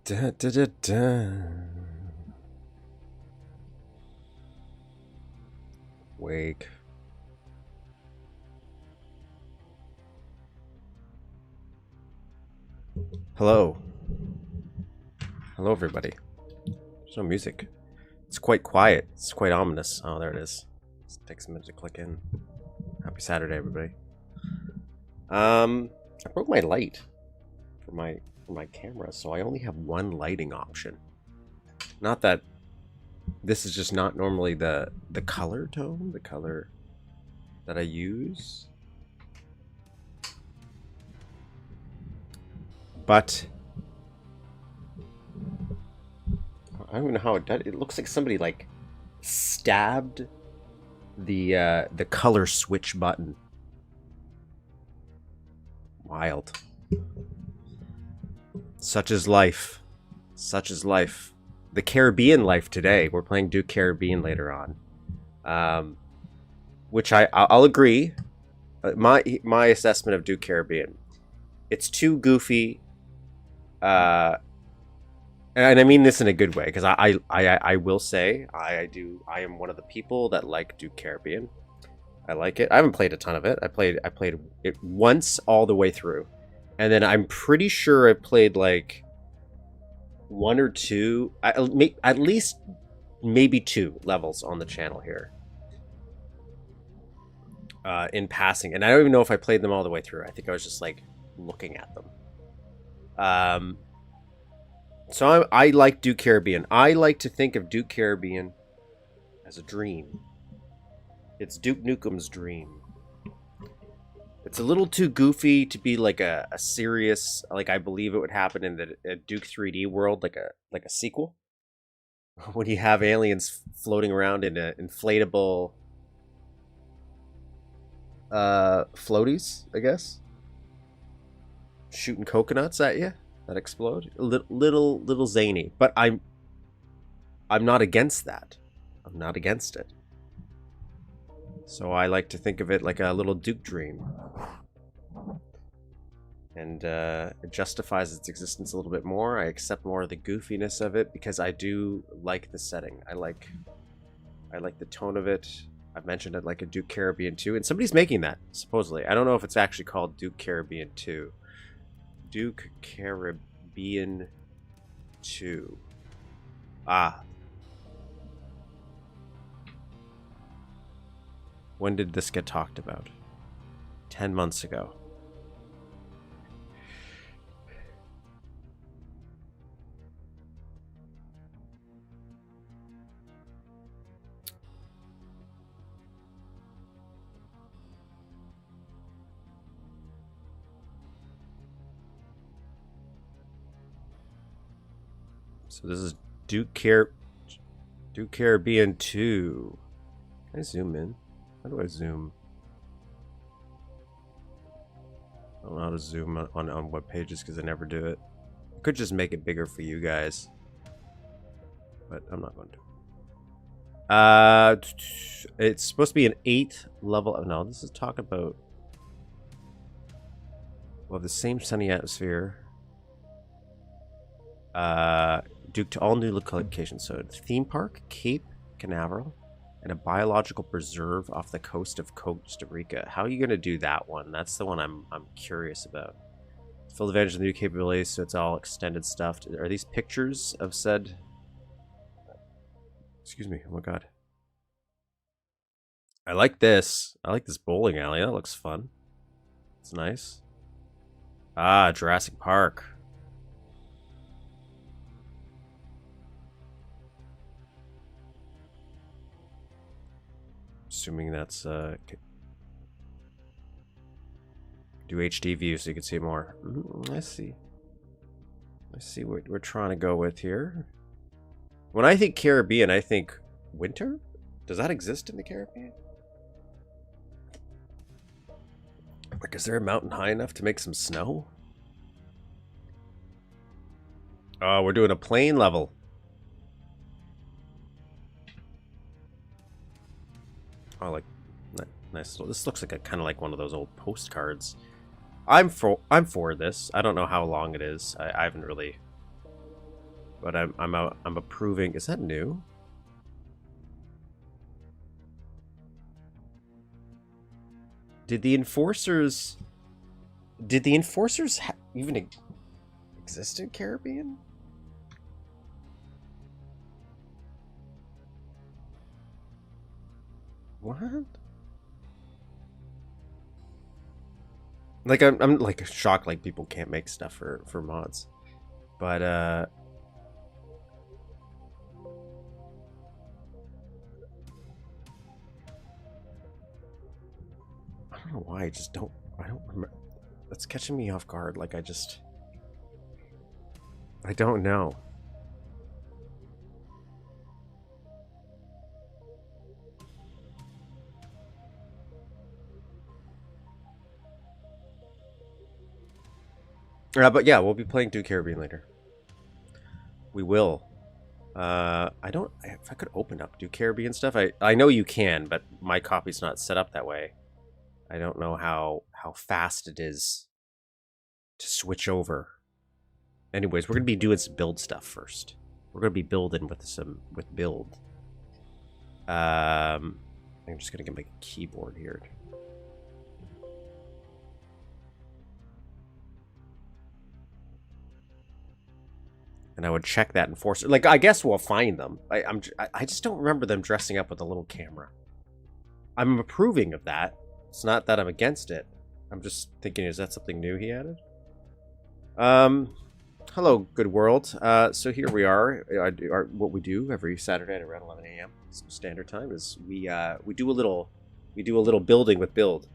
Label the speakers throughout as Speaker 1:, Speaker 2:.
Speaker 1: Da, da, da, da. Wake. Hello. Hello, everybody. There's no music. It's quite quiet. It's quite ominous. Oh, there it is. It takes a minute to click in. Happy Saturday, everybody. I broke my light for my camera, so I only have one lighting option. Not that this is just not normally the color tone, the color that I use. But I don't even know how it does. It looks like somebody like stabbed the color switch button. Wild. Such is life. Such is life. The Caribbean life today. We're playing Duke Caribbean later on, which I'll agree. My assessment of Duke Caribbean, it's too goofy. And I mean this in a good way, because I will say I am one of the people that like Duke Caribbean. I like it. I haven't played a ton of it. I played it once all the way through, and then I'm pretty sure I played like one or two, at least maybe two levels on the channel here, in passing, and I don't even know if I played them all the way through. I think I was just like looking at them. So I like Duke Caribbean. I like to think of Duke Caribbean as a dream. It's Duke Nukem's dream. It's a little too goofy to be like a serious, like I believe it would happen in the Duke 3D world, like a sequel. When you have aliens floating around in inflatable floaties, I guess, shooting coconuts at you that explode. A little zany, but I'm not against that. I'm not against it. So I like to think of it like a little Duke dream. And it justifies its existence a little bit more. I accept more of the goofiness of it because I do like the setting. I like the tone of it. I've mentioned it like a Duke Caribbean 2, and somebody's making that, supposedly. I don't know if it's actually called Duke Caribbean 2. Duke Caribbean 2. Ah. When did this get talked about? 10 months ago. So this is Duke Caribbean 2. Can I zoom in? How do I zoom? I don't know how to zoom on web pages because I never do it. I could just make it bigger for you guys, but I'm not going to. It's supposed to be an 8th level. No, this is talk about. Well, the same sunny atmosphere. Duke to all new locations. So theme park, Cape Canaveral, and a biological preserve off the coast of Costa Rica. How are you gonna do that one? That's the one I'm curious about. Full advantage of the new capabilities, so it's all extended stuff. Are these pictures of said? Excuse me. Oh my god. I like this. I like this bowling alley. That looks fun. It's nice. Ah, Jurassic Park. Assuming that's do HD view so you can see more. I see. I see what we're trying to go with here. When I think Caribbean, I think winter. Does that exist in the Caribbean? Like, is there a mountain high enough to make some snow? Oh, we're doing a plane level. Oh, like nice. This looks like a kind of like one of those old postcards. I'm for this. I don't know how long it is. I haven't really but I'm approving. Is that new? Did the enforcers even exist in Caribbean? What? Like I'm like shocked like people can't make stuff for mods. But I don't know why I don't remember. That's catching me off guard. Like I don't know. But yeah, we'll be playing Duke Caribbean later. We will. I don't. If I could open up Duke Caribbean stuff, I know you can, but my copy's not set up that way. I don't know how fast it is to switch over. Anyways, we're gonna be doing some build stuff first. We're gonna be building with build. I'm just gonna get my keyboard here. And I would check that enforcer. Like, I guess we'll find them. I just don't remember them dressing up with a little camera. I'm approving of that. It's not that I'm against it. I'm just thinking, is that something new he added? Hello, good world. So here we are. What we do every Saturday at around 11 a.m. Standard Time is we do a little building with build.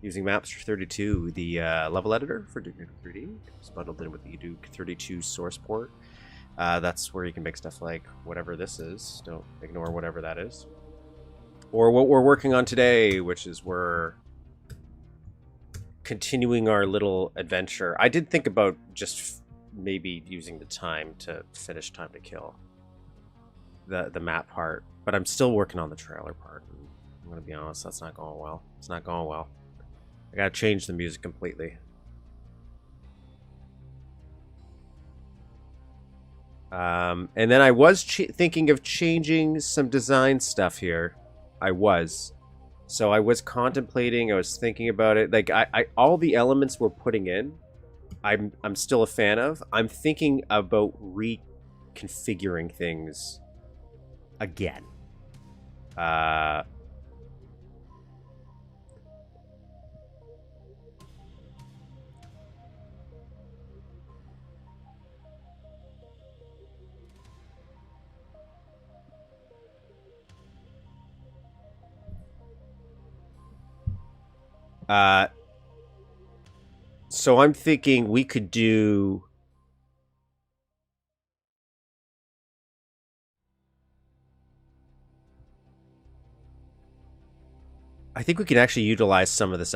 Speaker 1: Using Maps 32, the level editor for Duke Nukem 3D. It's bundled in with the Duke 32 source port. That's where you can make stuff like whatever this is. Don't ignore whatever that is. Or what we're working on today, which is we're continuing our little adventure. I did think about just maybe using the time to finish Time to Kill. The map part. But I'm still working on the trailer part. And I'm going to be honest, that's not going well. It's not going well. I gotta change the music completely. And then I was thinking of changing some design stuff here. So I was contemplating, I was thinking about it. Like all the elements we're putting in, I'm still a fan of. I'm thinking about reconfiguring things again. So I'm thinking we could do... I think we can actually utilize some of this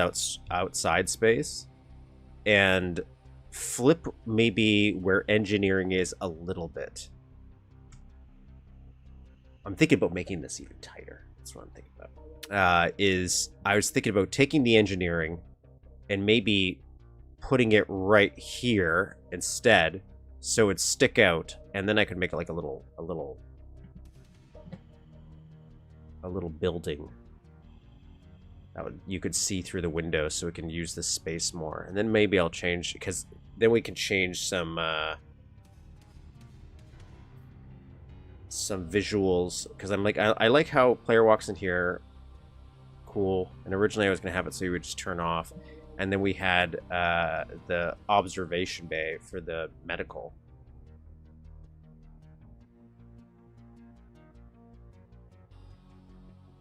Speaker 1: outside space and flip maybe where engineering is a little bit. I'm thinking about making this even tighter. That's what I'm thinking about. I was thinking about taking the engineering and maybe putting it right here instead, so it'd stick out, and then I could make it like a little building that you could see through the window, so we can use this space more. And then maybe I'll change, because then we can change some visuals, because I'm like I like how player walks in here. Cool. And originally I was going to have it so you would just turn off. And then we had the observation bay for the medical.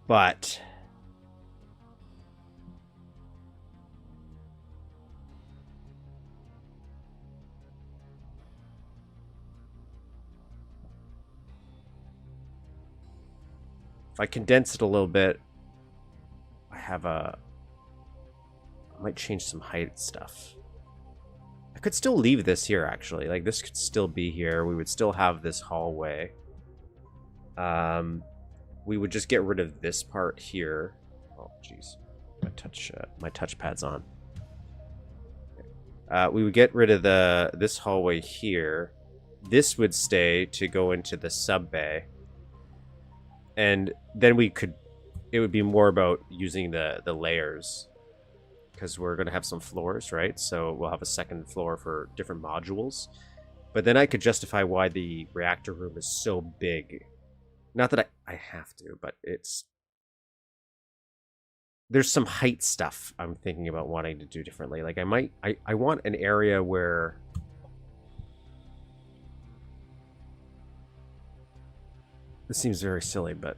Speaker 1: But if I condense it a little bit, I might change some height stuff. I could still leave this here, actually. Like, this could still be here. We would still have this hallway. We would just get rid of this part here. Oh, jeez. My touchpad's on. We would get rid of this hallway here. This would stay to go into the sub bay. And then we could, it would be more about using the layers, because we're going to have some floors, right? So we'll have a second floor for different modules. But then I could justify why the reactor room is so big. Not that I have to, but there's some height stuff I'm thinking about wanting to do differently. Like I want an area where this seems very silly, but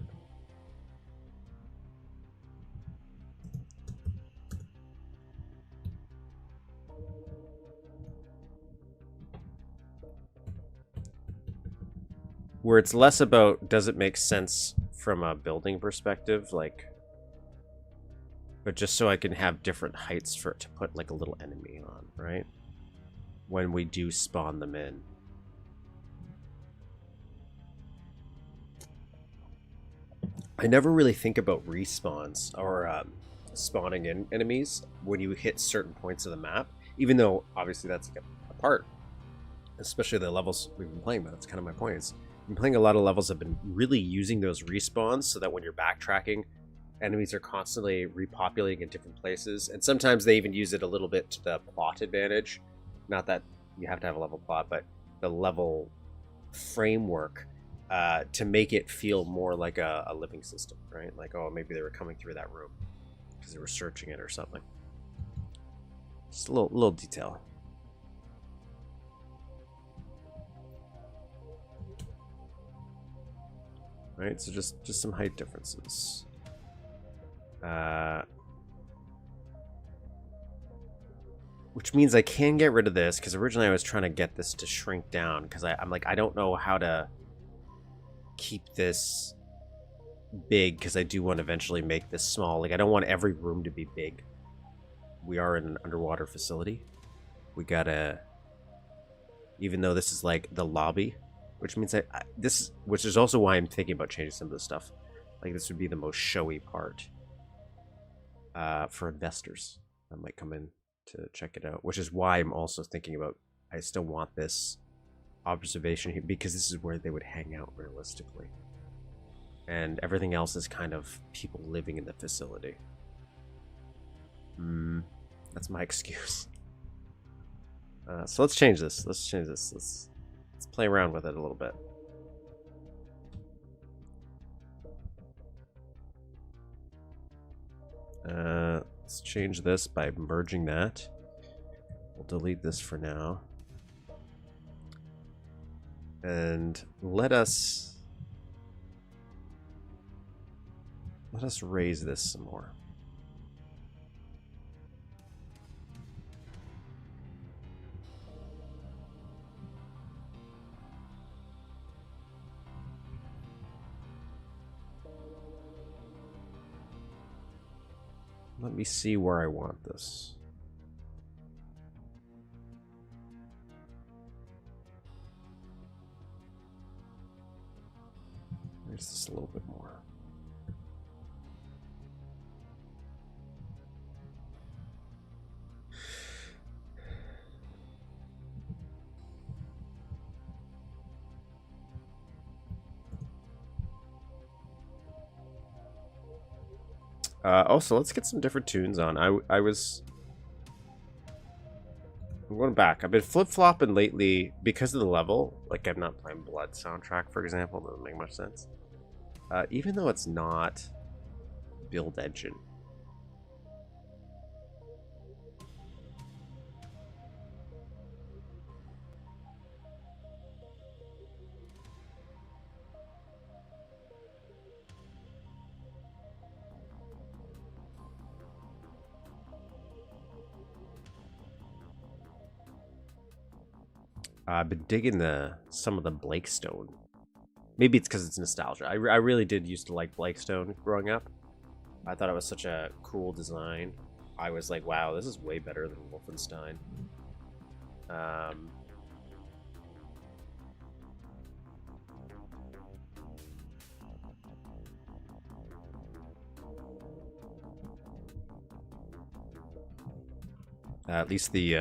Speaker 1: where it's less about does it make sense from a building perspective, like, but just so I can have different heights for it to put like a little enemy on, right? When we do spawn them in. I never really think about respawns or spawning in enemies when you hit certain points of the map, even though obviously that's like a part, especially the levels we've been playing. But that's kind of my point. Is I've been playing a lot of levels that have been really using those respawns so that when you're backtracking, enemies are constantly repopulating in different places, and sometimes they even use it a little bit to the plot advantage. Not that you have to have a level plot, but the level framework to make it feel more like a living system, right? Like, oh, maybe they were coming through that room because they were searching it or something. Just a little detail. Right, so just some height differences. Which means I can get rid of this, because originally I was trying to get this to shrink down, because I'm like, I don't know how to keep this big, because I do want to eventually make this small. Like, I don't want every room to be big. We are in an underwater facility. We gotta, even though this is like the lobby, which means which is also why I'm thinking about changing some of this stuff. Like, this would be the most showy part for investors that might come in to check it out, which is why I'm also thinking about, I still want this observation here, because this is where they would hang out realistically, and everything else is kind of people living in the facility. That's my excuse. So let's change this. Let's play around with it a little bit. Let's change this by merging that. We'll delete this for now. And let us raise this some more. Let me see where I want this. Raise this a little bit more. Also, let's get some different tunes on. I'm going back. I've been flip-flopping lately because of the level. Like, I'm not playing Blood soundtrack, for example. Doesn't make much sense. Even though it's not build engine. I've been digging some of the Blakestone. Maybe it's because it's nostalgia. I really did used to like Blakestone growing up. I thought it was such a cool design. I was like, wow, this is way better than Wolfenstein. At least the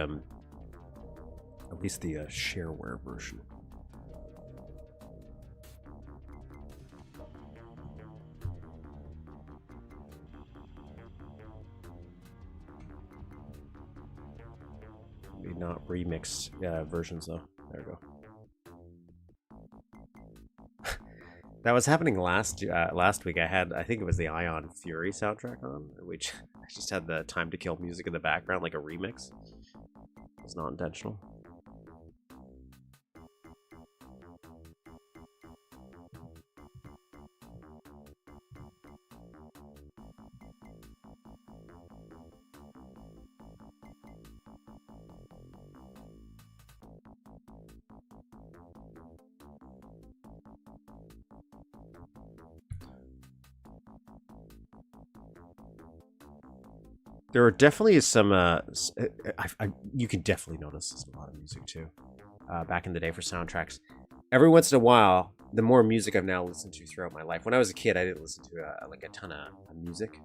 Speaker 1: shareware version. not remixed versions though. There we go. That was happening last week. I think it was the Ion Fury soundtrack on, which I just had the Time to Kill music in the background, like a remix. It's not intentional. There are definitely some. You can definitely notice there's a lot of music too. Back in the day for soundtracks, every once in a while, the more music I've now listened to throughout my life. When I was a kid, I didn't listen to like a ton of music,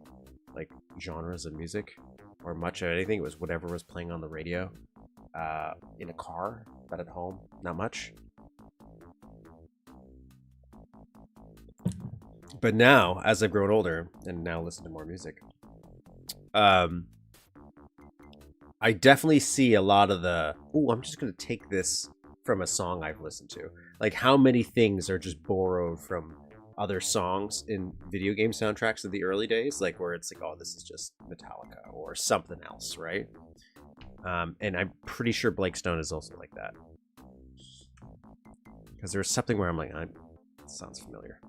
Speaker 1: like genres of music, or much of anything. It was whatever was playing on the radio, in a car, but at home, not much. But now, as I've grown older and now listen to more music, I definitely see a lot of the, oh, I'm just going to take this from a song I've listened to. Like how many things are just borrowed from other songs in video game soundtracks of the early days, like where it's like, oh, this is just Metallica or something else, right? And I'm pretty sure Blake Stone is also like that. Because there's something where I'm like, it sounds familiar.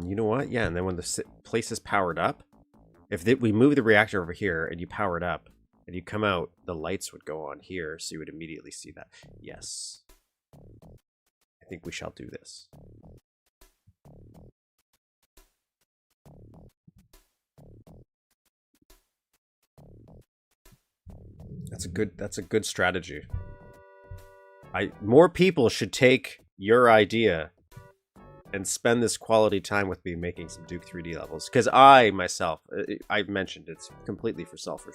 Speaker 1: You know what? Yeah, and then when the place is powered up, if we move the reactor over here and you power it up and you come out, the lights would go on here, so you would immediately see that. Yes. I think we shall do this. That's a good strategy. More people should take your idea and spend this quality time with me making some Duke 3D levels. Because I, myself, I've mentioned it's completely for selfish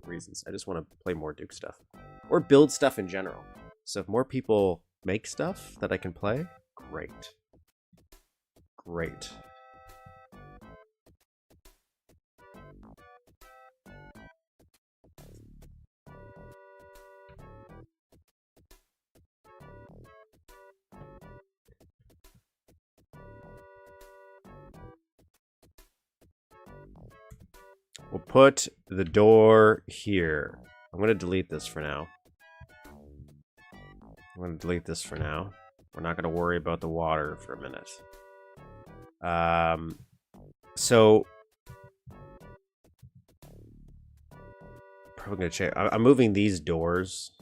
Speaker 1: reasons. I just want to play more Duke stuff. Or build stuff in general. So if more people make stuff that I can play, great. Great. We'll put the door here. I'm going to delete this for now. We're going to delete this for now. We're not going to worry about the water for a minute. So probably going to change. I'm moving these doors.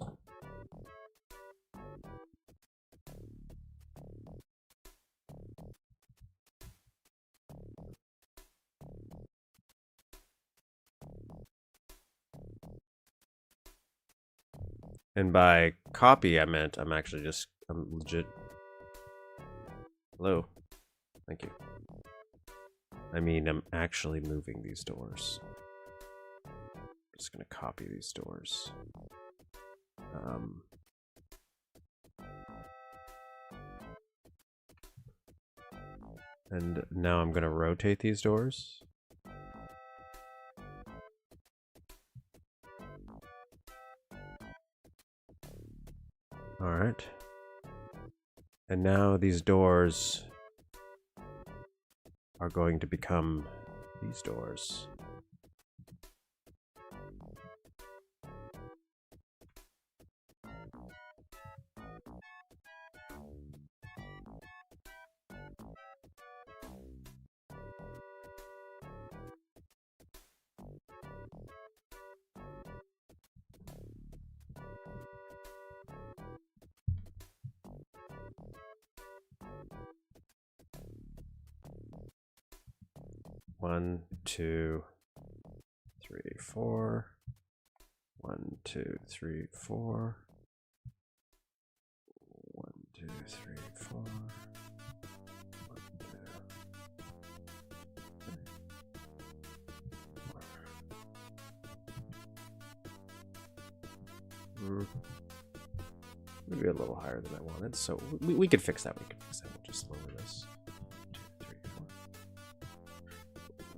Speaker 1: And by copy, I meant I'm legit. Hello. Thank you. I mean, I'm actually moving these doors. I'm just gonna copy these doors. And now I'm gonna rotate these doors. All right. And now these doors are going to become these doors. One, two, three, four. 1, 2, 3, 4. 1, 2, 3, 4. 1, 2, 3, 4. Maybe a little higher than I wanted, so we could fix that. We could fix that. We'll just lower this. 2, 3, 4.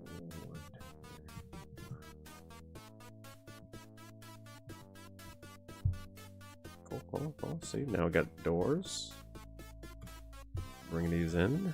Speaker 1: 1, 2, 3. Cool. See, now we got doors. Bring these in.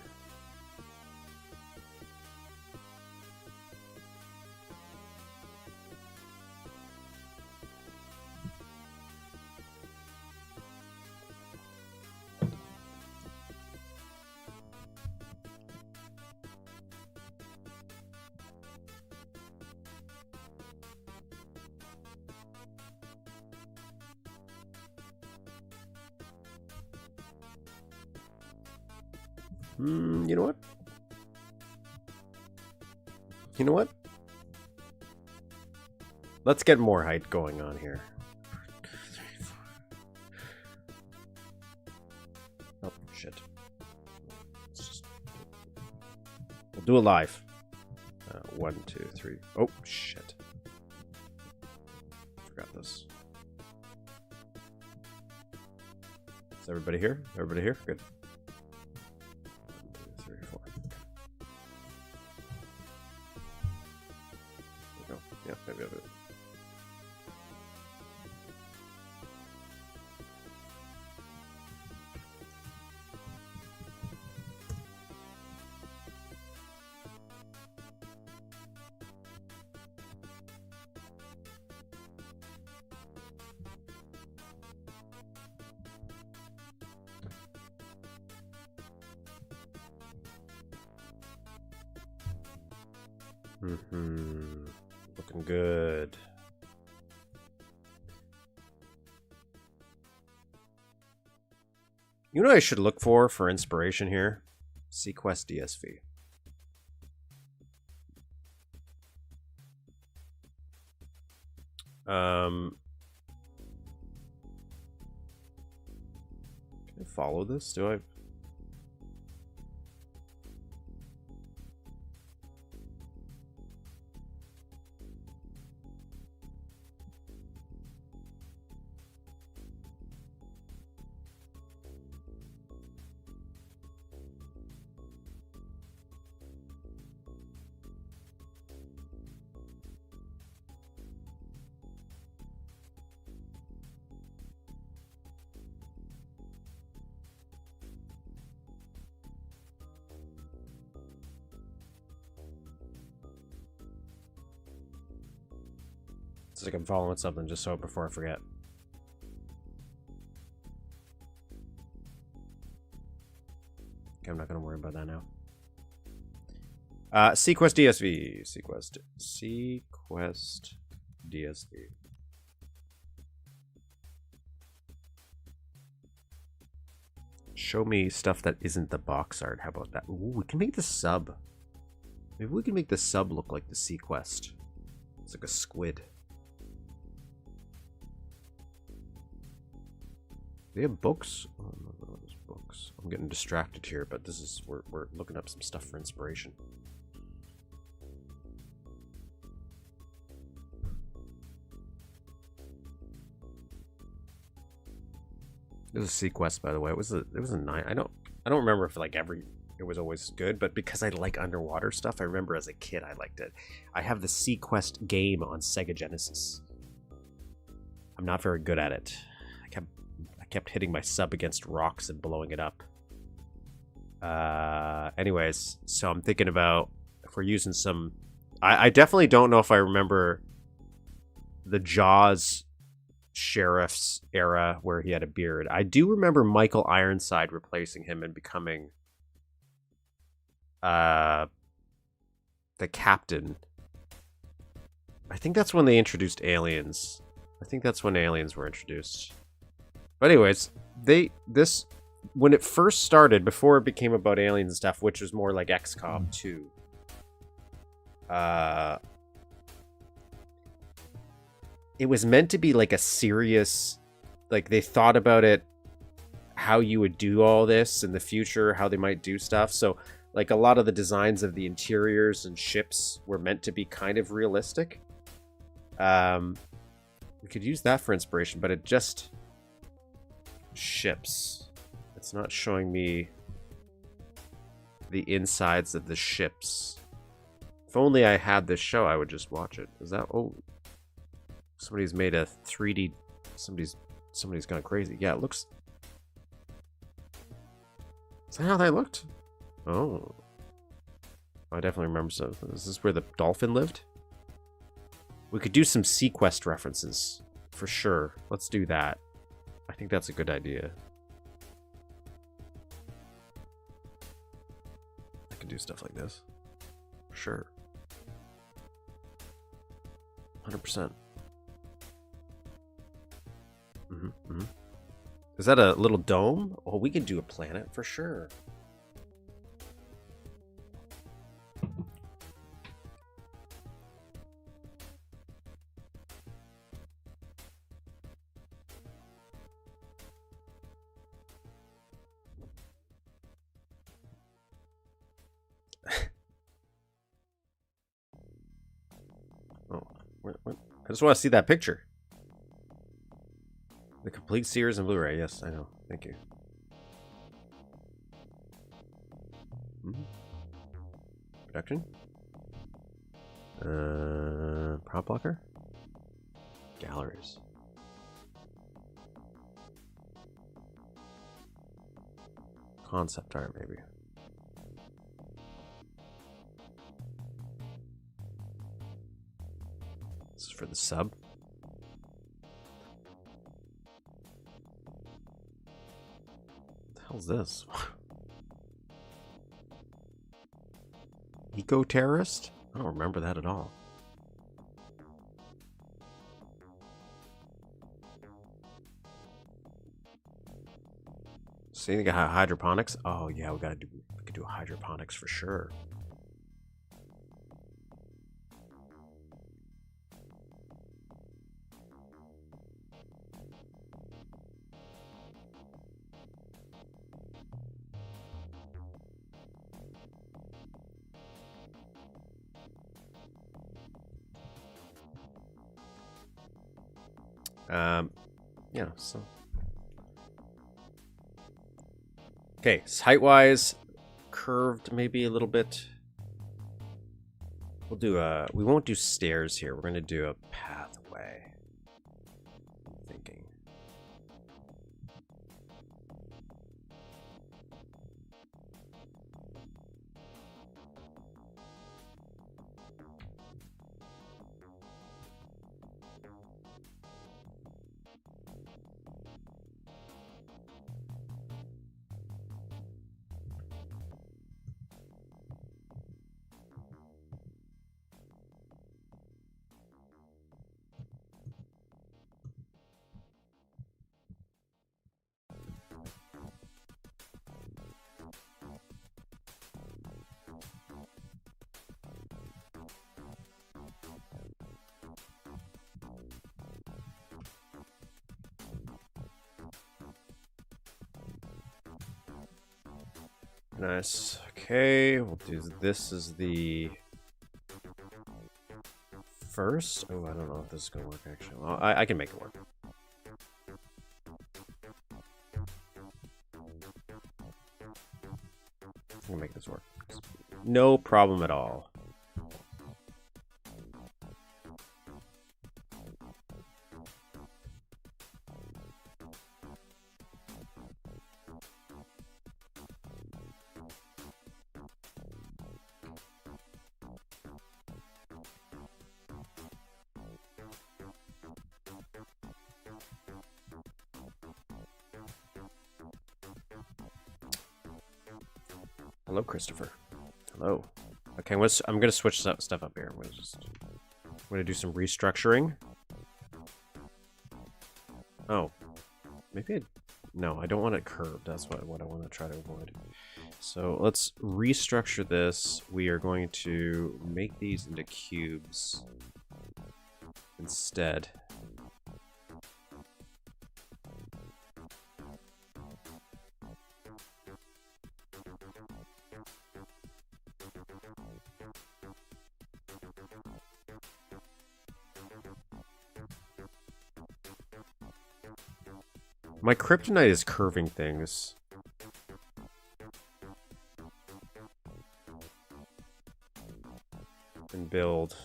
Speaker 1: You know what? You know what? Let's get more height going on here. Oh, shit. We'll do it live. 1, 2, 3. Oh, shit. Forgot this. Is everybody here? Everybody here? Good. 1, 2, 3, 4. There we go. Yeah, maybe I'll do it. Looking good. You know what I should look for inspiration here? Sequest DSV. Can I follow this? Do I? It's like I'm following something just so before I forget. Okay, I'm not gonna worry about that now. Sequest DSV. Sequest DSV. Show me stuff that isn't the box art. How about that? Ooh, we can make the sub. Maybe we can make the sub look like the Sequest. It's like a squid. They have books? Oh, no, there's books. I'm getting distracted here, but this is we're looking up some stuff for inspiration. It was a Sequest, by the way. It was a 9. I don't remember if like it was always good, but because I like underwater stuff, I remember as a kid I liked it. I have the Sequest game on Sega Genesis. I'm not very good at it. I kept hitting my sub against rocks and blowing it up. Anyways, so I'm thinking about if we're using some. I definitely don't know if I remember the Jaws Sheriff's era where he had a beard. I do remember Michael Ironside replacing him and becoming the captain. I think that's when they introduced aliens. I think that's when aliens were introduced. But anyways, when it first started, before it became about aliens and stuff, which was more like XCOM 2, it was meant to be like a serious, like they thought about it, how you would do all this in the future, how they might do stuff. So like a lot of the designs of the interiors and ships were meant to be kind of realistic. We could use that for inspiration, but it just ships. It's not showing me the insides of the ships. If only I had this show, I would just watch it. Is that... Oh. Somebody's made a 3D... Somebody's gone crazy. Yeah, it looks... Is that how that looked? Oh. I definitely remember something. Is this where the dolphin lived? We could do some Sequest references. For sure. Let's do that. I think that's a good idea. I can do stuff like this. For sure. 100%. Is that a little dome? Oh, we can do a planet for sure. Oh, what? I just want to see that picture. The complete series and Blu-ray. Yes, I know. Thank you. Production. Prop blocker. Galleries. Concept art, maybe. This is for the sub. What the hell's this? Eco-terrorist? I don't remember that at all. See, you got hydroponics. Oh yeah, we could do hydroponics for sure. Yeah, so. Okay, height-wise, curved maybe a little bit. We'll do we won't do stairs here. We're gonna do a pathway. I'm thinking. Nice. Okay, we'll do this as the first. Oh, I don't know if this is gonna work actually. Well, I can make it work. I can make this work. No problem at all. Hello, Christopher. Hello. Okay, I'm gonna switch stuff up here. I'm gonna do some restructuring. Oh, maybe no, I don't want it curved. That's what I want to try to avoid. So let's restructure this. We are going to make these into cubes instead. My kryptonite is curving things. And build.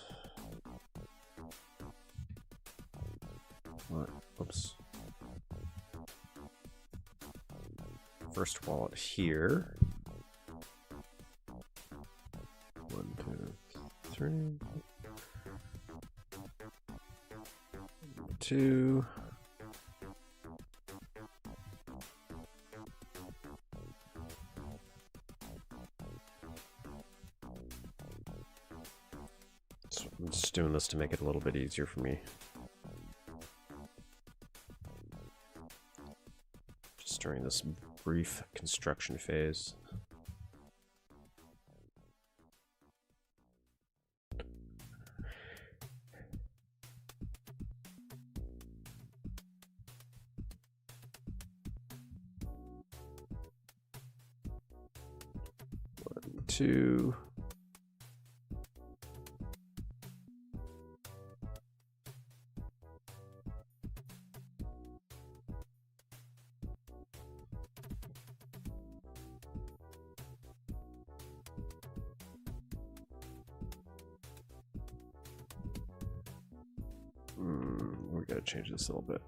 Speaker 1: What? Oops. First wallet here. 1, 2, 3. 2. So I'm just doing this to make it a little bit easier for me. Just during this brief construction phase. One, two. We gotta change this a little bit.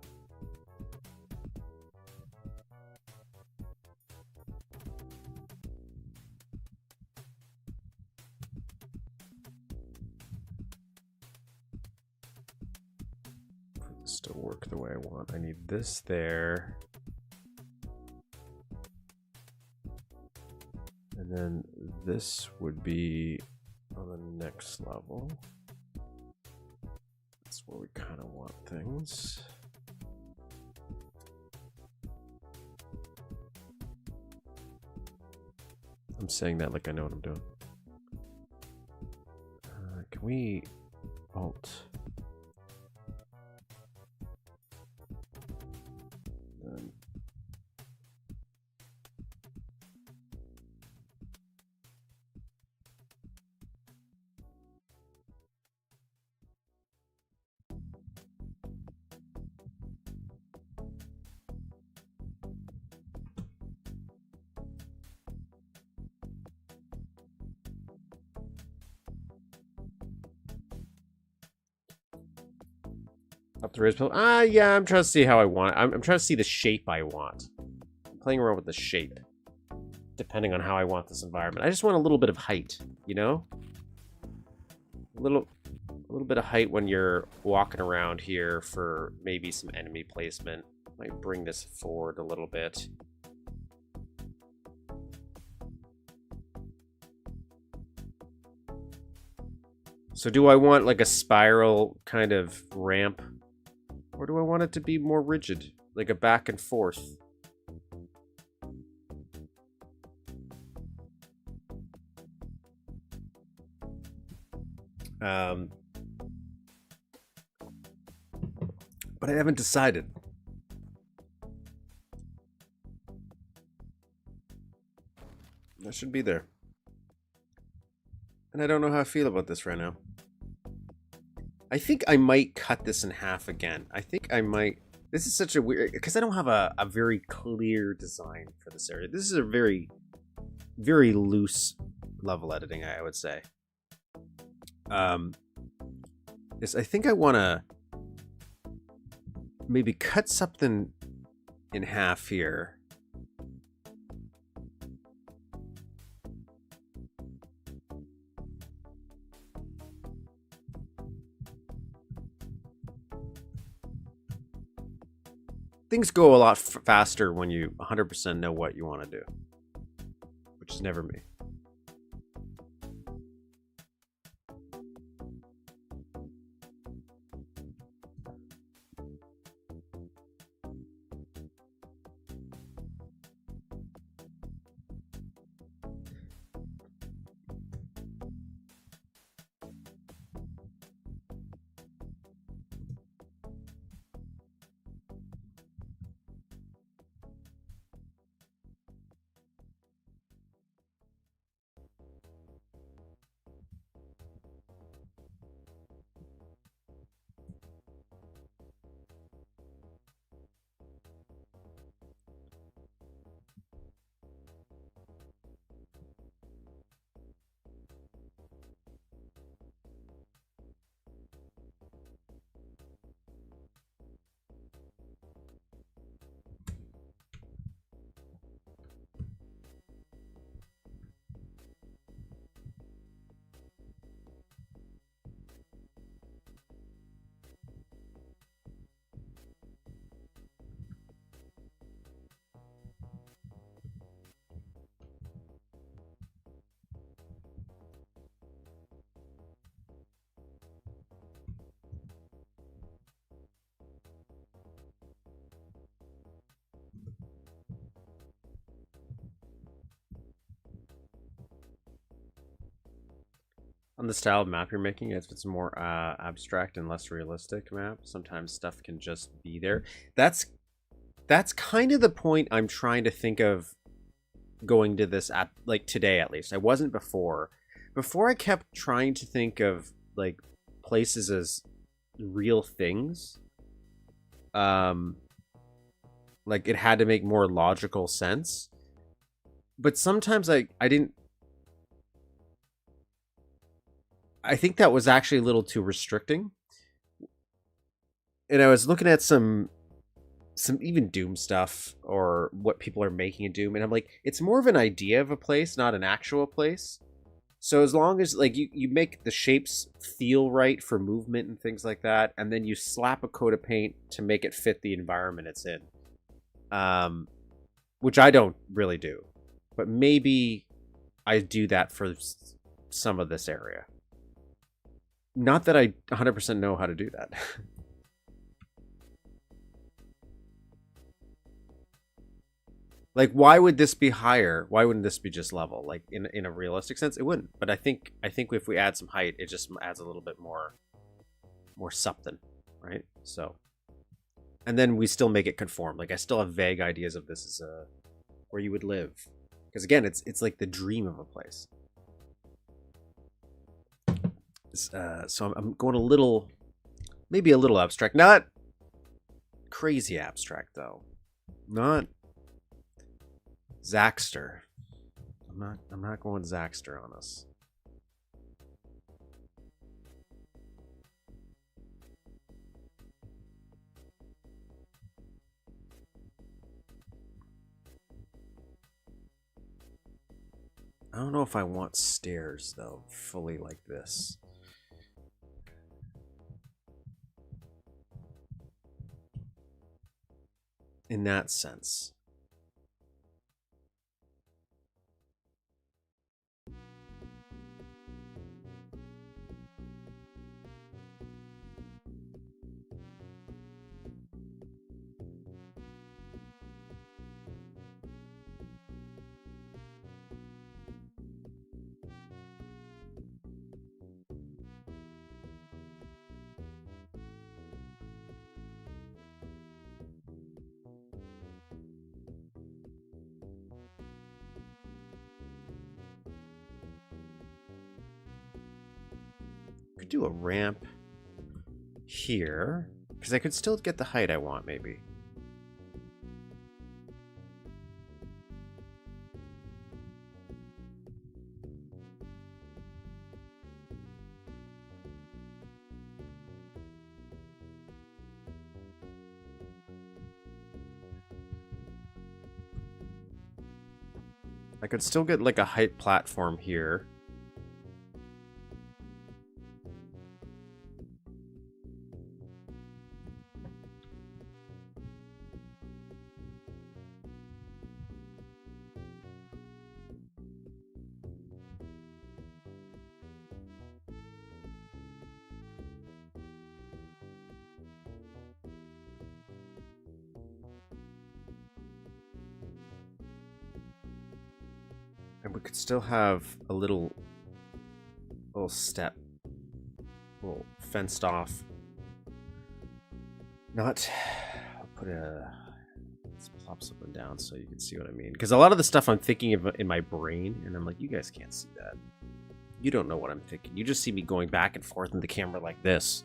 Speaker 1: For this to work the way I want, I need this there. And then this would be on the next level. That's where we kind of want things. I'm saying that like I know what I'm doing. Can we alt? Then up the raise pill. Yeah, I'm trying to see how I want it. I'm trying to see the shape I want. I'm playing around with the shape, depending on how I want this environment. I just want a little bit of height, you know? A little bit of height when you're walking around here for maybe some enemy placement. Might bring this forward a little bit. So do I want like a spiral kind of ramp? Or do I want it to be more rigid, like a back and forth? But I haven't decided. That should be there. And I don't know how I feel about this right now. I think I might cut this in half again. I think I might... This is such a weird... Because I don't have a very clear design for this area. This is a very, very loose level editing, I would say. Is I think I want to maybe cut something in half here. Things go a lot faster when you 100% know what you want to do, which is never me. On the style of map you're making, if it's more abstract and less realistic map, sometimes stuff can just be there. That's kind of the point I'm trying to think of going to this app, like today at least. I wasn't before. Before I kept trying to think of like places as real things. Like it had to make more logical sense. But sometimes I didn't. I think that was actually a little too restricting. And I was looking at some even Doom stuff or what people are making in Doom, and I'm like, it's more of an idea of a place, not an actual place. So as long as like you make the shapes feel right for movement and things like that, and then you slap a coat of paint to make it fit the environment it's in. Which I don't really do. But maybe I do that for some of this area. Not that I 100% know how to do that. Like, why would this be higher? Why wouldn't this be just level? Like, in a realistic sense, it wouldn't. But I think if we add some height, it just adds a little bit more something, right? So, and then we still make it conform. Like, I still have vague ideas of this as where you would live, because again, it's like the dream of a place. So I'm going a little, maybe a little abstract, not crazy abstract though, not Zaxter. I'm not going Zaxter on us. I don't know if I want stairs though, fully like this. In that sense. Could do a ramp here, because I could still get the height I want, maybe. I could still get like a height platform here. And we could still have a little step, little fenced off. Not, I'll put let's plop something down so you can see what I mean. Because a lot of the stuff I'm thinking of in my brain, and I'm like, you guys can't see that. You don't know what I'm thinking. You just see me going back and forth in the camera like this.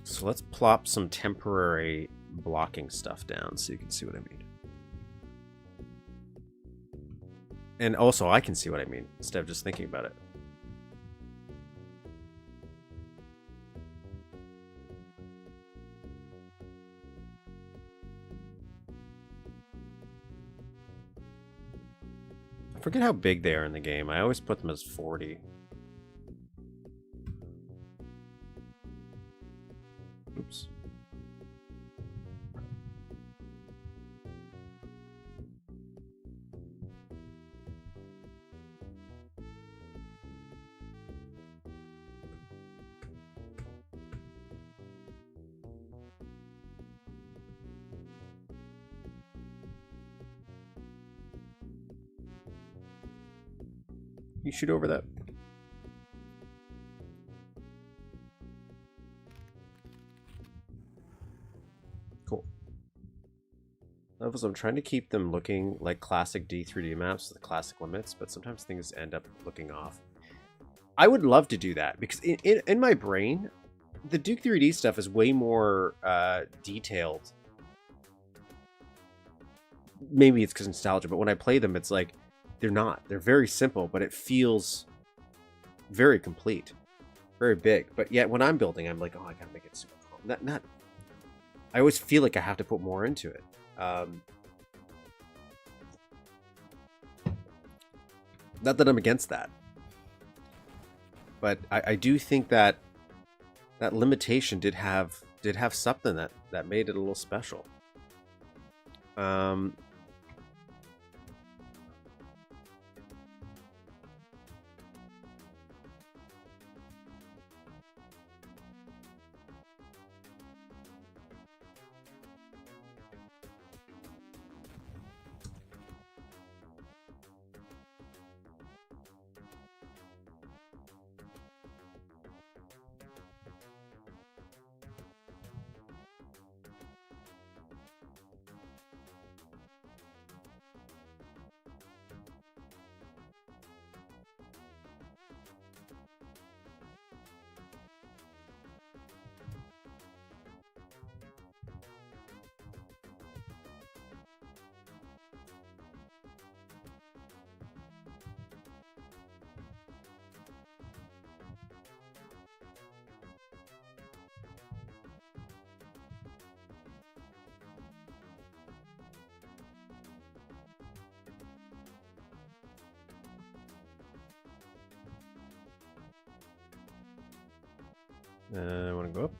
Speaker 1: So let's plop some temporary blocking stuff down so you can see what I mean. And also I can see what I mean instead of just thinking about it. I forget how big they are in the game. I always put them as 40. Oops. You shoot over that. Cool. Levels, I'm trying to keep them looking like classic D3D maps with classic limits, but sometimes things end up looking off. I would love to do that because in my brain, the Duke 3D stuff is way more detailed. Maybe it's because nostalgia, but when I play them, it's like they're not. They're very simple, but it feels very complete, very big. But yet when I'm building, I'm like, oh, I gotta make it super cool. Not. I always feel like I have to put more into it. Not that I'm against that, but I do think that that limitation did have something that made it a little special. I want to go up.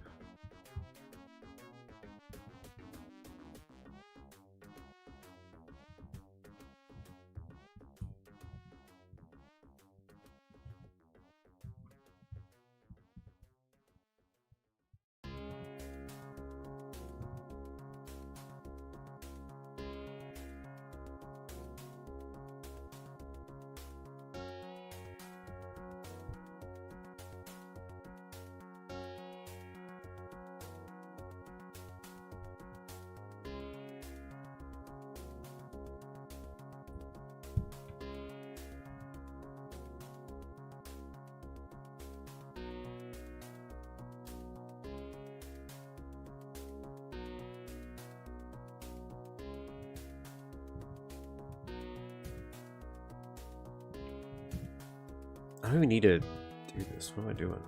Speaker 1: I don't even need to do this. What am I doing?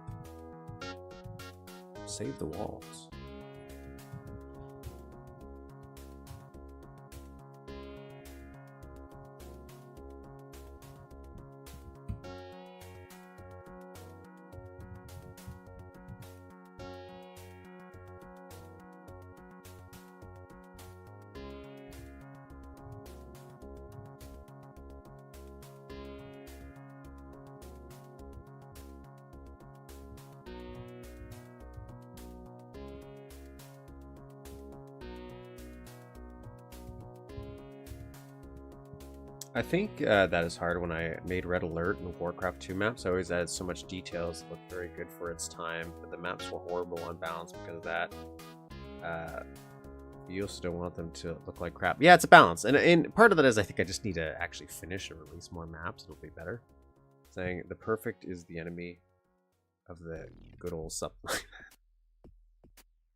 Speaker 1: Save the walls. I think that is hard. When I made Red Alert and Warcraft 2 maps, I always added so much details. It looked very good for its time, but the maps were horrible on balance because of that. You also don't want them to look like crap. Yeah, it's a balance. And part of that is I think I just need to actually finish and release more maps. It'll be better. Saying the perfect is the enemy of the good old something.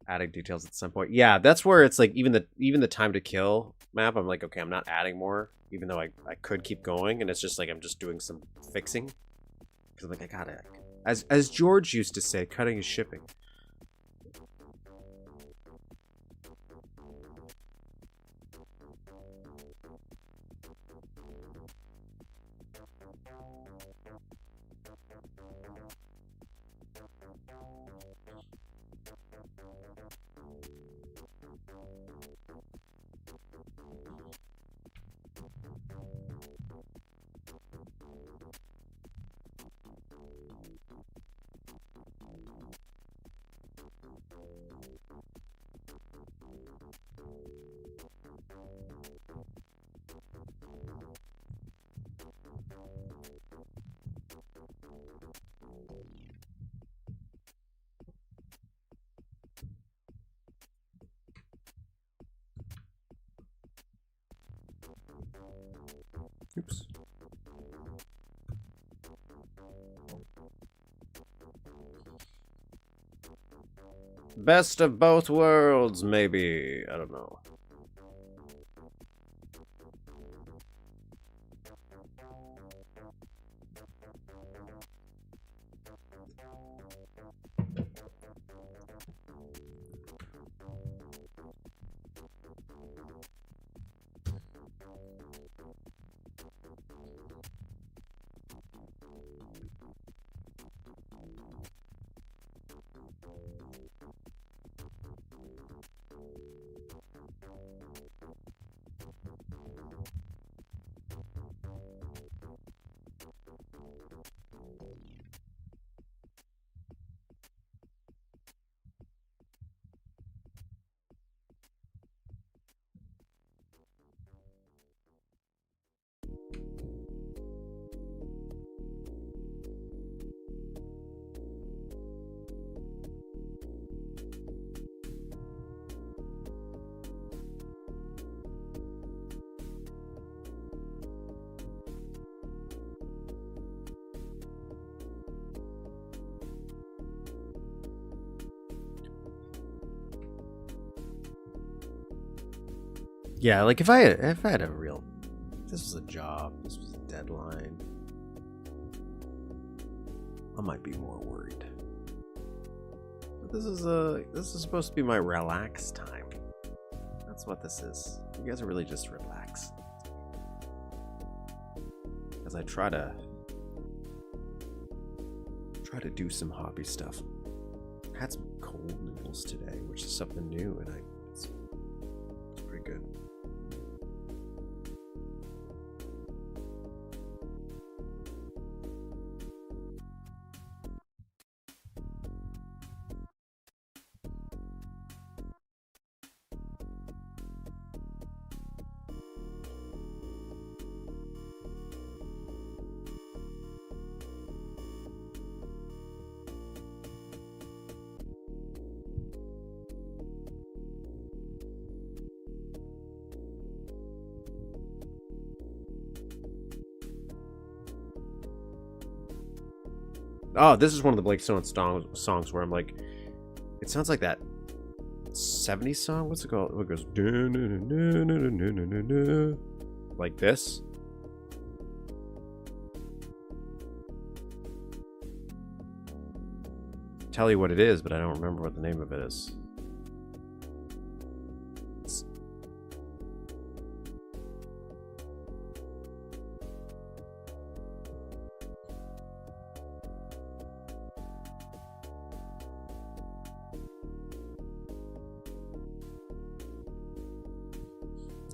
Speaker 1: Adding details at some point. Yeah, that's where it's like even the time to kill map, I'm like, okay, I'm not adding more, even though I could keep going, and it's just like I'm just doing some fixing. Because I'm like, I gotta, as George used to say, cutting is shipping. Oops. Best of both worlds, maybe. I don't know. Yeah, like if I had a real, this was a job, this was a deadline, I might be more worried. But this is supposed to be my relax time. That's what this is. You guys are really just relax. As I try to do some hobby stuff. I had some cold noodles today, which is something new, and it's pretty good. Oh, this is one of the Blake Stone songs where I'm like, it sounds like that 70s song. What's it called? It goes like this. Tell you what it is, but I don't remember what the name of it is.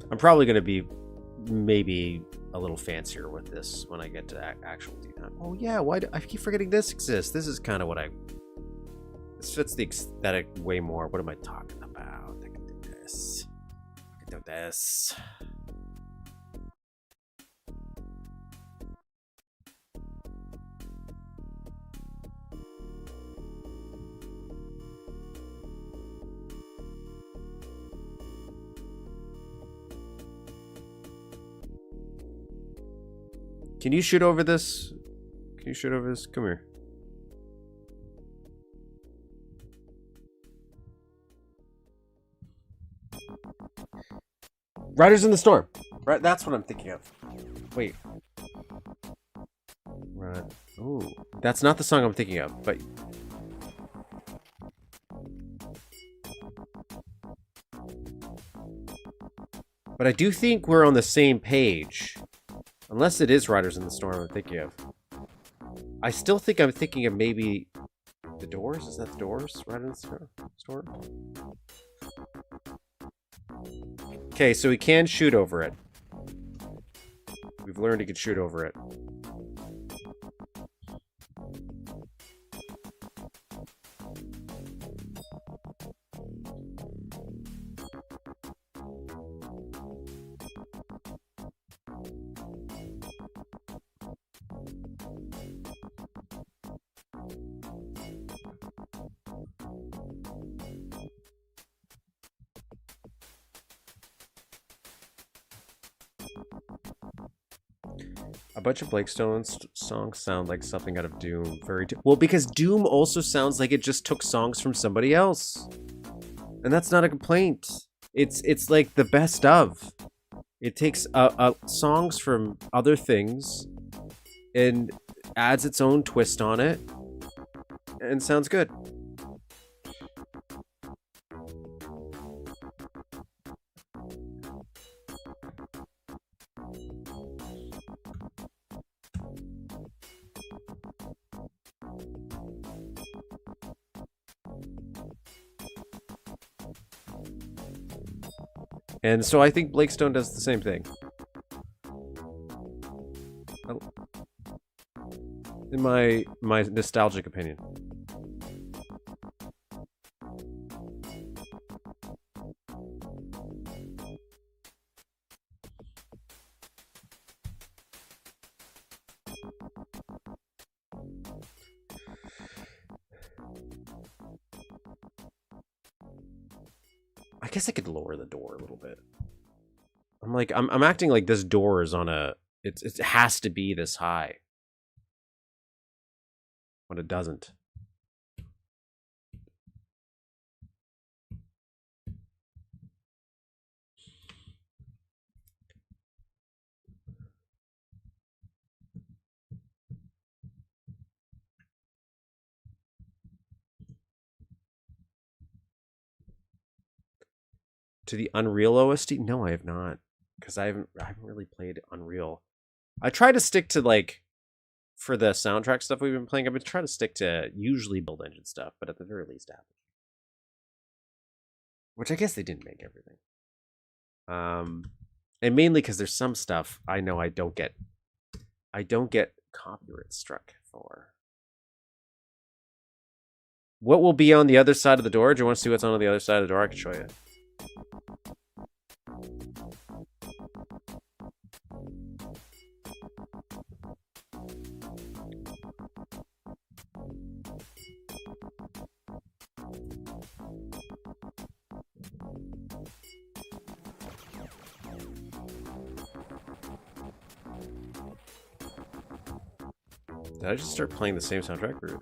Speaker 1: I'm probably going to be maybe a little fancier with this when I get to actual design. Oh yeah, why do I keep forgetting this exists? This is kind of what this fits the aesthetic way more. What am I talking about? I can do this. I can do this. Can you shoot over this? Can you shoot over this? Come here. Riders in the Storm. Right, that's what I'm thinking of. Wait. Right. Ooh, that's not the song I'm thinking of, but I do think we're on the same page. Unless it is Riders in the Storm I'm thinking of. I still think I'm thinking of maybe The Doors? Is that The Doors? Riders in the Storm? Okay, so we can shoot over it. We've learned he can shoot over it. A bunch of Blake Stone's songs sound like something out of Doom. Well, because Doom also sounds like it just took songs from somebody else. And that's not a complaint. It's like the best of. It takes songs from other things and adds its own twist on it and sounds good. And so I think Blake Stone does the same thing. In my nostalgic opinion. I guess I could lower the door a little bit. I'm acting like this door is on a it has to be this high. When it doesn't. To the Unreal OST? No, I have not. Because I haven't really played Unreal. I try to stick to like for the soundtrack stuff we've been playing, I've been trying to stick to usually build engine stuff, but at the very least average. Which I guess they didn't make everything. And mainly because there's some stuff I know I don't get copyright struck for. What will be on the other side of the door? Do you want to see what's on the other side of the door? I can show you. Did I just start playing the same soundtrack? Rude.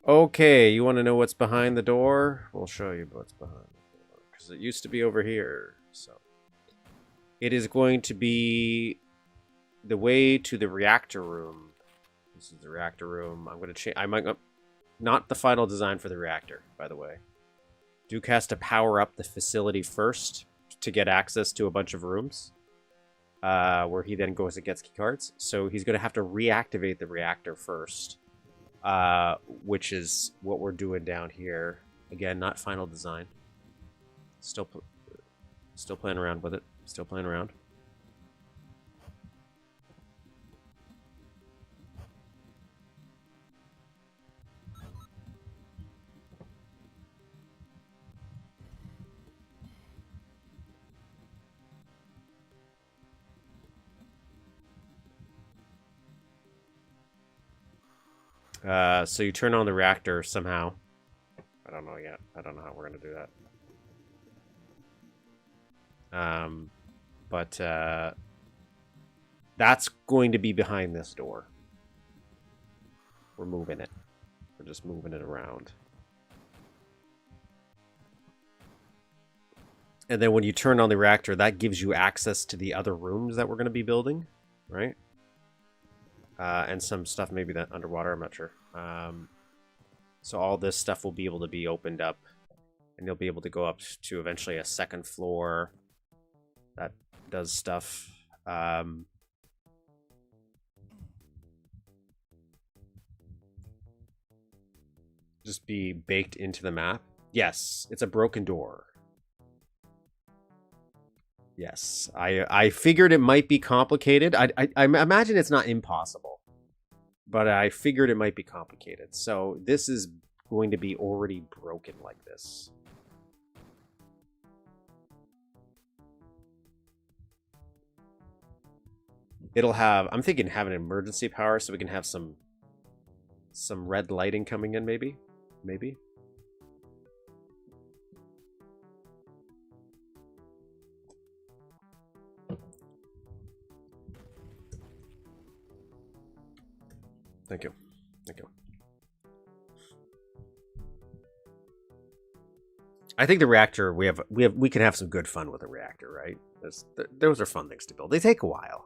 Speaker 1: Okay, you want to know what's behind the door? We'll show you what's behind the door. Because it used to be over here. So it is going to be the way to the reactor room. This is the reactor room. I'm going to change. I might not the final design for the reactor, by the way. Duke has to power up the facility first to get access to a bunch of rooms. Where he then goes and gets key cards. So he's going to have to reactivate the reactor first. Which is what we're doing down here. Again, not final design. Still playing around with it. Still playing around. So you turn on the reactor somehow. I don't know yet. I don't know how we're going to do that. But that's going to be behind this door. We're moving it. We're just moving it around. And then when you turn on the reactor, that gives you access to the other rooms that we're going to be building, right? And some stuff maybe that underwater, I'm not sure. So all this stuff will be able to be opened up, and you'll be able to go up to eventually a second floor that does stuff. Just be baked into the map. Yes, it's a broken door. Yes, I figured it might be complicated. I imagine it's not impossible, but I figured it might be complicated. So this is going to be already broken like this. It'll have, I'm thinking have an emergency power so we can have some red lighting coming in, maybe. Thank you. I think the reactor, we can have some good fun with the reactor, right? Those are fun things to build. They take a while.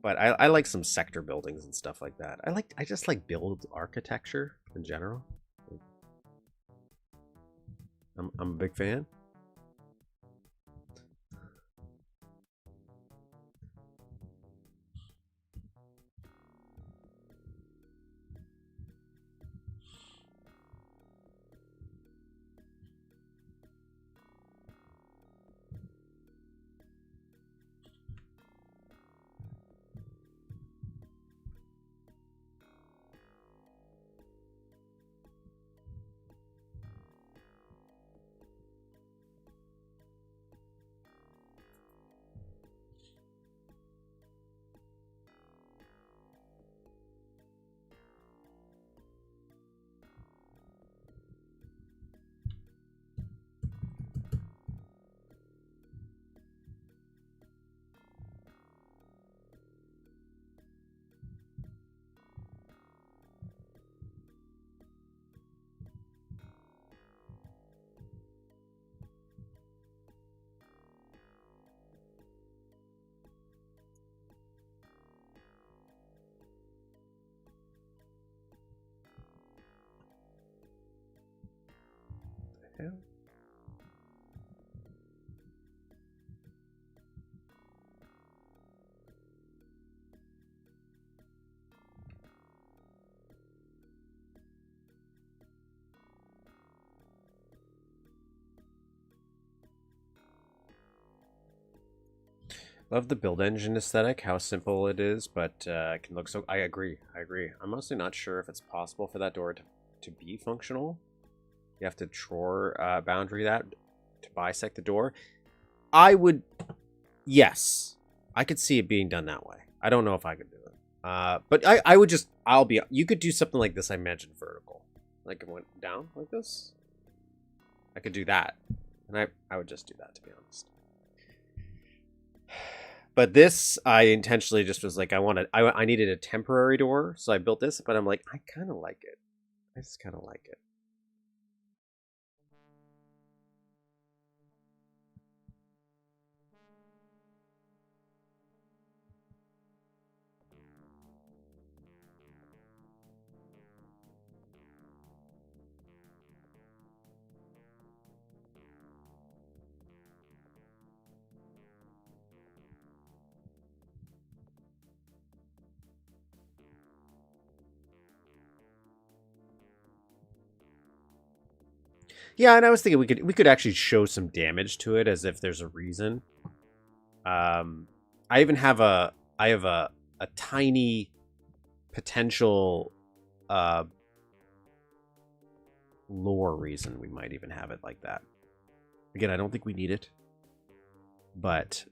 Speaker 1: But I like some sector buildings and stuff like that. I just like build architecture in general. I'm a big fan. Yeah. Love the build engine aesthetic, how simple it is, but it can look so... I agree. I'm mostly not sure if it's possible for that door to be functional. You have to drawer boundary that to bisect the door. I would... Yes. I could see it being done that way. I don't know if I could do it. But I would just... You could do something like this, I mentioned, vertical. Like it went down like this. I could do that. And I would just do that, to be honest. But this, I intentionally just was like, I needed a temporary door, so I built this, but I'm like, I kind of like it. I just kind of like it. Yeah, and I was thinking we could actually show some damage to it as if there's a reason. I even have a tiny potential lore reason we might even have it like that. Again, I don't think we need it, but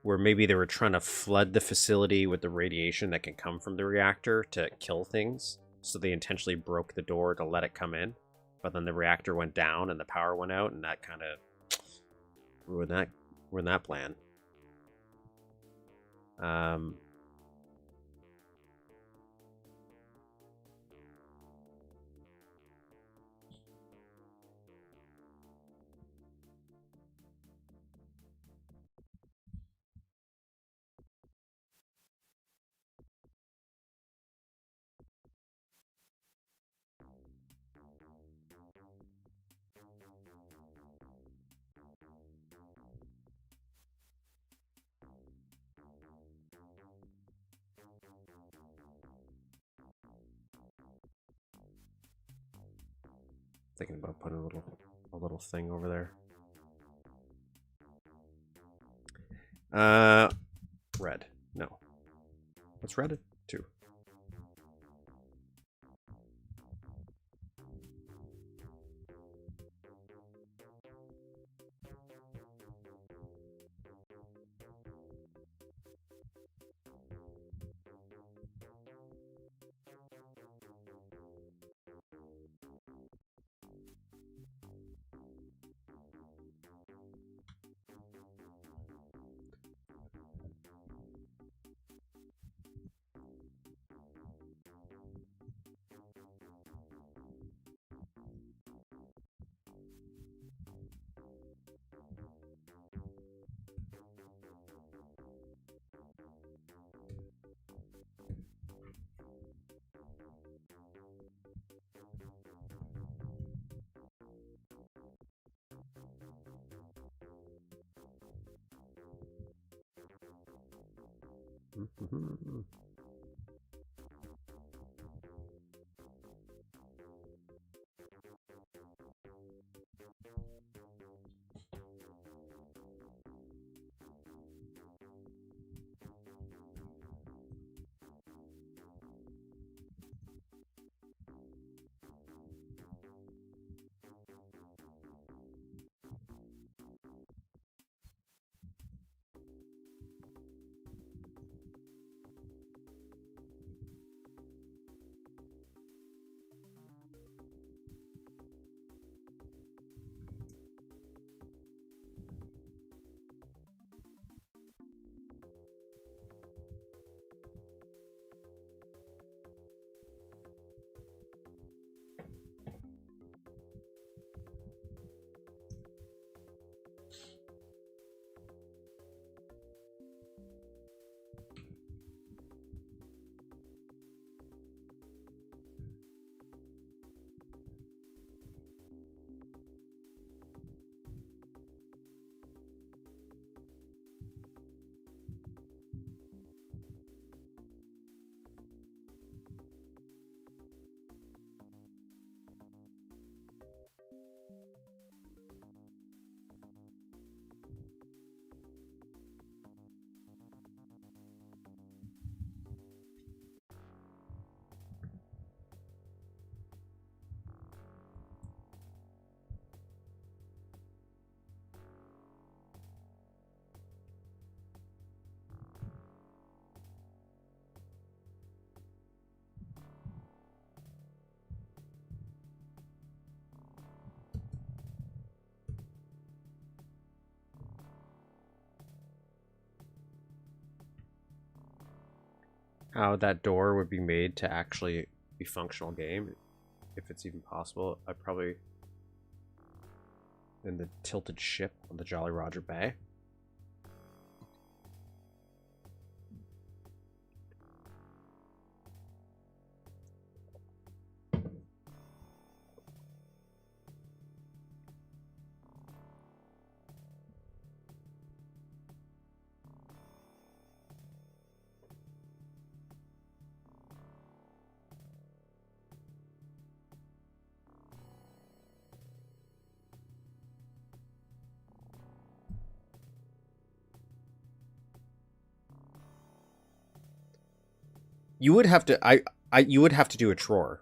Speaker 1: where maybe they were trying to flood the facility with the radiation that can come from the reactor to kill things. So they intentionally broke the door to let it come in. But then the reactor went down and the power went out, and that kind of ruined that plan. Thinking about putting a little thing over there. Red. No. What's red? 2. How that door would be made to actually be functional game, if it's even possible. I probably in the tilted ship on the Jolly Roger Bay. You would have to you would have to do a drawer.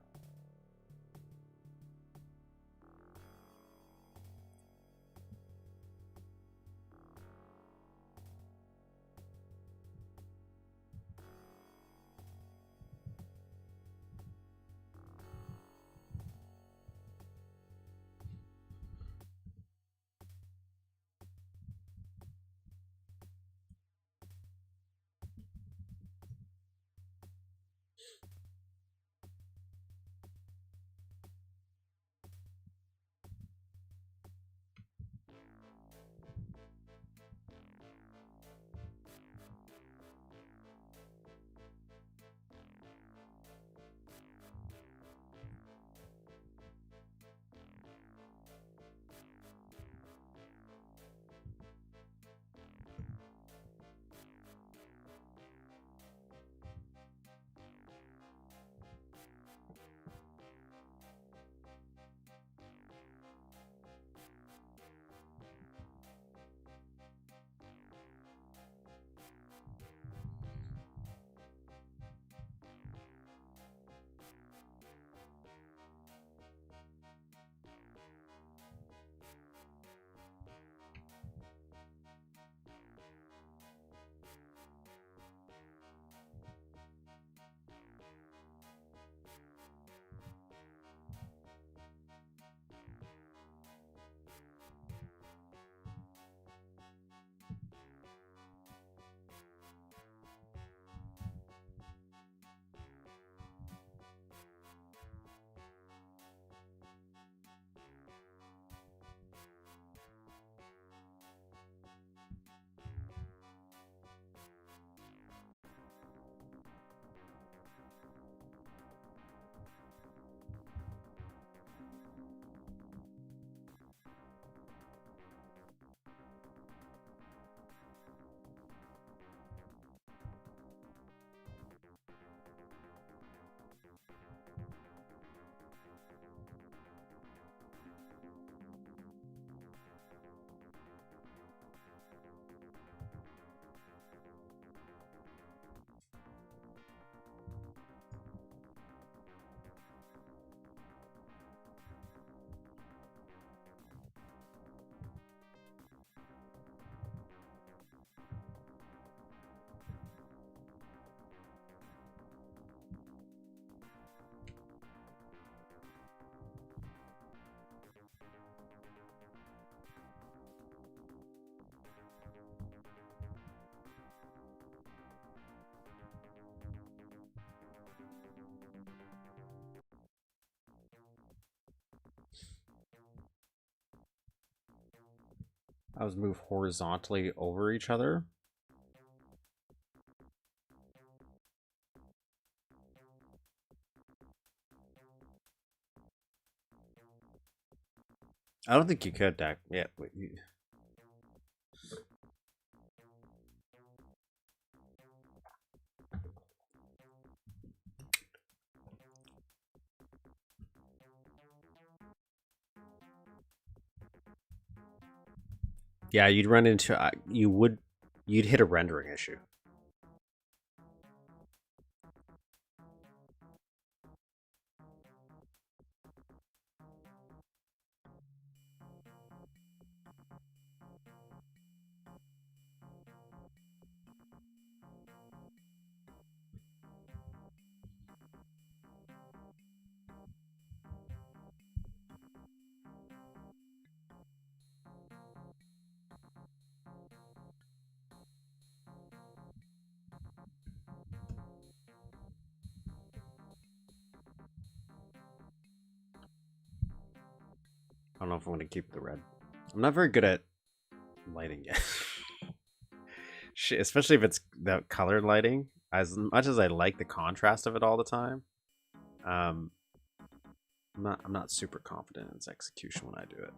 Speaker 1: Tiles move horizontally over each other. I don't think you could, Dak. Yeah. Yeah, you'd run into you'd hit a rendering issue. I don't know if I'm going to keep the red. I'm not very good at lighting yet. Especially if it's the colored lighting. As much as I like the contrast of it all the time, I'm not super confident in its execution when I do it.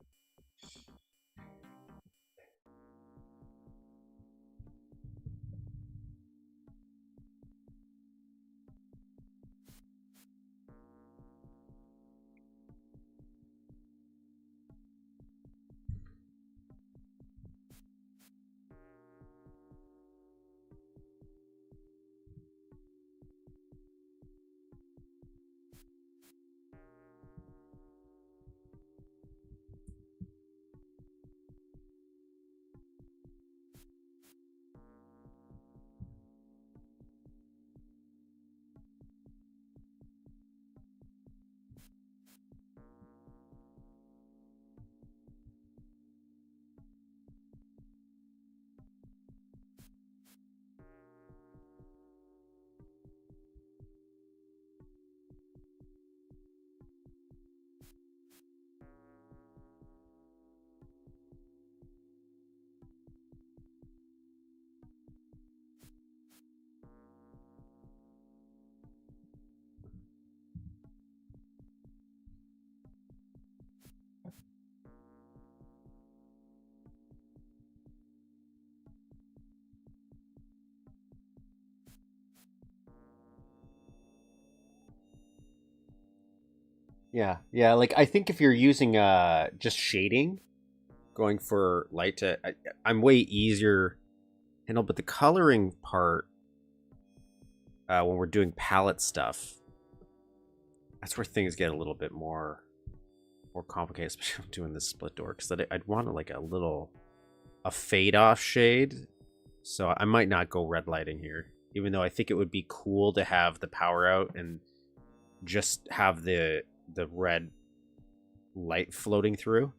Speaker 1: Yeah. Like I think if you're using just shading, going for light to, I'm way easier handle. But the coloring part, when we're doing palette stuff, that's where things get a little bit more complicated, especially when doing this split door, because I'd want like a fade off shade. So I might not go red lighting here, even though I think it would be cool to have the power out and just have the red light floating through.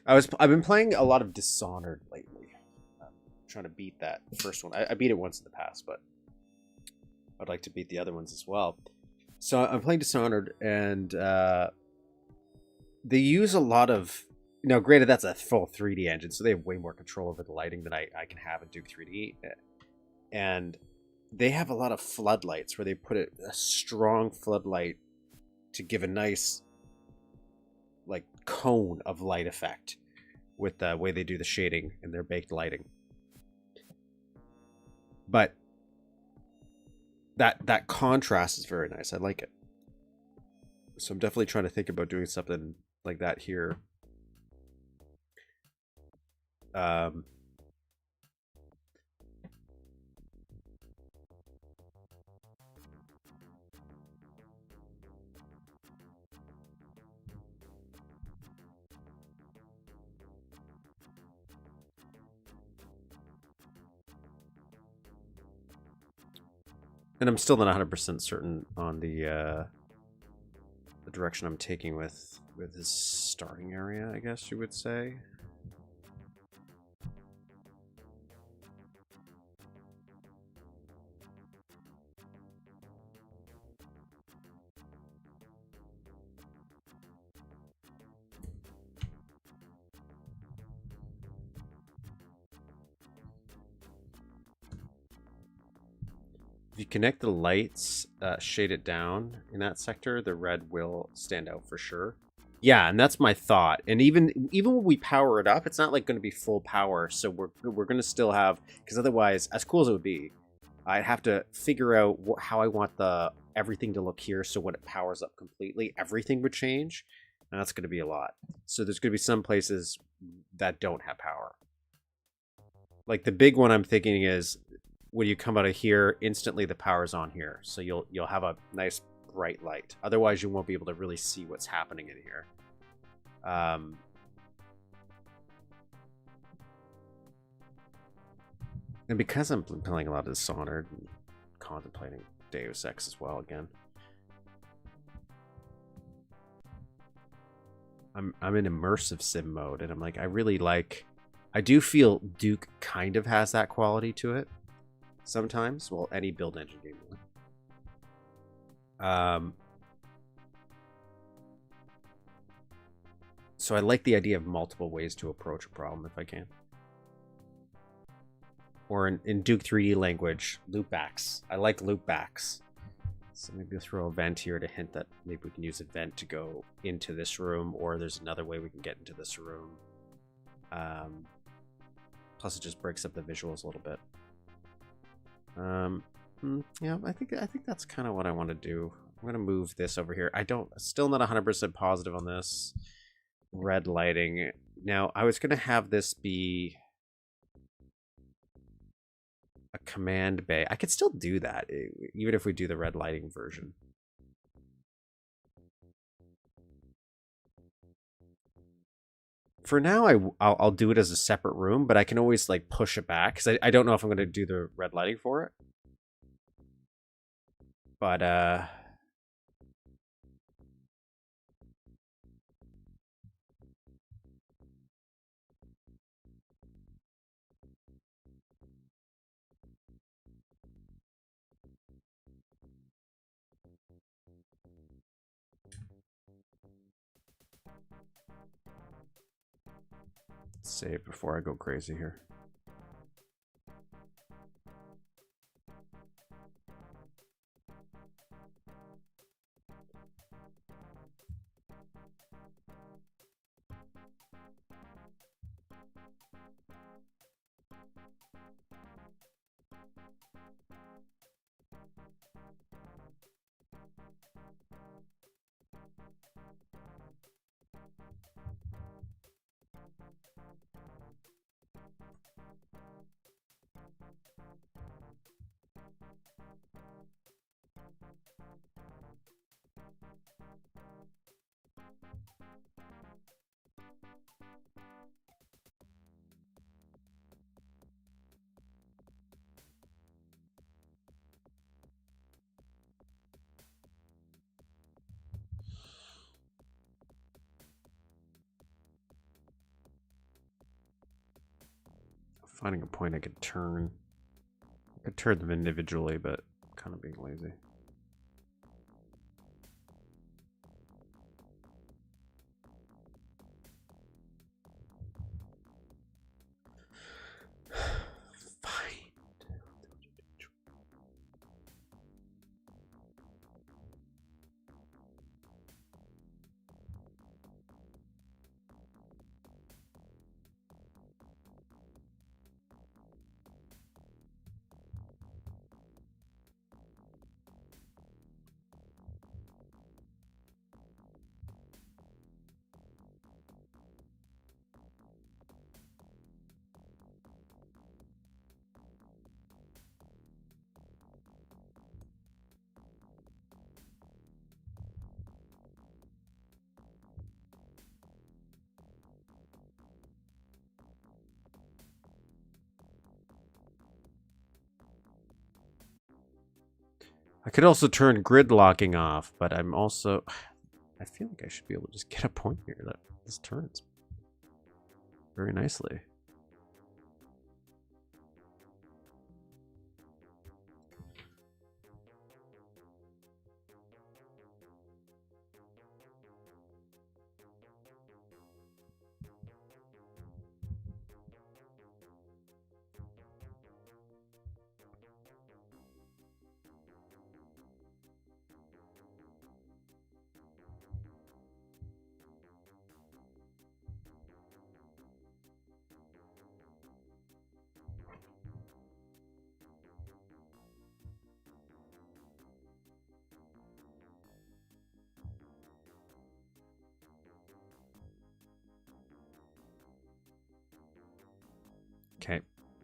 Speaker 1: I've been playing a lot of Dishonored lately. I'm trying to beat that first one. I beat it once in the past, but I'd like to beat the other ones as well. So I'm playing Dishonored, and they use a lot of. Now, granted, that's a full 3D engine, so they have way more control over the lighting than I can have in Duke 3D. And they have a lot of floodlights where they put a strong floodlight to give a nice like cone of light effect with the way they do the shading and their baked lighting. But that contrast is very nice. I like it. So I'm definitely trying to think about doing something like that here. And I'm still not 100% certain on the direction I'm taking with this starting area, I guess you would say. If you connect the lights, shade it down in that sector, the red will stand out for sure. Yeah, and that's my thought. And even when we power it up, it's not like going to be full power. So we're going to still have, because otherwise, as cool as it would be, I'd have to figure out how I want everything to look here. So when it powers up completely, everything would change, and that's going to be a lot. So there's going to be some places that don't have power. Like the big one I'm thinking is when you come out of here, instantly the power's on here. So you'll have a nice bright light. Otherwise, you won't be able to really see what's happening in here. And because I'm playing a lot of Dishonored and contemplating Deus Ex as well again, I'm in immersive sim mode, and I'm like, I do feel Duke kind of has that quality to it sometimes. Well, any build engine game would. So I like the idea of multiple ways to approach a problem if I can. Or in Duke 3D language, loopbacks. I like loopbacks. So maybe throw a vent here to hint that maybe we can use a vent to go into this room, or there's another way we can get into this room. Plus, it just breaks up the visuals a little bit. Yeah, I think that's kind of what I want to do. I'm gonna move this over here. Still not 100% positive on this red lighting. Now, I was gonna have this be a command bay. I could still do that, even if we do the red lighting version. For now, I'll do it as a separate room, but I can always like push it back because I don't know if I'm going to do the red lighting for it. But save before I go crazy here. Finding a point I could turn. I could turn them individually, but I'm kind of being lazy. I could also turn grid locking off, but I feel like I should be able to just get a point here that this turns very nicely.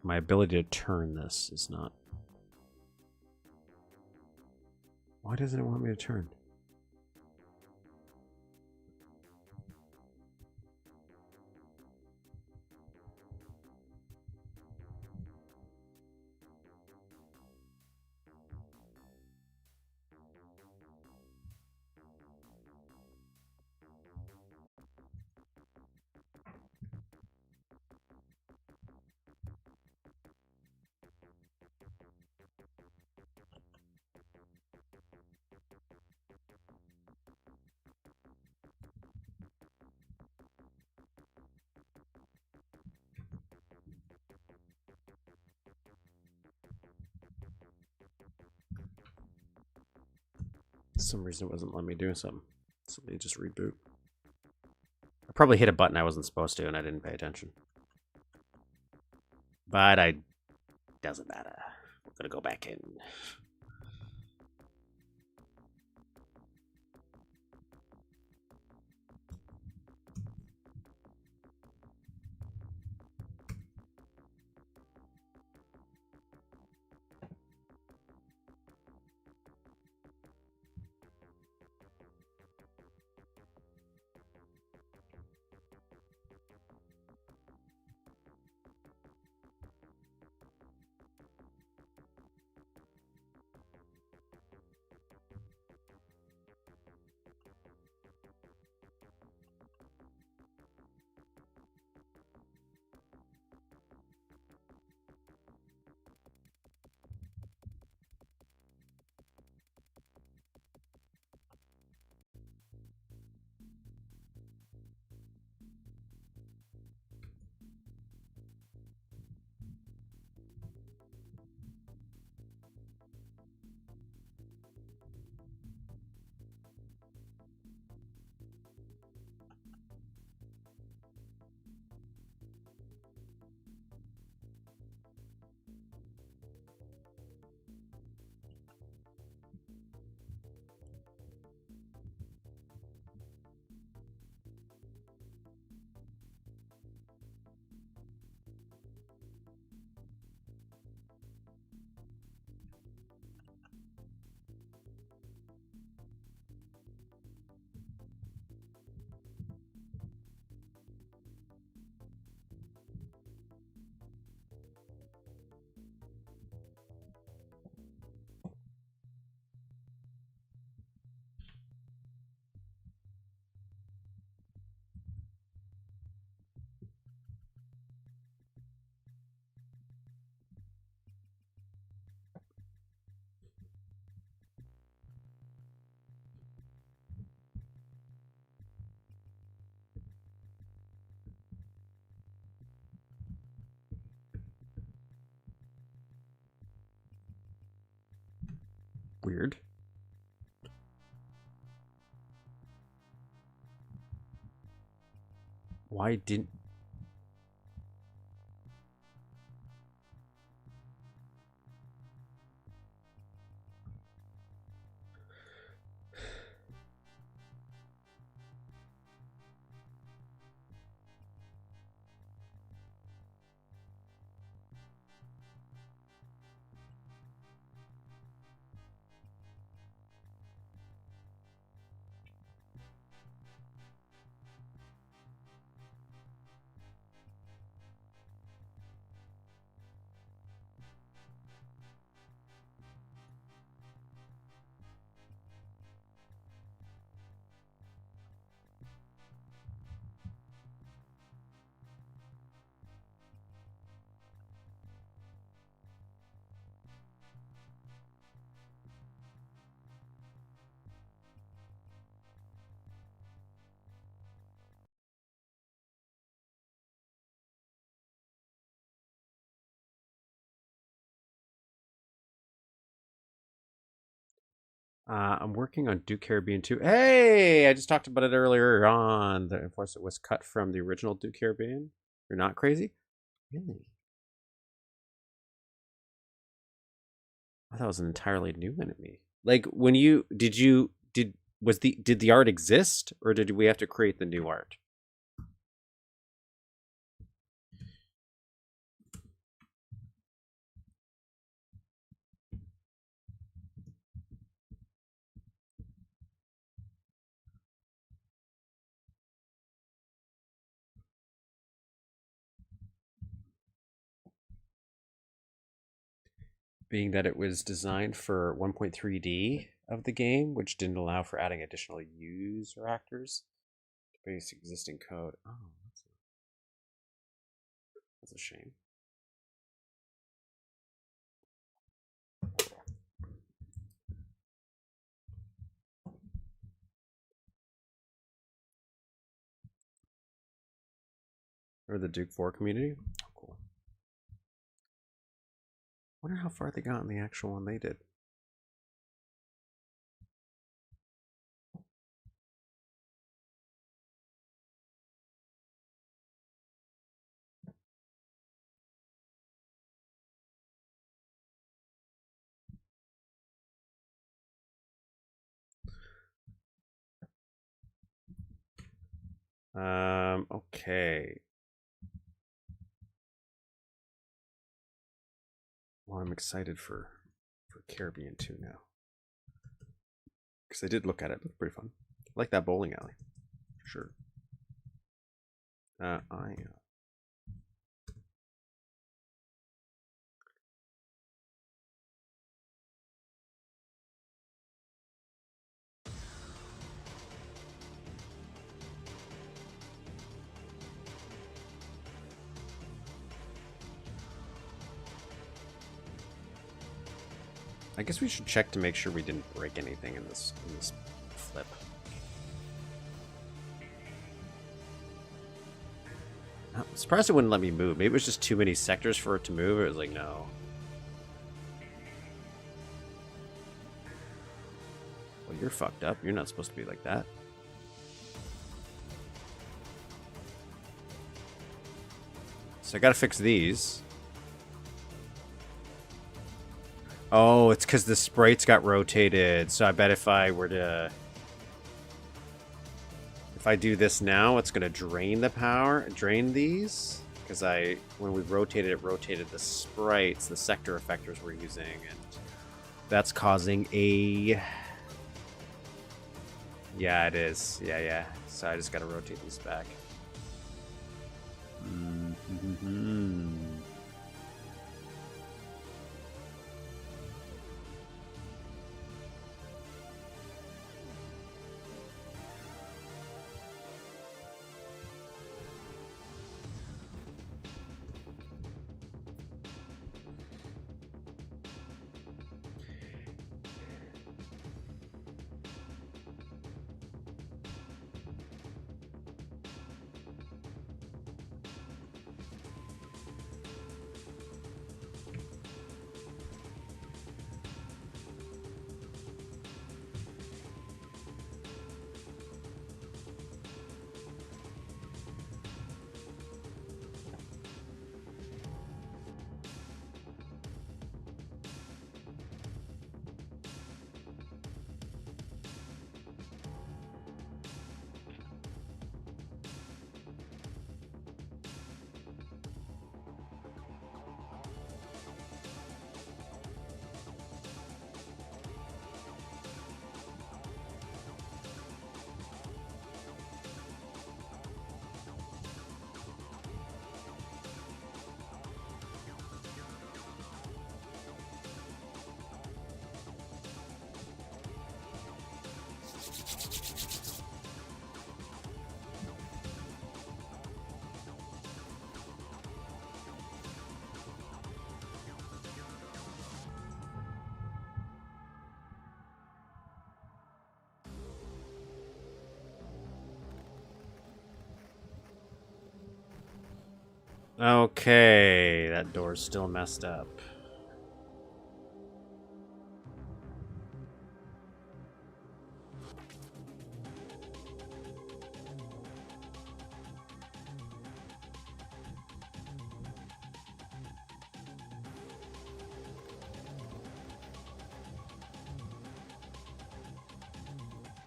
Speaker 1: My ability to turn this is not... Why doesn't it want me to turn? For some reason it wasn't letting me do something. So let me just reboot. I probably hit a button I wasn't supposed to and I didn't pay attention. But doesn't matter. We're gonna go back in. Weird. Why didn't... I'm working on Duke Caribbean 2. Hey, I just talked about it earlier on. The enforcement was cut from the original Duke Caribbean. You're not crazy? Really? I thought it was an entirely new enemy. Like when did the art exist or did we have to create the new art? being that it was designed for 1.3D of the game, which didn't allow for adding additional user actors to base existing code. Oh, that's a shame. Or the Duke 4 community? Oh, cool. Wonder how far they got in the actual one they did. Okay. Well, I'm excited for Caribbean 2 now. Because I did look at it. It looked pretty fun. I like that bowling alley. For sure. I guess we should check to make sure we didn't break anything in this flip. I'm surprised it wouldn't let me move. Maybe it was just too many sectors for it to move. It was like, no. Well, you're fucked up. You're not supposed to be like that. So I gotta fix these. Oh, it's because the sprites got rotated. So I bet if I were to... If I do this now, it's going to drain the power, drain these. Because when we rotated it, rotated the sprites, the sector effectors we're using. And that's causing a... Yeah, it is. Yeah. So I just got to rotate these back. Okay, that door's still messed up.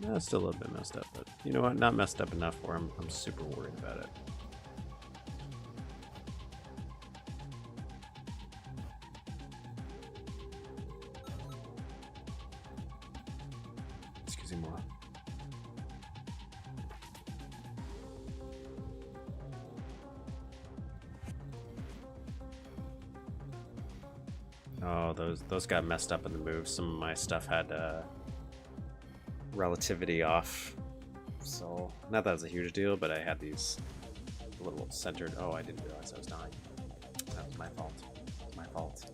Speaker 1: Yeah, it's still a little bit messed up, but you know what? Not messed up enough where I'm super worried about it. Excusez-moi. Oh, those got messed up in the move. Some of my stuff had relativity off. So, not that it was a huge deal, but I had these a little centered. Oh, I didn't realize I was dying. That was my fault. That was my fault.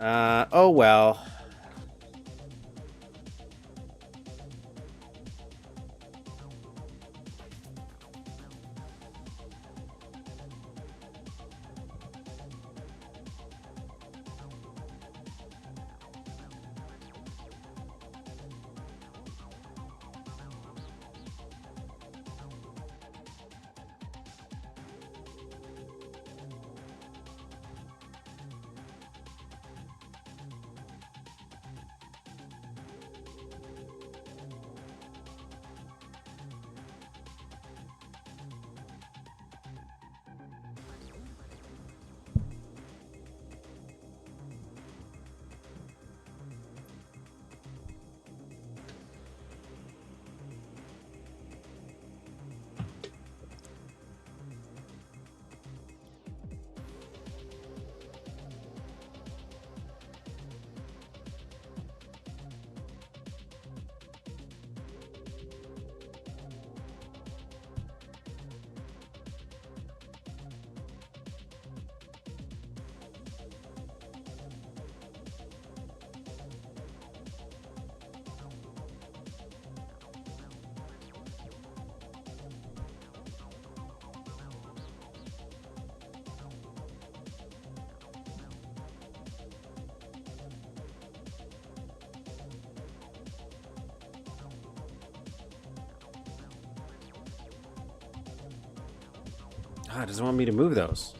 Speaker 1: Oh well. Ah, it doesn't want me to move those.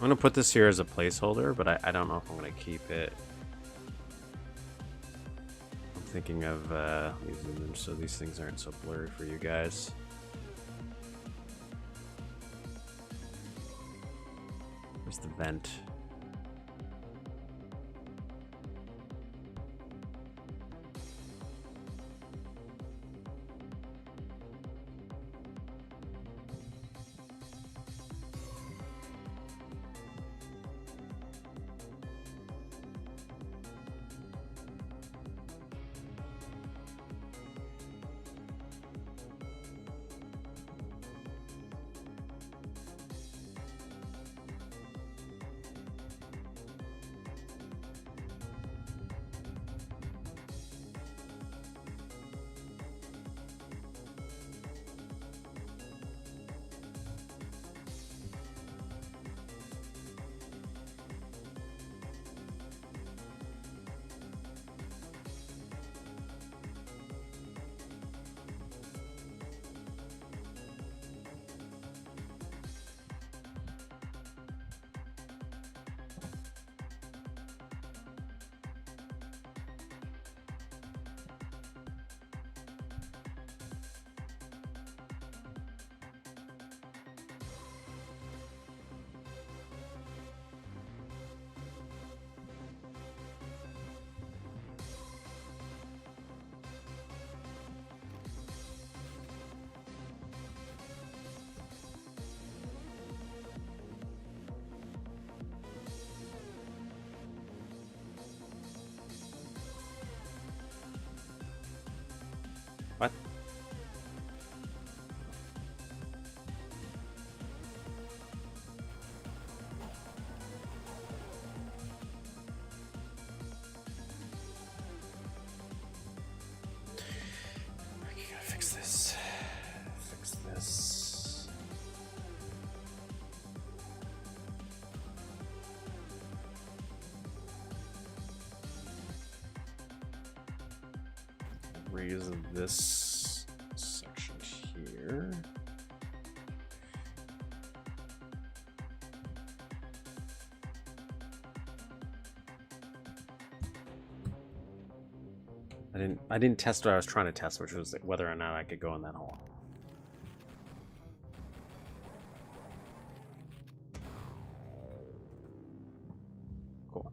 Speaker 1: I'm gonna put this here as a placeholder, but I don't know if I'm gonna keep it. I'm thinking of using them so these things aren't so blurry for you guys. Where's the vent? we're using this section here. I didn't test what I was trying to test, which was whether or not I could go in that hole. Cool.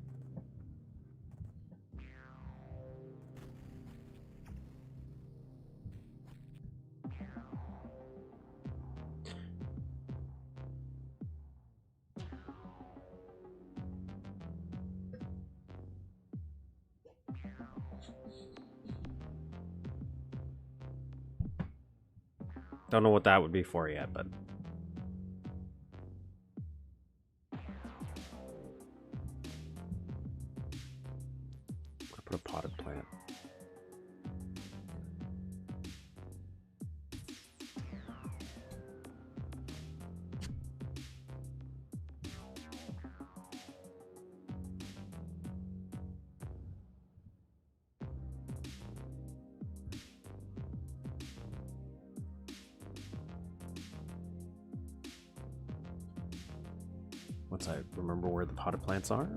Speaker 1: Don't know what that would be for yet, but I put a potted plant. Once I remember where the potted plants are.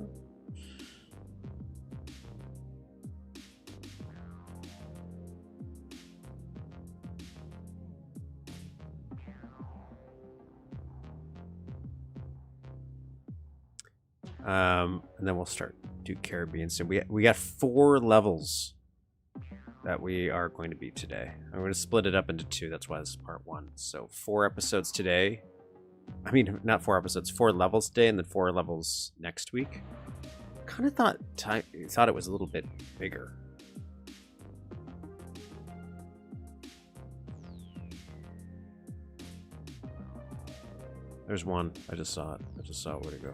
Speaker 1: And then we'll start Duke Caribbean. So we got 4 levels that we are going to beat today. I'm going to split it up into 2. That's why this is part 1. So 4 episodes today. I mean, not 4 episodes, 4 levels today, and then 4 levels next week. Kind of thought it was a little bit bigger. There's one. I just saw it. I just saw it. Where'd it go?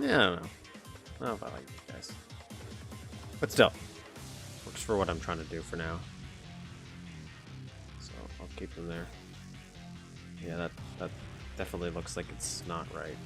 Speaker 1: Yeah, I don't know. I don't know if I like these guys. But still, works for what I'm trying to do for now. So I'll keep them there. Yeah, that definitely looks like it's not right.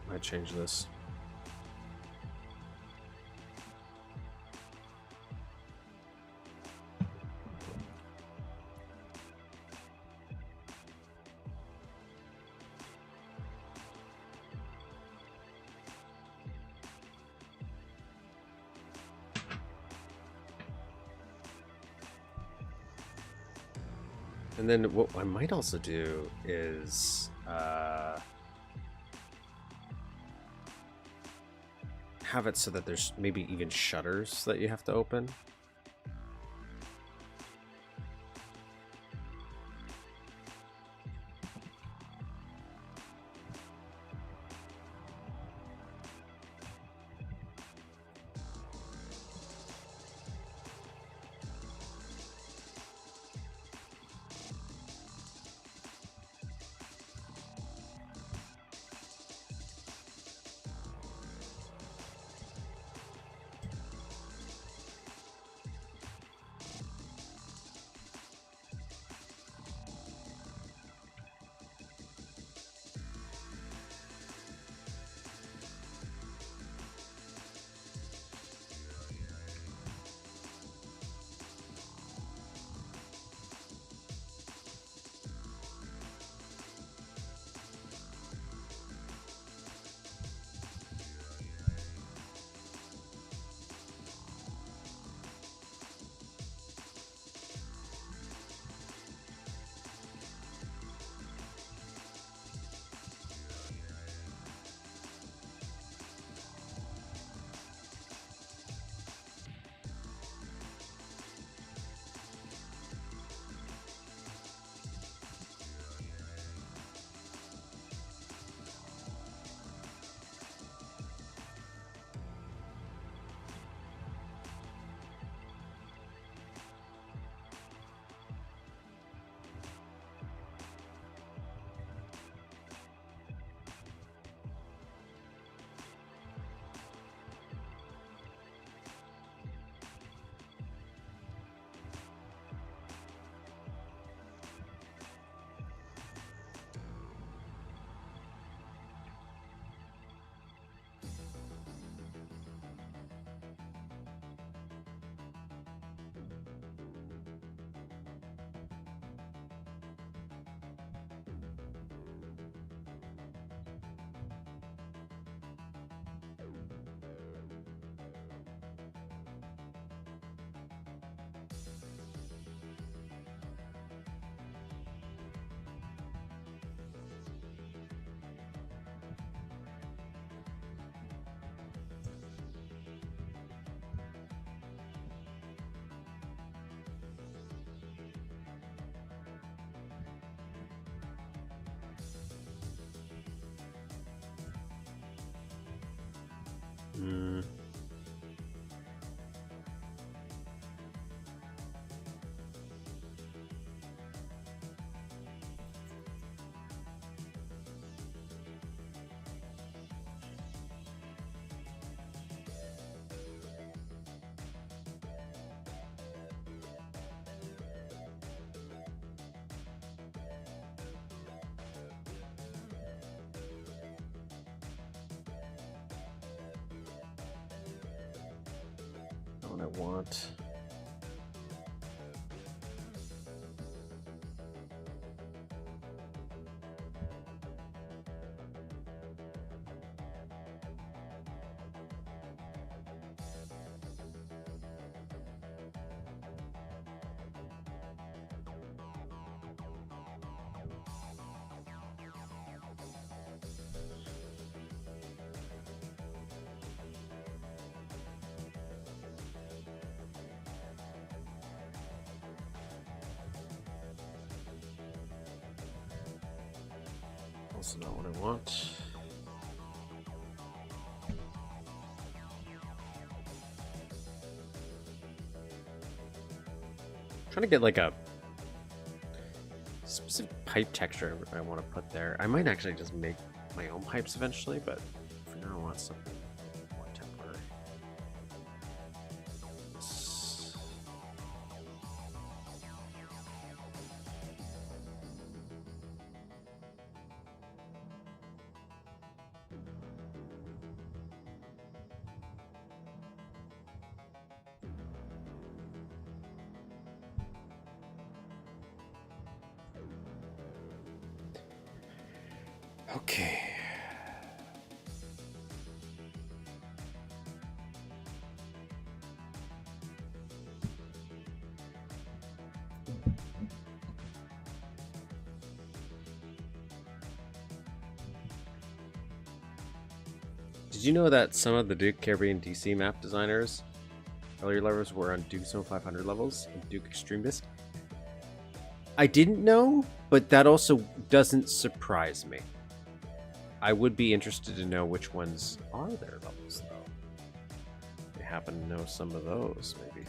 Speaker 1: Might change this. And then what I might also do is have it so that there's maybe even shutters that you have to open. Hmm. What I want. Also not what I want. I'm trying to get like a specific pipe texture I want to put there. I might actually just make my own pipes eventually, but for now I want something more temporary. Okay. Did you know that some of the Duke Caribbean DC map designers, earlier levels, were on Duke Zone 500 levels and Duke Extremist? I didn't know, but that also doesn't surprise me. I would be interested to know which ones are their levels, though. I happen to know some of those, maybe.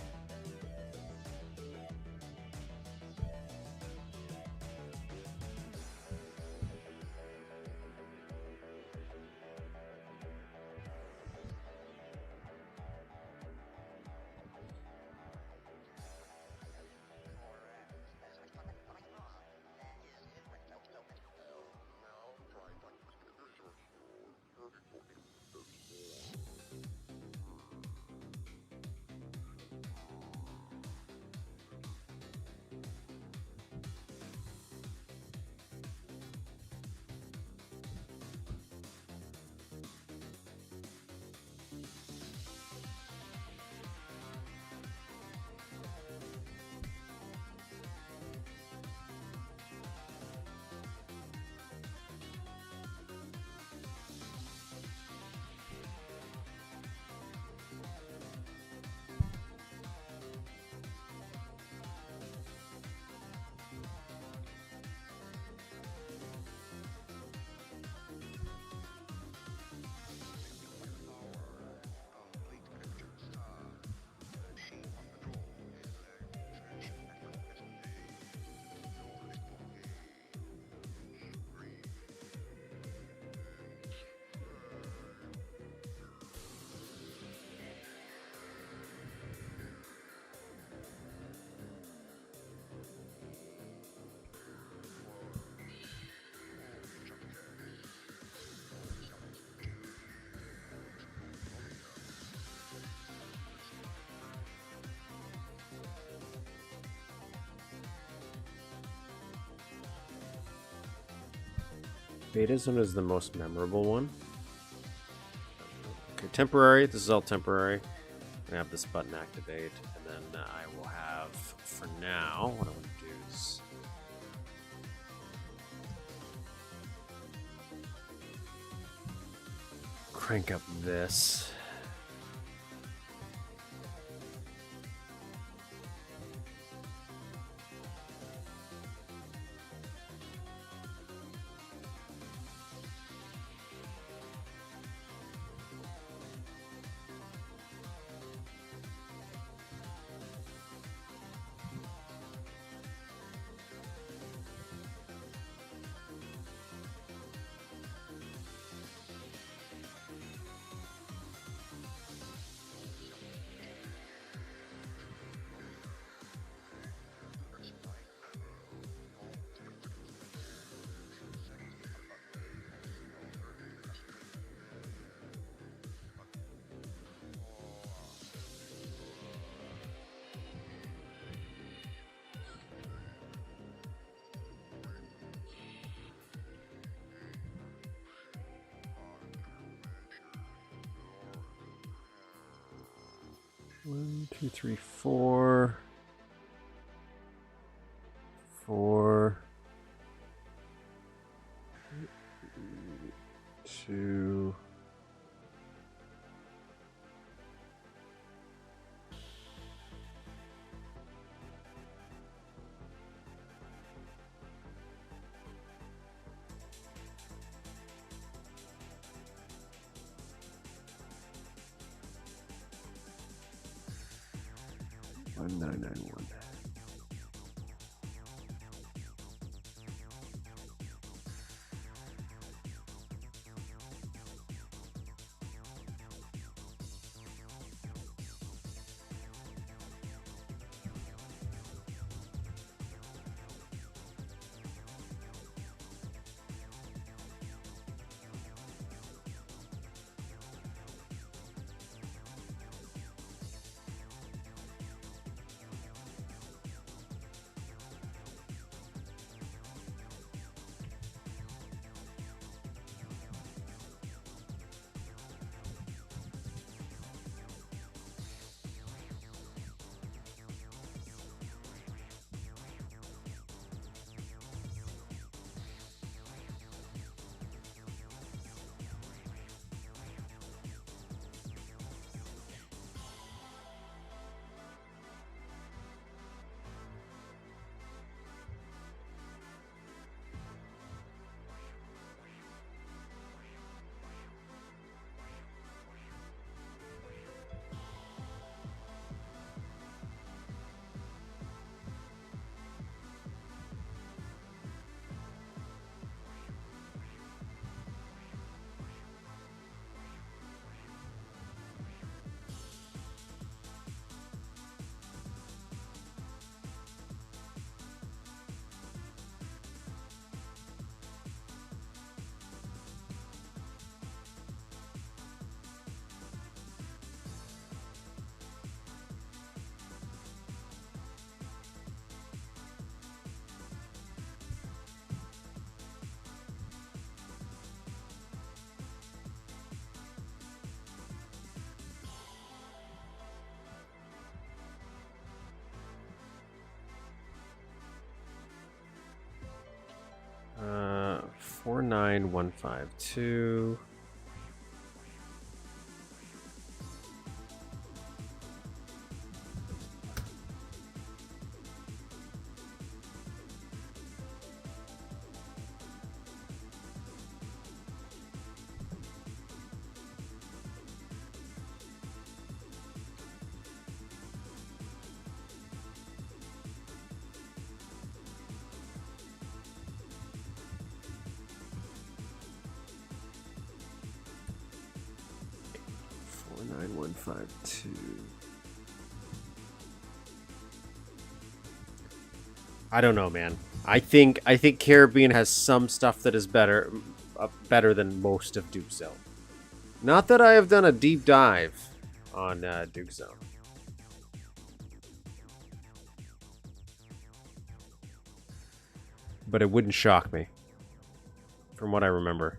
Speaker 1: Beta Zone is the most memorable one. Okay, temporary. This is all temporary. I have this button activate, and then I will have, for now, what I want to do is crank up this. 1, 2, 3, 4. 4. 2. One 991. Uh, 49152. I don't know, man. I think Caribbean has some stuff that is better than most of Duke Zone. Not that I have done a deep dive on Duke Zone. But it wouldn't shock me, from what I remember.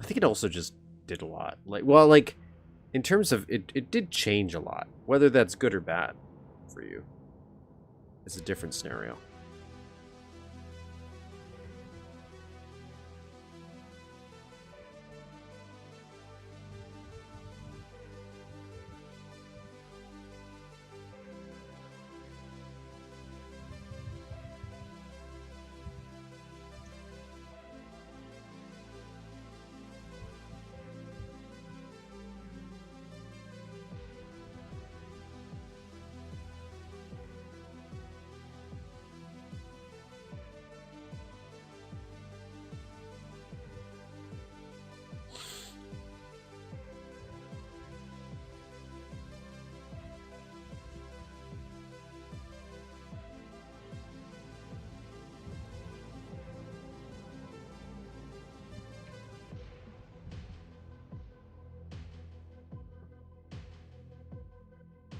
Speaker 1: I think it also just did a lot. Like in terms of it did change a lot. Whether that's good or bad for you is a different scenario.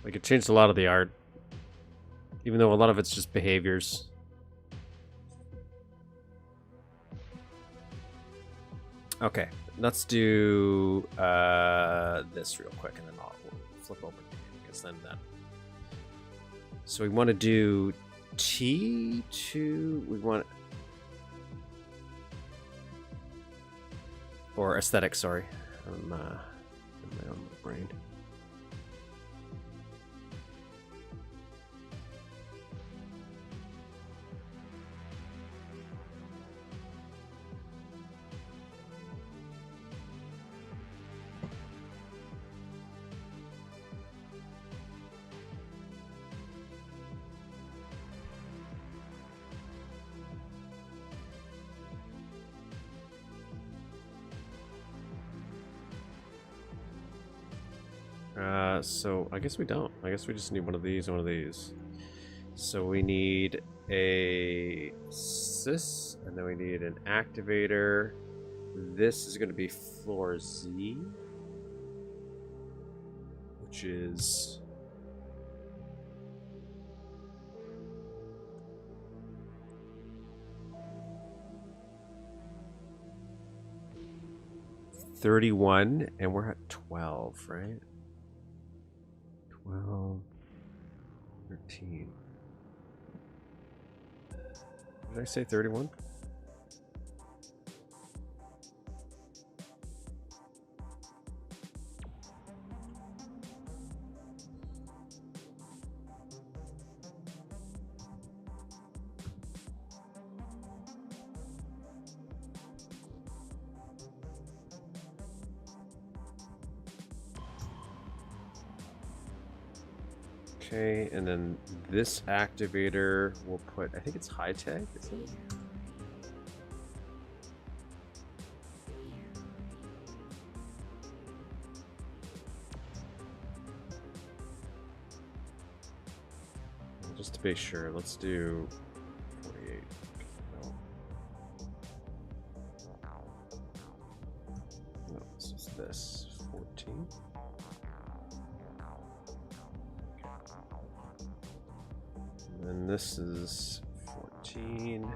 Speaker 1: Like, it changed a lot of the art. Even though a lot of it's just behaviors. Okay, let's do this real quick, and then we'll flip over because then that. So we want to do T2. We want or aesthetic. Sorry, I'm in my own brain. So I guess we don't. I guess we just need one of these and one of these. So we need a sys, and then we need an activator. This is going to be floor Z, which is $31, and we're at 12, right? 12, 13. Did I say 31? Okay, and then this activator we'll put, I think it's high tech, isn't it? Just to be sure, let's do 48. No, this is this 14. And this is 14.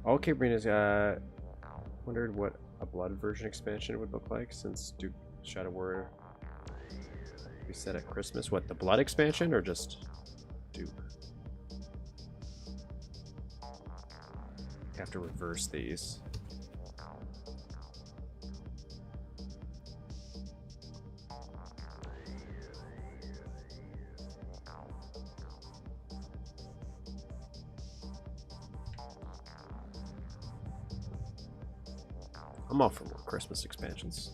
Speaker 1: Okay, Brina's wondered what a blood version expansion would look like since Duke Shadow Warrior we said at Christmas. What, the blood expansion or just Duke? You have to reverse these. I'm all for more Christmas expansions.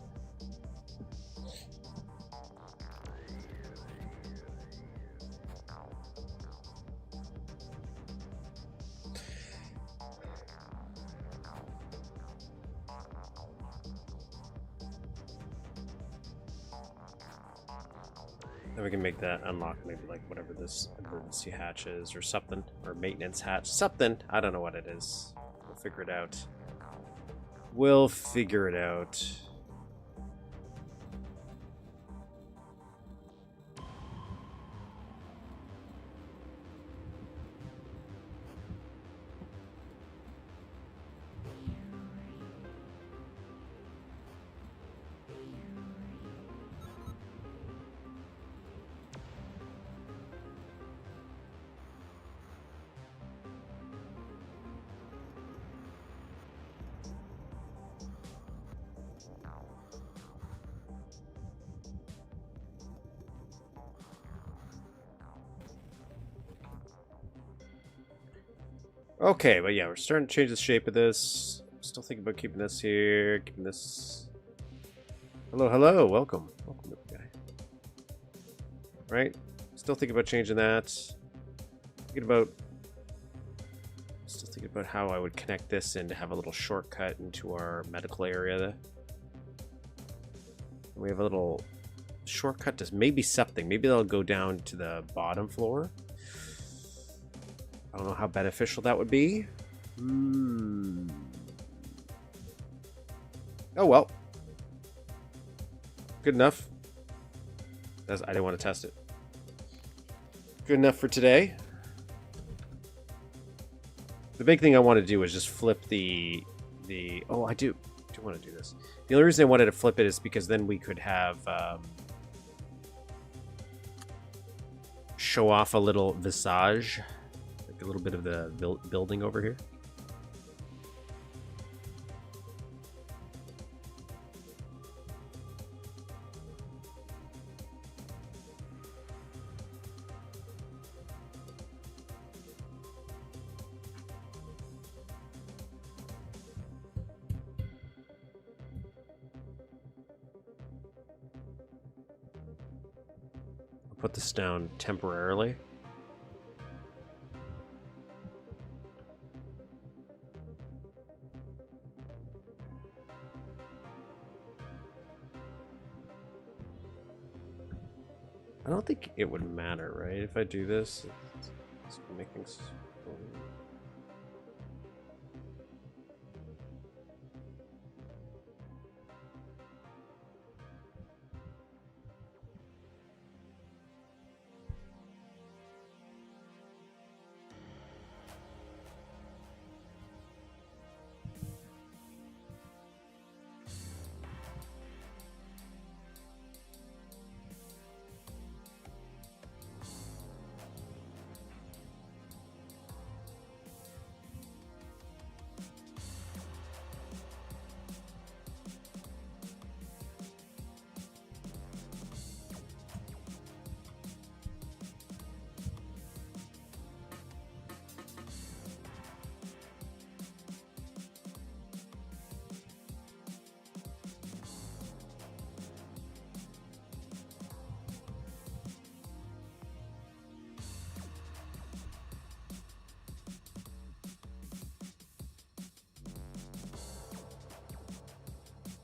Speaker 1: Then we can make that unlock maybe like whatever this emergency hatch is or something, or maintenance hatch, something. I don't know what it is. We'll figure it out. We'll figure it out. Okay, but yeah, we're starting to change the shape of this. Still thinking about keeping this here, keeping this. Hello, hello, welcome, welcome, guy. right? Still thinking about changing that. Still thinking about how I would connect this and have a little shortcut into our medical area. We have a little shortcut to maybe something. Maybe they'll go down to the bottom floor. I don't know how beneficial that would be. Oh well. Good enough. I didn't want to test it. Good enough for today. The big thing I want to do is just flip the. Oh, I do want to do this. The only reason I wanted to flip it is because then we could have show off a little visage, like a little bit of the building over here. Put this down temporarily. I don't think it would matter, right? If I do this, it's gonna make things.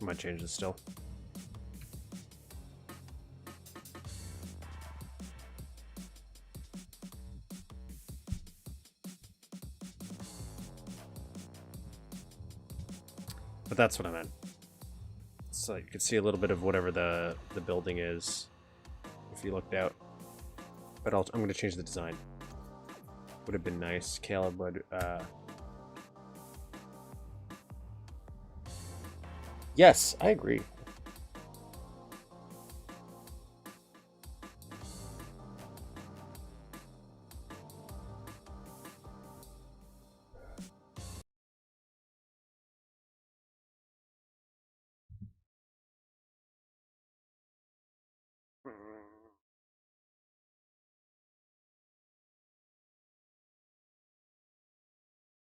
Speaker 1: I might change this still. But that's what I meant. So you can see a little bit of whatever the building is if you looked out. But I'm going to change the design. Would have been nice. Caleb would... Yes, I agree.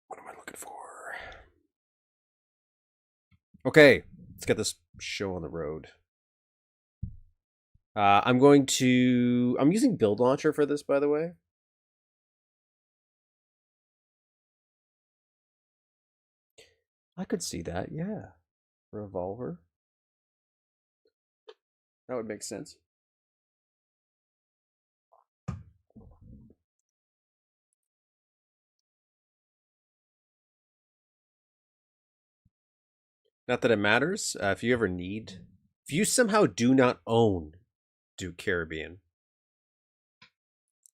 Speaker 1: What am I looking for? Okay, let's get this show on the road. I'm using Build Launcher for this, by the way. I could see that, yeah. Revolver. That would make sense. Not that it matters. If you somehow do not own Duke Caribbean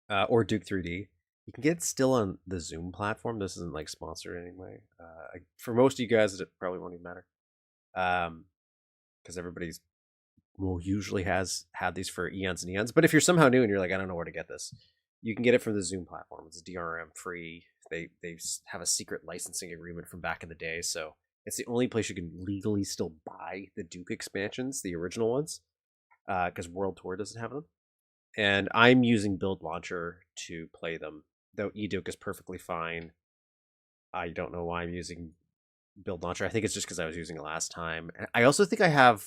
Speaker 1: or Duke 3D, you can get it still on the Zoom platform. This isn't like sponsored anyway. For most of you guys, it probably won't even matter, because everybody's usually has had these for eons and eons. But if you're somehow new and you're like, I don't know where to get this, you can get it from the Zoom platform. It's DRM free. They have a secret licensing agreement from back in the day, so it's the only place you can legally still buy the Duke expansions, the original ones, because World Tour doesn't have them. And I'm using Build Launcher to play them, though eDuke is perfectly fine. I don't know why I'm using Build Launcher. I think it's just because I was using it last time. I also think I have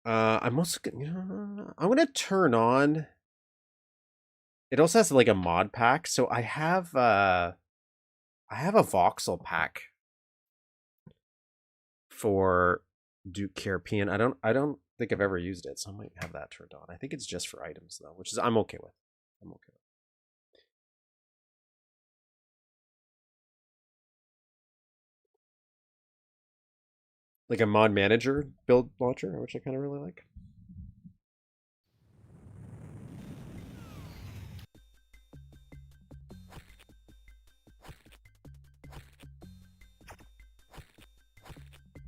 Speaker 1: I'm also gonna, I'm gonna turn on. It also has like a mod pack, so I have a voxel pack for Duke Caribbean. I don't think I've ever used it, so I might have that turned on. I think it's just for items though, which is I'm okay with. I'm okay with. Like a mod manager build launcher, which I kind of really like.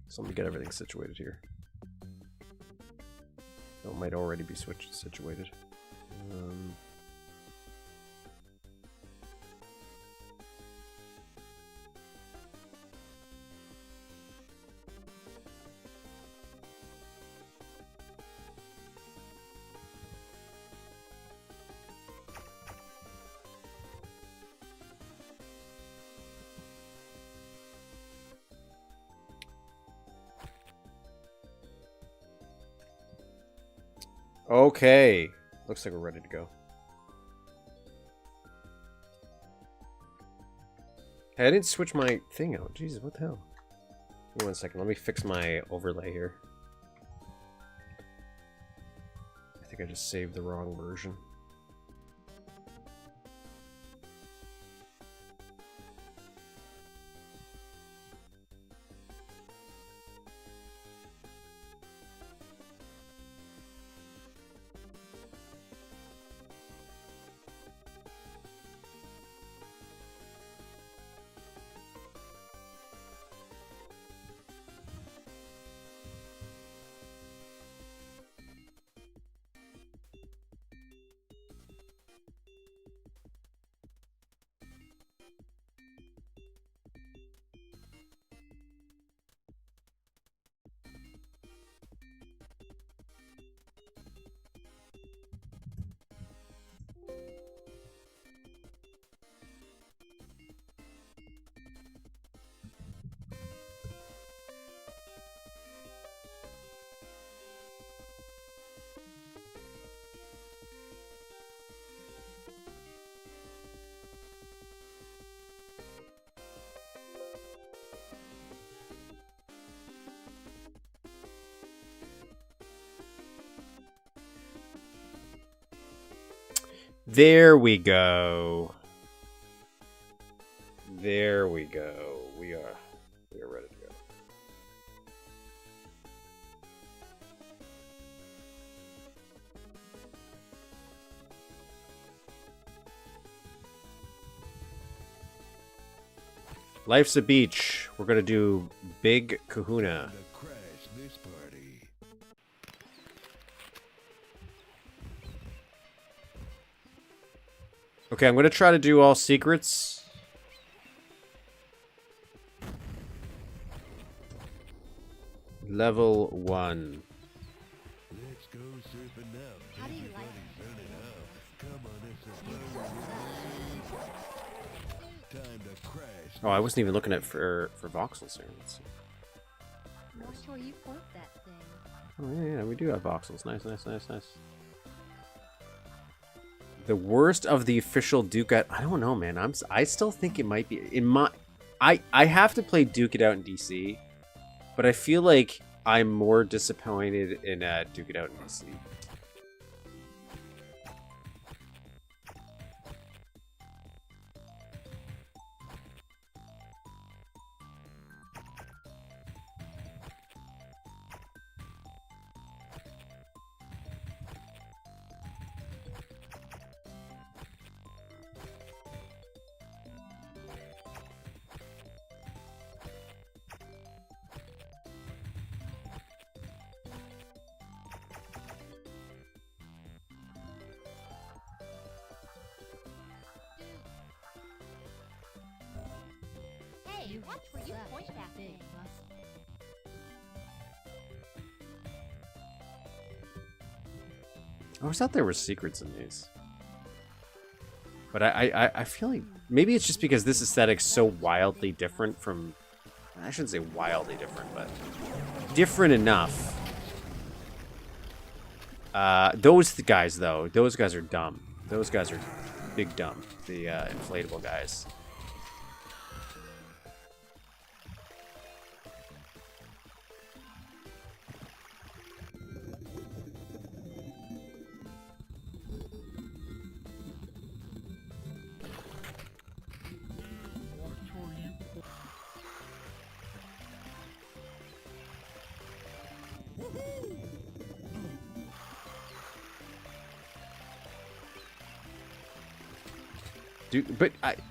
Speaker 1: So let me get everything situated here. Oh, it might already be situated. Okay. Looks like we're ready to go. Hey, I didn't switch my thing out. Jesus, what the hell? Give me 1 second. Let me fix my overlay here. I think I just saved the wrong version. There we go. There we go. We are ready to go. Life's a beach. We're gonna do Big Kahuna. Okay, I'm gonna try to do all secrets. Level 1. Let's go surfing now. How do you like Come on, time to crash. Oh, I wasn't even looking at for voxels here. Let's see.
Speaker 2: Not sure you point that thing.
Speaker 1: Oh yeah, we do have voxels. Nice. The worst of the official Duke It. I don't know, man. I still think it might be in my. I have to play Duke It Out in DC, but I feel like I'm more disappointed in Duke It Out in DC.
Speaker 2: Watch where you point that thing.
Speaker 1: I always thought there were secrets in these. But I feel like maybe it's just because this aesthetic's so wildly different from... I shouldn't say wildly different, but different enough Those guys, though, those guys are dumb. Those guys are big dumb. The inflatable guys.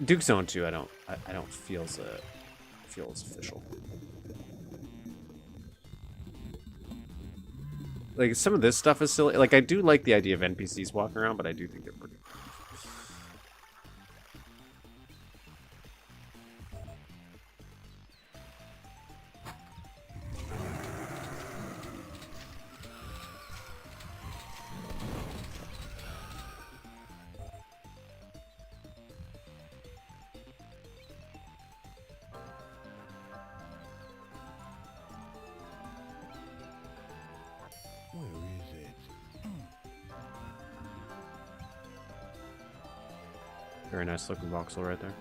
Speaker 1: Duke Zone 2, I don't feel as official. Like some of this stuff is silly. Like I do like the idea of NPCs walking around, but I do think they're pretty. Very nice looking voxel right there.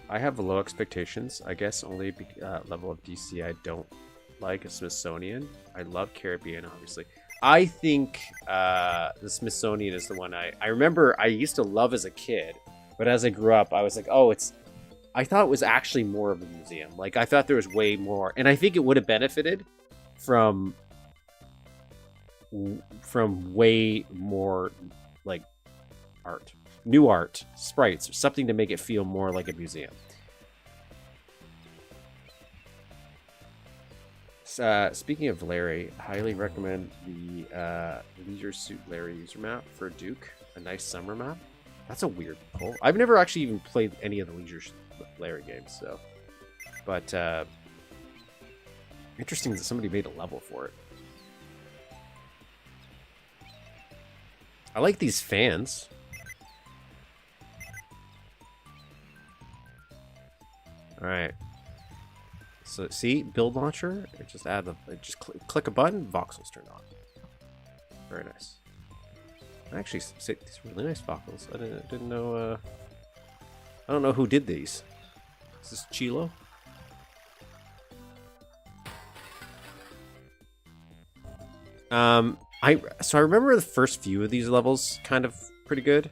Speaker 1: I have low expectations. I guess only level of DC I don't like is Smithsonian. I love Caribbean, obviously. I think the Smithsonian is the one I remember I used to love as a kid, but as I grew up, I was like, oh, I thought it was actually more of a museum. Like, I thought there was way more, and I think it would have benefited from way more, like, art. New art, sprites, something to make it feel more like a museum. Speaking of Larry, highly recommend the Leisure Suit Larry user map for Duke. A nice summer map. That's a weird pull. I've never actually even played any of the Leisure Larry games, so. But interesting that somebody made a level for it. I like these fans. All right. So see, build launcher. Just add the. Just click a button. Voxels turned on. Very nice. Actually, these really nice voxels. I didn't know. I don't know who did these. Is this Chilo? So I remember the first few of these levels kind of pretty good.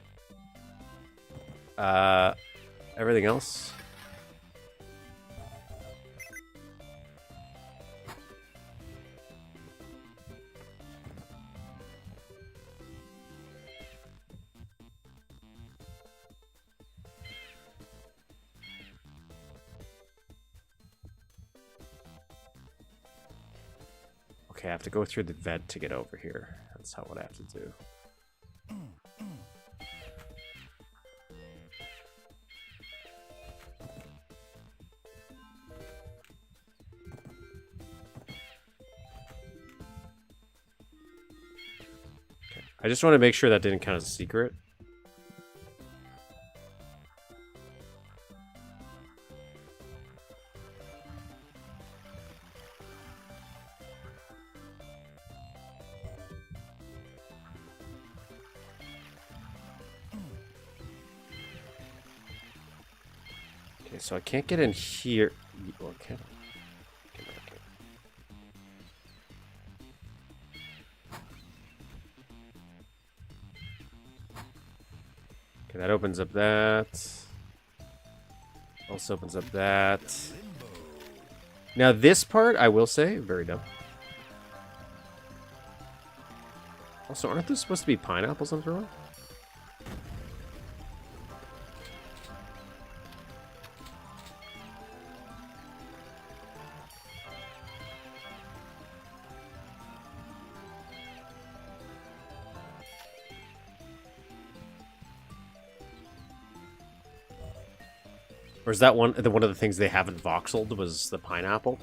Speaker 1: Everything else. Okay, I have to go through the vent to get over here. That's what I have to do. Okay. I just want to make sure that didn't count as a secret. So I can't get in here. Or can I? Okay, that opens up that. Also opens up that. Now this part, I will say, very dumb. Also, aren't there supposed to be pineapples on the road? Or is that one of the things they haven't voxeled was the pineapple?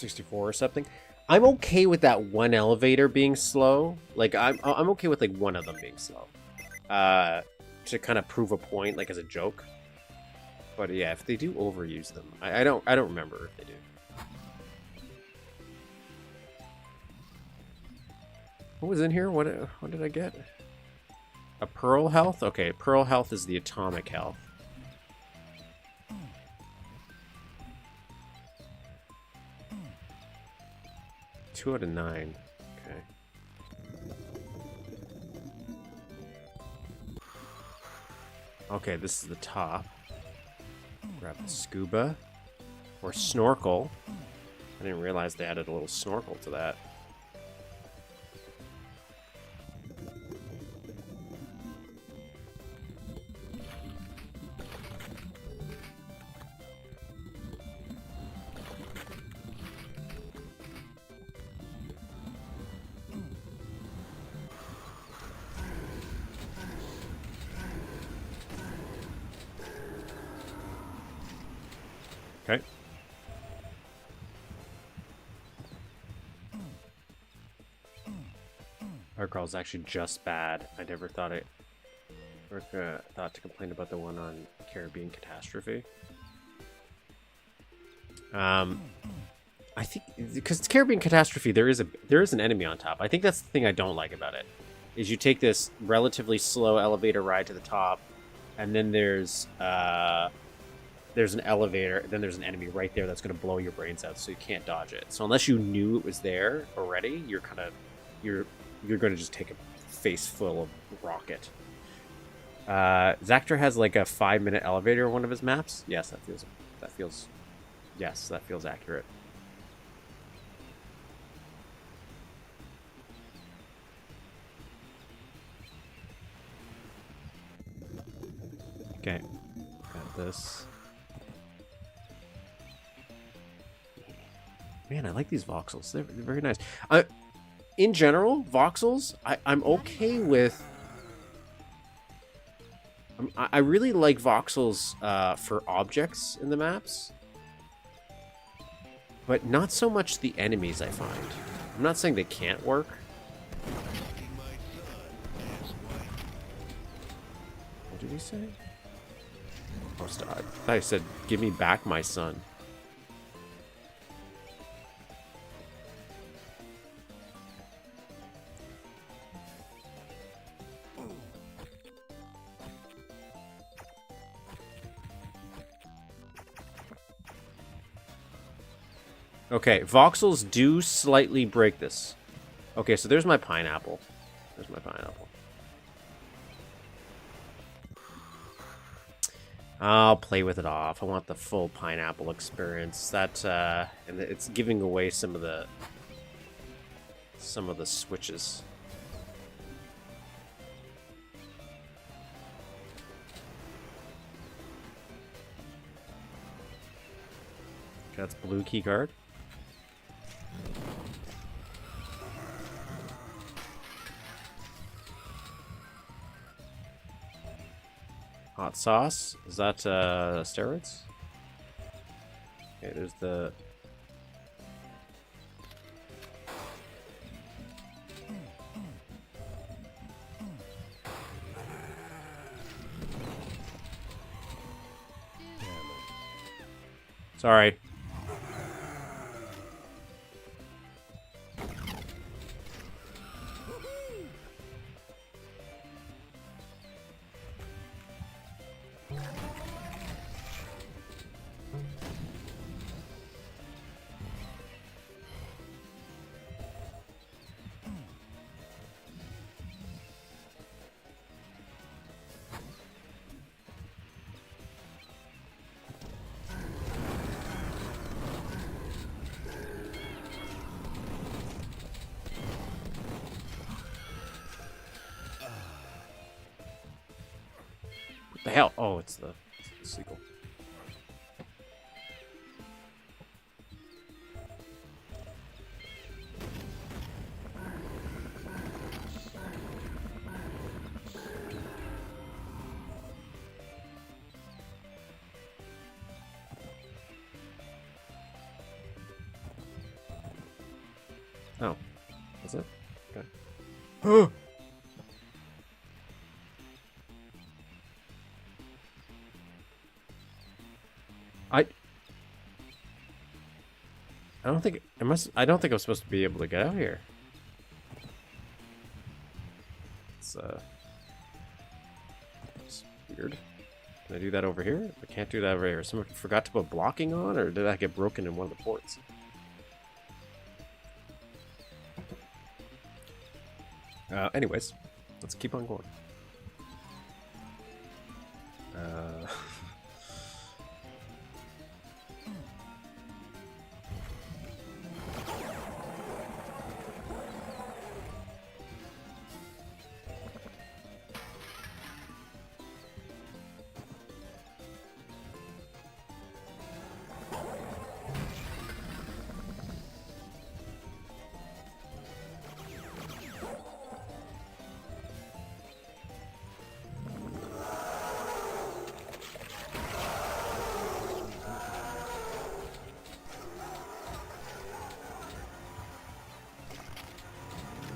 Speaker 1: 64 or something. I'm okay with that one elevator being slow. Like I'm okay with like one of them being slow. To kind of prove a point, like as a joke. But yeah, if they do overuse them, I don't remember if they do. What was in here? What did I get? A pearl health? Okay, pearl health is the atomic health. Two out of 9. Okay. Okay, this is the top. Grab the scuba. Or snorkel. I didn't realize they added a little snorkel to that. Okay. Our girl's actually just bad. I never thought thought to complain about the one on Caribbean Catastrophe. I think because it's Caribbean Catastrophe, there is an enemy on top. I think that's the thing I don't like about it. Is you take this relatively slow elevator ride to the top, and then there's an elevator, then there's an enemy right there that's going to blow your brains out, so you can't dodge it. So unless you knew it was there already, you're going to just take a face full of rocket. Zactor has like a 5-minute elevator on one of his maps. Yes, that feels accurate. Okay, got this. Man, I like these voxels. They're very nice. In general, voxels, I'm okay with. I really like voxels for objects in the maps, but not so much the enemies, I find. I'm not saying they can't work. What did he say? Oh, stop. I thought he said, "Give me back my son." Okay, voxels do slightly break this. Okay, so there's my pineapple. There's my pineapple. I'll play with it off. I want the full pineapple experience. That and it's giving away some of the switches. That's blue key card. Hot sauce. Is that steroids? Okay, there's the. Sorry. The hell? Oh, it's the sequel. Oh. Is it? Okay. I don't think it must. I don't think I'm supposed to be able to get out here. It's weird. Can I do that over here? I can't do that over here. Someone forgot to put blocking on, or did that get broken in one of the ports? Anyways, let's keep on going.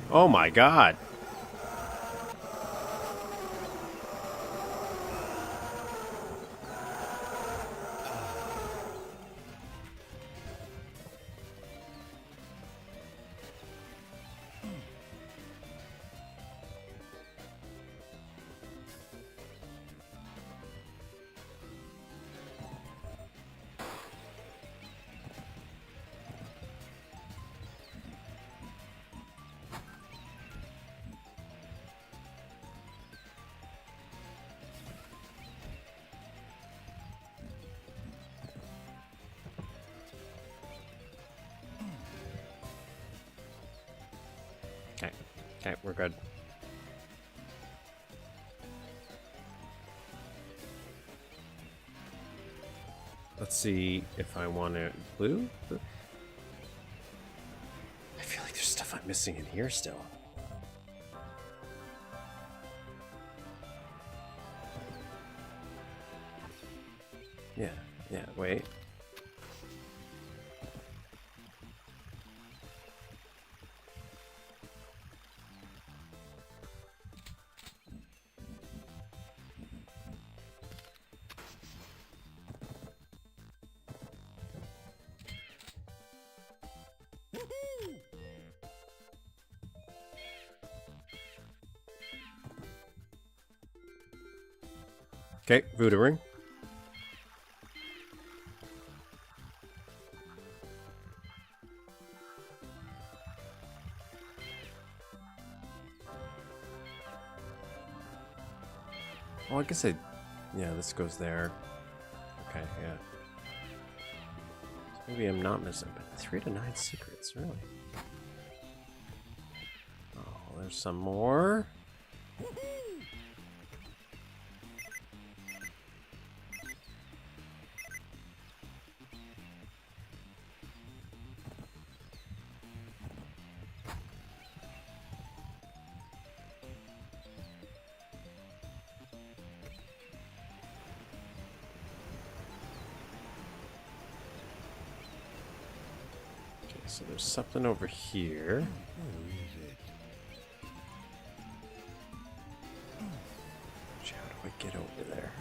Speaker 1: Oh my god. Okay. Okay, we're good. Let's see if I want it blue. I feel like there's stuff I'm missing in here still. Yeah, wait. Okay, voodoo ring. Oh, I guess yeah, this goes there. Okay, yeah. So maybe I'm not missing, but 3 to 9 secrets, really. Oh, there's some more. So there's something over here. How do I get over there?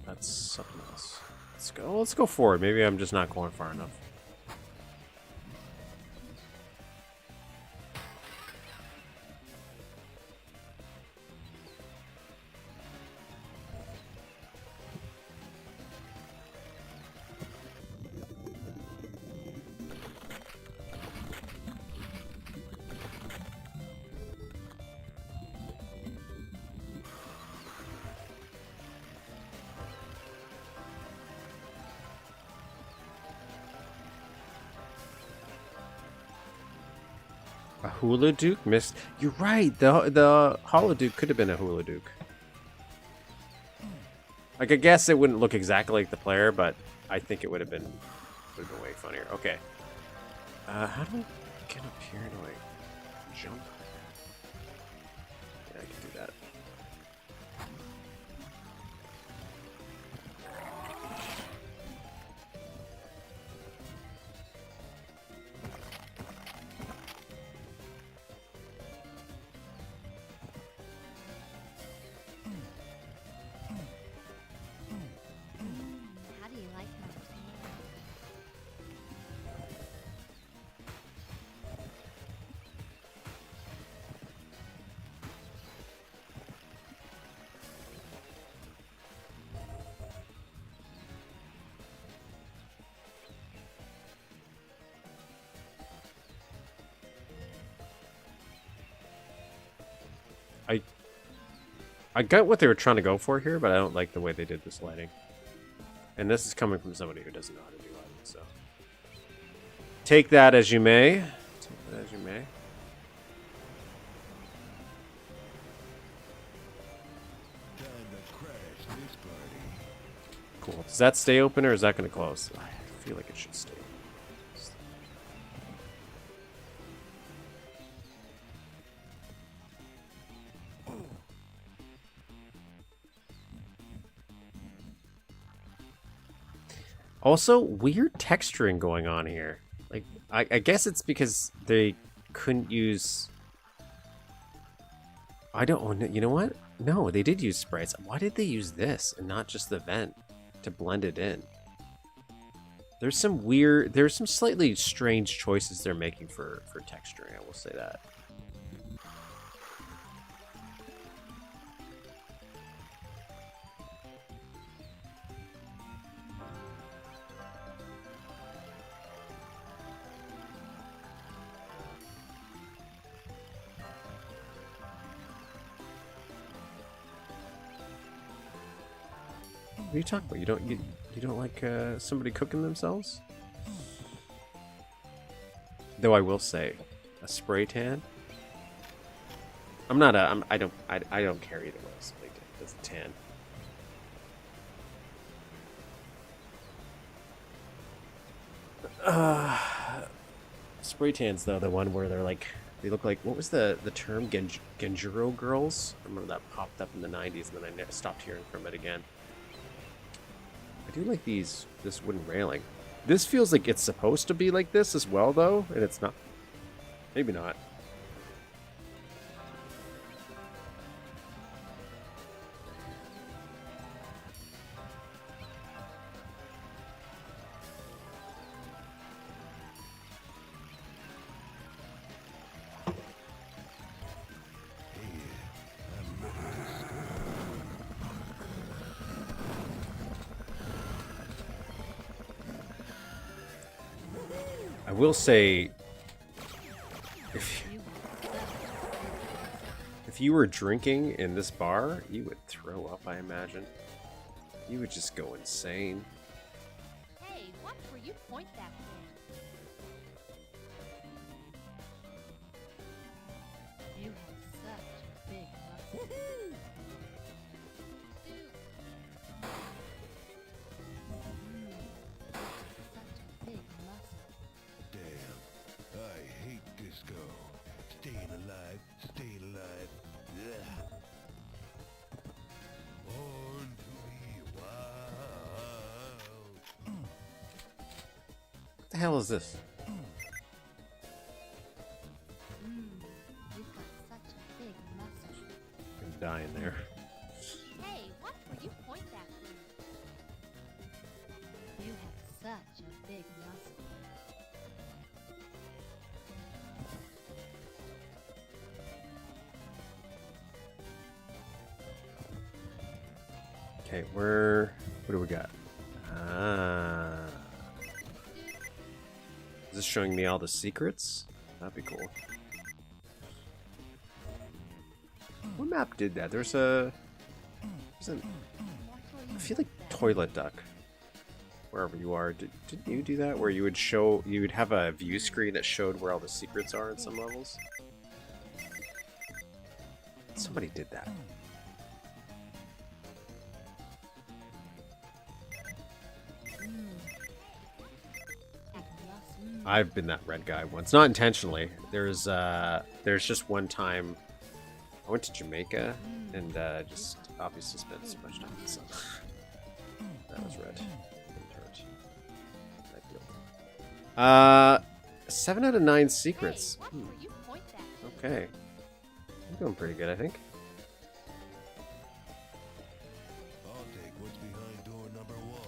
Speaker 1: That's something else. Let's go forward. Maybe I'm just not going far enough. A hula duke missed. You're right. The hollow duke could have been a hula duke. Like, I guess it wouldn't look exactly like the player, but I think it would have been way funnier. Okay. How do I get up here? Do I jump? Yeah, I can do that.
Speaker 2: How do you like my tan?
Speaker 1: I got what they were trying to go for here, but I don't like the way they did this lighting. And this is coming from somebody who doesn't know how to do lighting, so. Take that as you may. Take that as you may. Cool. Does that stay open or is that going to close? I feel like it should stay open. Also, weird texturing going on here. Like, I guess it's because they couldn't use... I don't... You know what? No, they did use sprites. Why did they use this and not just the vent to blend it in? There's some weird... There's some slightly strange choices they're making for texturing, I will say that. What are you talking about? You don't like somebody cooking themselves? Though I will say, a spray tan. I don't care either way. Spray tan doesn't tan. Spray tans though, the one where they're like, they look like, what was the term? Genjuro girls. I remember that popped up in the 90s, and then I stopped hearing from it again. I do like this wooden railing. This feels like it's supposed to be like this as well, though, and it's not. Maybe not. I will say, if you were drinking in this bar, you would throw up, I imagine. You would just go insane.
Speaker 2: Hey, watch where you point that thing. You have such a big muscle. Such a big muscle.
Speaker 3: Damn, I hate disco. Staying alive, staying alive. Yeah. Born to be wild.
Speaker 1: What the hell is this?
Speaker 2: You've got such a big muscle.
Speaker 1: I'm dying there.
Speaker 2: Hey, watch where you point that thing. You have such a big muscle.
Speaker 1: Okay, what do we got? Ah. Is this showing me all the secrets? That'd be cool. What map did that? I feel like Toilet Duck. wherever you are. Didn't you do that? Where you would have a view screen that showed where all the secrets are in some levels? Somebody did that. I've been that red guy once, not intentionally. There's just one time I went to Jamaica and just obviously spent so much time in the sun. That was red. Didn't hurt. 7 out of 9 secrets.
Speaker 2: Hey, watch where you point that thing.
Speaker 1: Okay, I'm doing pretty good, I think.
Speaker 3: I'll take what's behind door number 1.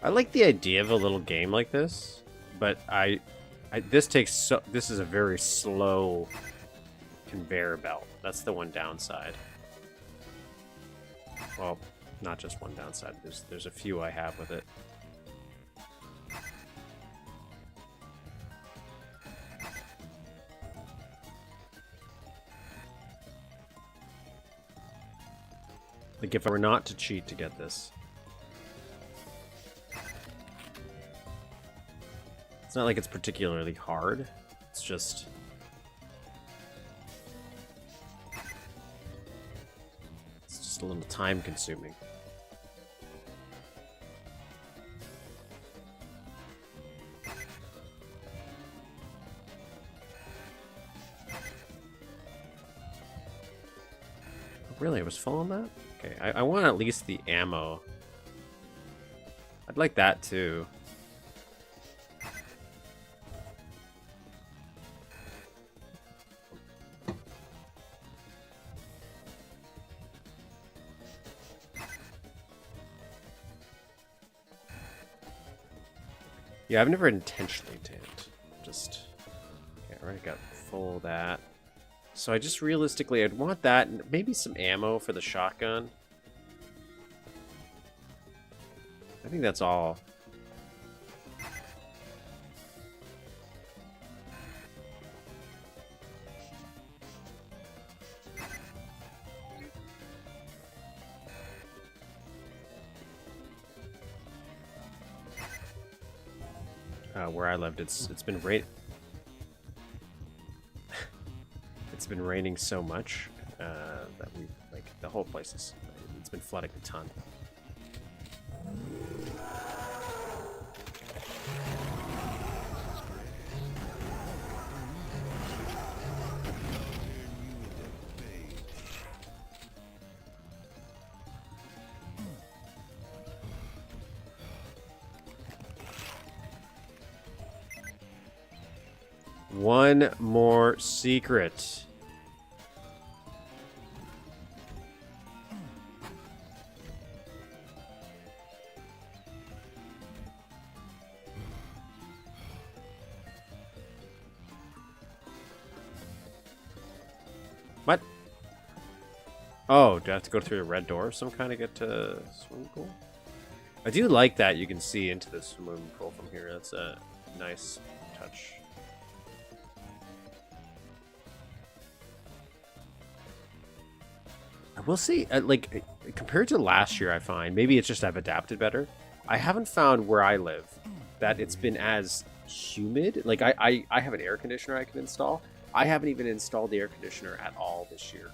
Speaker 1: I like the idea of a little game like this, but this is a very slow conveyor belt. That's the one downside. Well, not just one downside. There's a few I have with it. Like if I were not to cheat to get this. It's not like it's particularly hard. It's just... it's just a little time consuming. Oh, really? I was full on that? Okay, I want at least the ammo. I'd like that too. Yeah, I've never intentionally tanked. Just... okay, I already got full of that. So I just realistically, I'd want that and maybe some ammo for the shotgun. I think that's all. Where I lived, it's been it's been raining so much that we like the whole place is it's been flooding a ton. One more secret. What? Oh, do I have to go through the red door of some kind to get to swimming pool? I do like that you can see into the swimming pool from here. That's a nice touch. I will say, like, compared to last year, I find, maybe it's just I've adapted better. I haven't found where I live that it's been as humid. Like, I have an air conditioner I can install. I haven't even installed the air conditioner at all this year.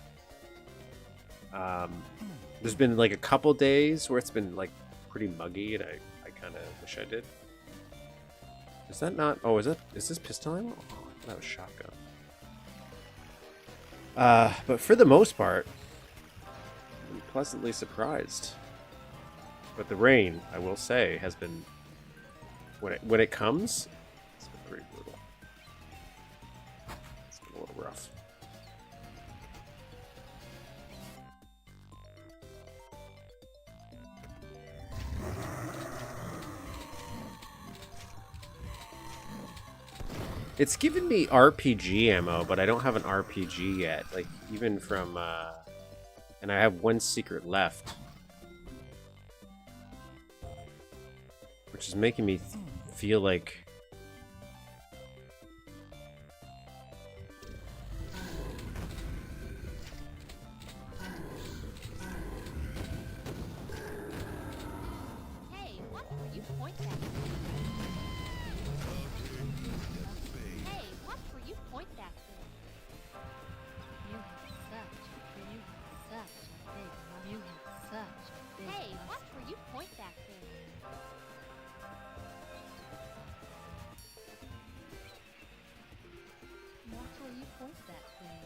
Speaker 1: There's been, like, a couple days where it's been, like, pretty muggy, and I kind of wish I did. Is that not... oh, is this pistol ammo? Oh, I thought that was shotgun. But for the most part... I'm pleasantly surprised. But the rain, I will say, has been when it comes, it's been pretty brutal. It's been a little rough. It's given me RPG ammo, but I don't have an RPG yet. Like, even from, and I have one secret left. Which is making me feel like...
Speaker 2: Hey, watch where you point that thing. Hey, watch where you point that thing. You have such a big Hey, watch where you point that thing. Watch where you point that thing.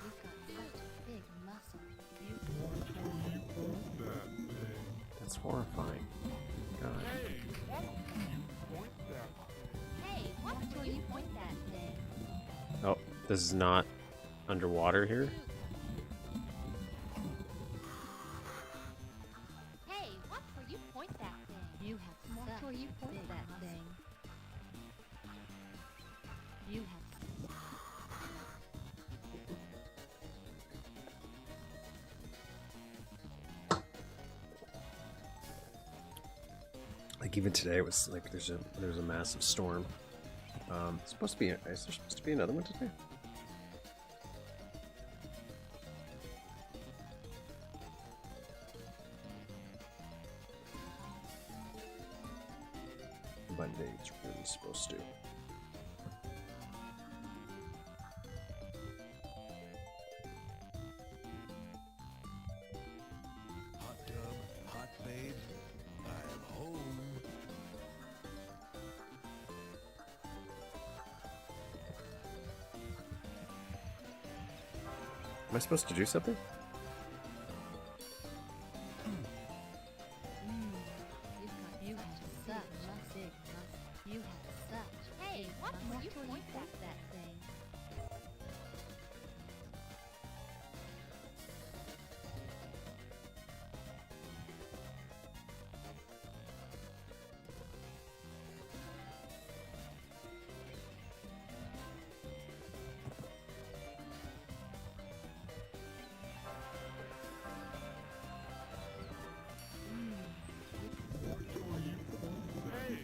Speaker 2: You've got such a big muscle.
Speaker 1: That's horrifying. God.
Speaker 2: Hey, watch where you point that thing.
Speaker 1: Oh, this is not underwater here?
Speaker 2: Hey, watch where you point that thing. You have watch where you point that thing. You have
Speaker 1: Like even today, it was like there's a massive storm. It's supposed to be. Is there supposed to be another one today? Monday, it's really supposed to.
Speaker 3: Hot tub, hot babe, I'm home.
Speaker 1: Am I supposed to do something?
Speaker 2: you have such a big muscle. You have such Hey, watch where you point that thing.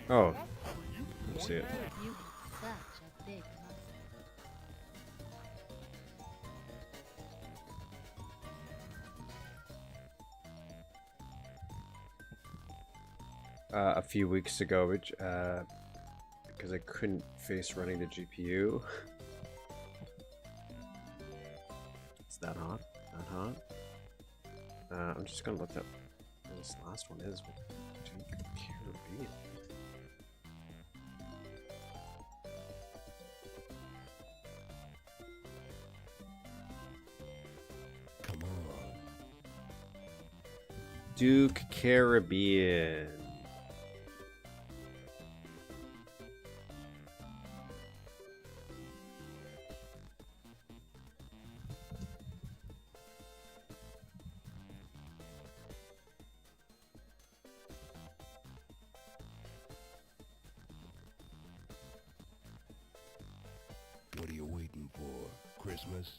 Speaker 1: Oh, I see it.
Speaker 2: You have such a big muscle.
Speaker 1: A few weeks ago, which because I couldn't face running the GPU. It's that hot? That hot? I'm just gonna look up what this last one is with Duke Caribbean.
Speaker 3: Come on.
Speaker 1: Duke Caribbean.
Speaker 3: What are you waiting for? Christmas?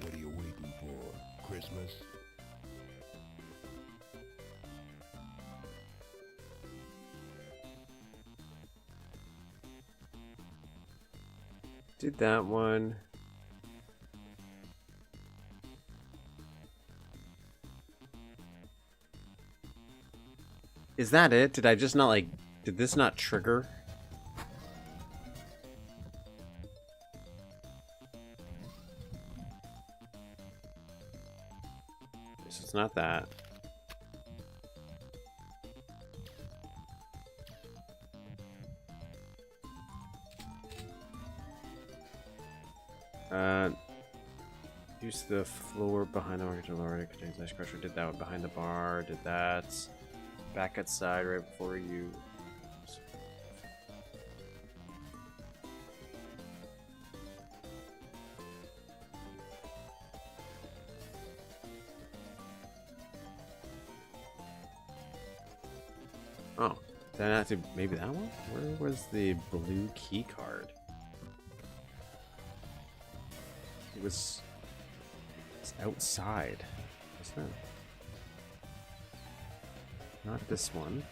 Speaker 3: What are you waiting for? Christmas?
Speaker 1: Did that one. Is that it? Did I just not like... Did this not trigger? So it's not that. Use the floor behind the market to lower it. Contains ice crusher. Did that one behind the bar. Did that. Back outside right before you. Oh, then I have to maybe that one. Where was the blue key card? It's outside, wasn't it? Not this one.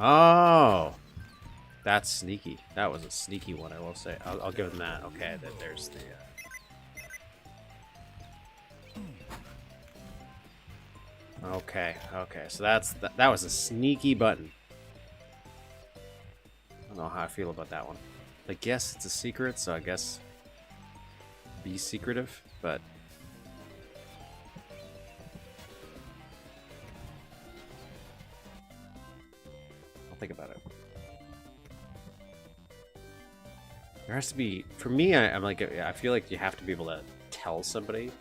Speaker 1: Oh, that's sneaky. That was a sneaky one, I will say. I'll give him that. Okay, that there's the. Okay, so that was a sneaky button. I don't know how I feel about that one. I guess it's a secret, so I guess be secretive, but. Think about it. There has to be, for me, I'm like, I feel like you have to be able to tell somebody.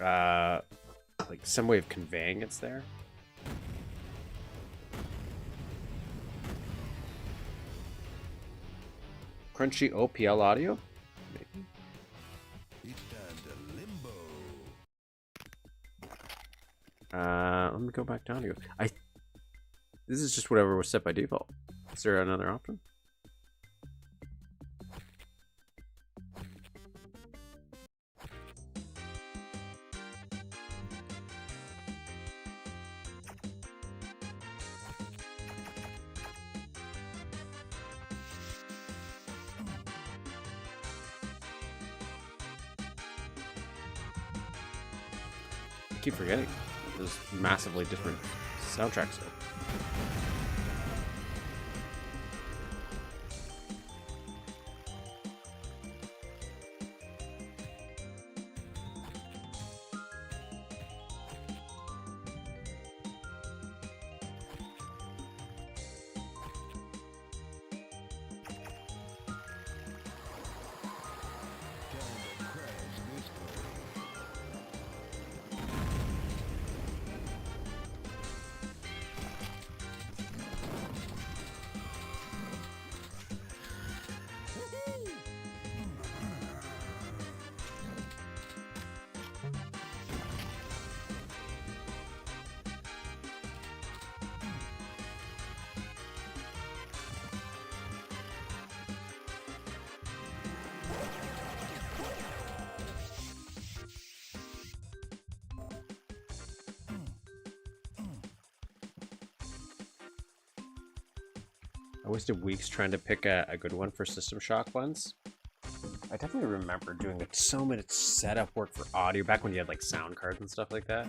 Speaker 1: Like some way of conveying it's there. Crunchy OPL audio? Maybe. Let me go back down here. This is just whatever was set by default. Is there another option? I keep forgetting. There's massively different soundtracks. I wasted weeks trying to pick a good one for System Shock ones. I definitely remember doing so much setup work for audio back when you had like sound cards and stuff like that.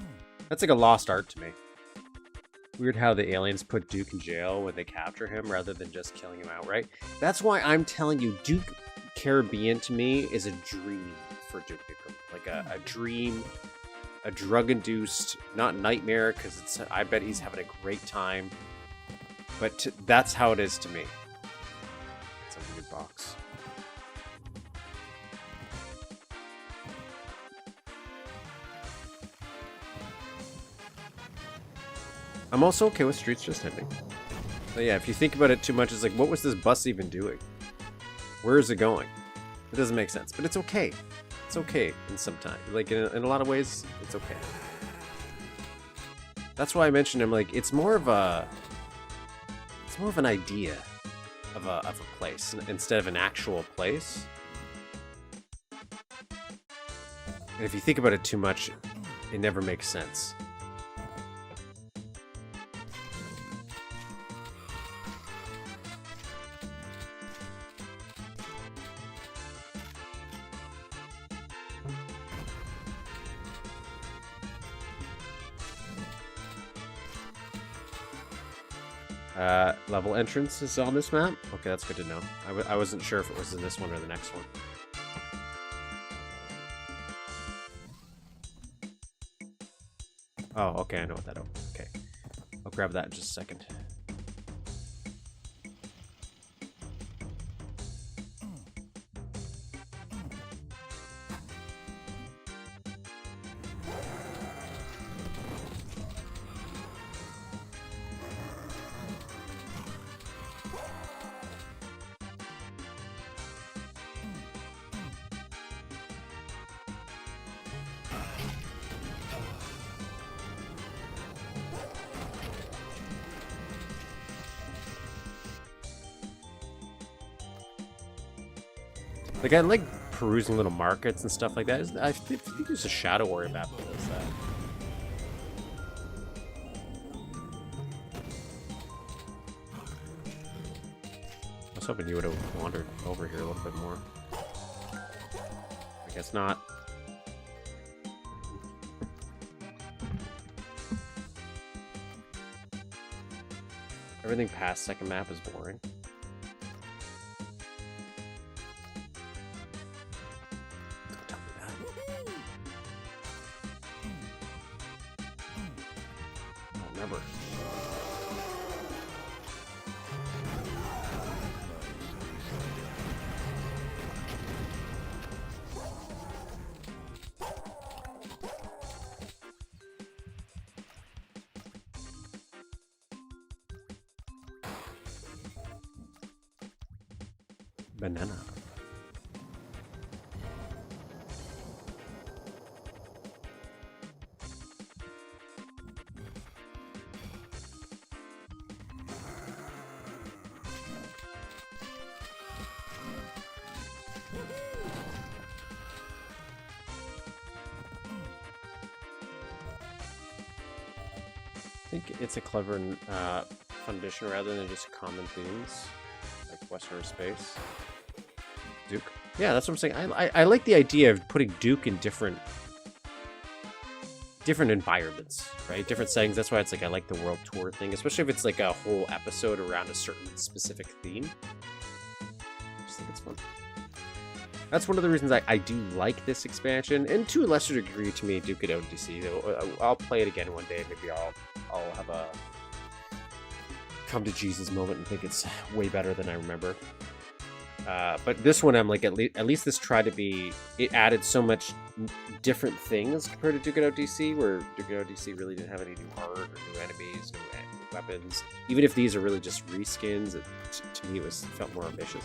Speaker 1: That's like a lost art to me. Weird how the aliens put Duke in jail when they capture him rather than just killing him outright. That's why I'm telling you, Duke Caribbean to me is a dream for Duke Nukem. Like a dream, a drug-induced, not nightmare, because it's. I bet he's having a great time. But that's how it is to me. It's a weird box. I'm also okay with streets just ending. But yeah, if you think about it too much, it's like, what was this bus even doing? Where is it going? It doesn't make sense, but it's okay. It's okay in some time. Like, in a lot of ways, it's okay. That's why I mentioned him, like, it's more of a... It's more of an idea of a place instead of an actual place. And if you think about it too much, it never makes sense. Level entrance is on this map? Okay, that's good to know. I wasn't sure if it was in this one or the next one. Oh, okay, I know what that is. Okay. I'll grab that in just a second. Like, I like perusing little markets and stuff like that. I think there's a Shadow Warrior map that does that. I was hoping you would have wandered over here a little bit more. I guess not. Everything past second map is boring. Remember. Banana. I think it's a clever fun addition rather than just common themes like Western space. Duke. Yeah, that's what I'm saying. I like the idea of putting Duke in different environments, right? Different settings. That's why it's like I like the world tour thing, especially if it's like a whole episode around a certain specific theme. I just think it's fun. That's one of the reasons I do like this expansion, and to a lesser degree, to me, Duke at ODC. I'll play it again one day. Maybe I'll have a come to Jesus moment and think it's way better than I remember. But this one, I'm like, at least this tried to be. It added so much different things compared to Duke at ODC, where Duke at ODC really didn't have any new art or new enemies, new weapons. Even if these are really just reskins, to me it felt more ambitious,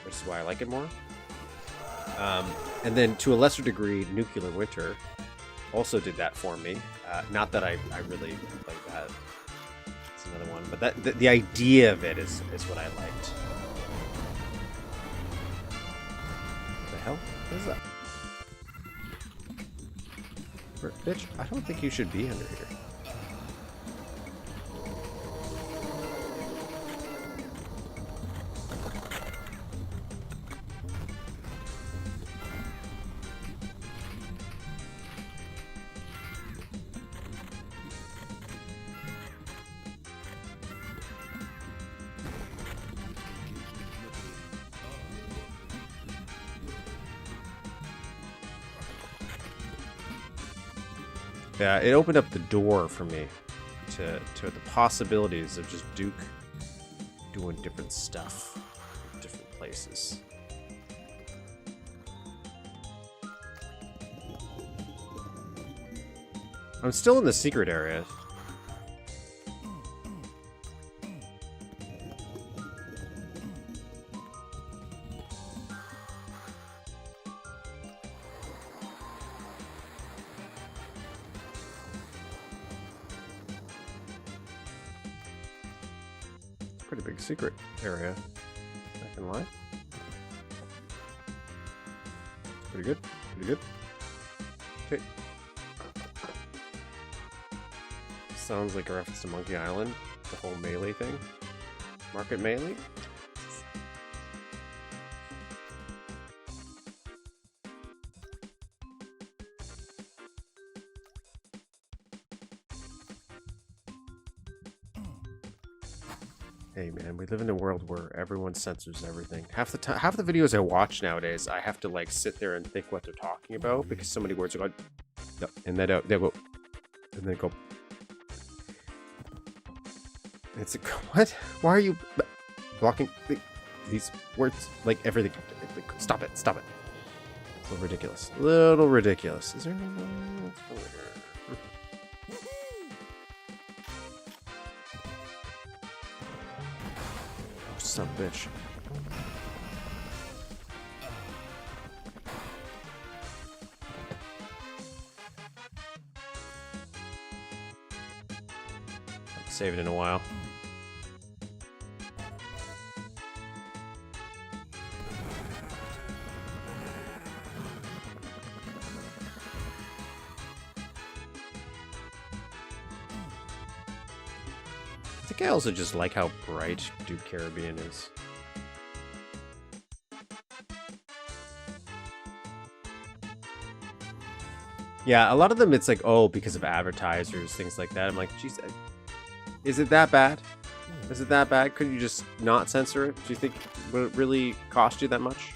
Speaker 1: which is why I like it more. And then to a lesser degree, Nuclear Winter also did that for me. Not that I really played that. It's another one, but the idea of it is what I liked. What the hell? What is that? Bitch, I don't think you should be under here. Yeah, it opened up the door for me to the possibilities of just Duke doing different stuff in different places. I'm still in the secret area. Pretty big secret area, not gonna lie. Pretty good, pretty good. Okay. Sounds like a reference to Monkey Island, the whole melee thing. Market melee? Hey man, we live in a world where everyone censors everything. Half the time, half the videos I watch nowadays, I have to like sit there and think what they're talking about because so many words are going, no, and then they go, and then go. It's like, what? Why are you blocking these words? Like everything. Stop it! Stop it! It's a little ridiculous. A little ridiculous. Is there anything else over here? Son of a bitch. I'll save it in a while. I think I also just like how bright Duke Caribbean is. Yeah, a lot of them it's like, oh, because of advertisers, things like that. I'm like, geez, is it that bad? Is it that bad? Couldn't you just not censor it? Do you think would it really cost you that much?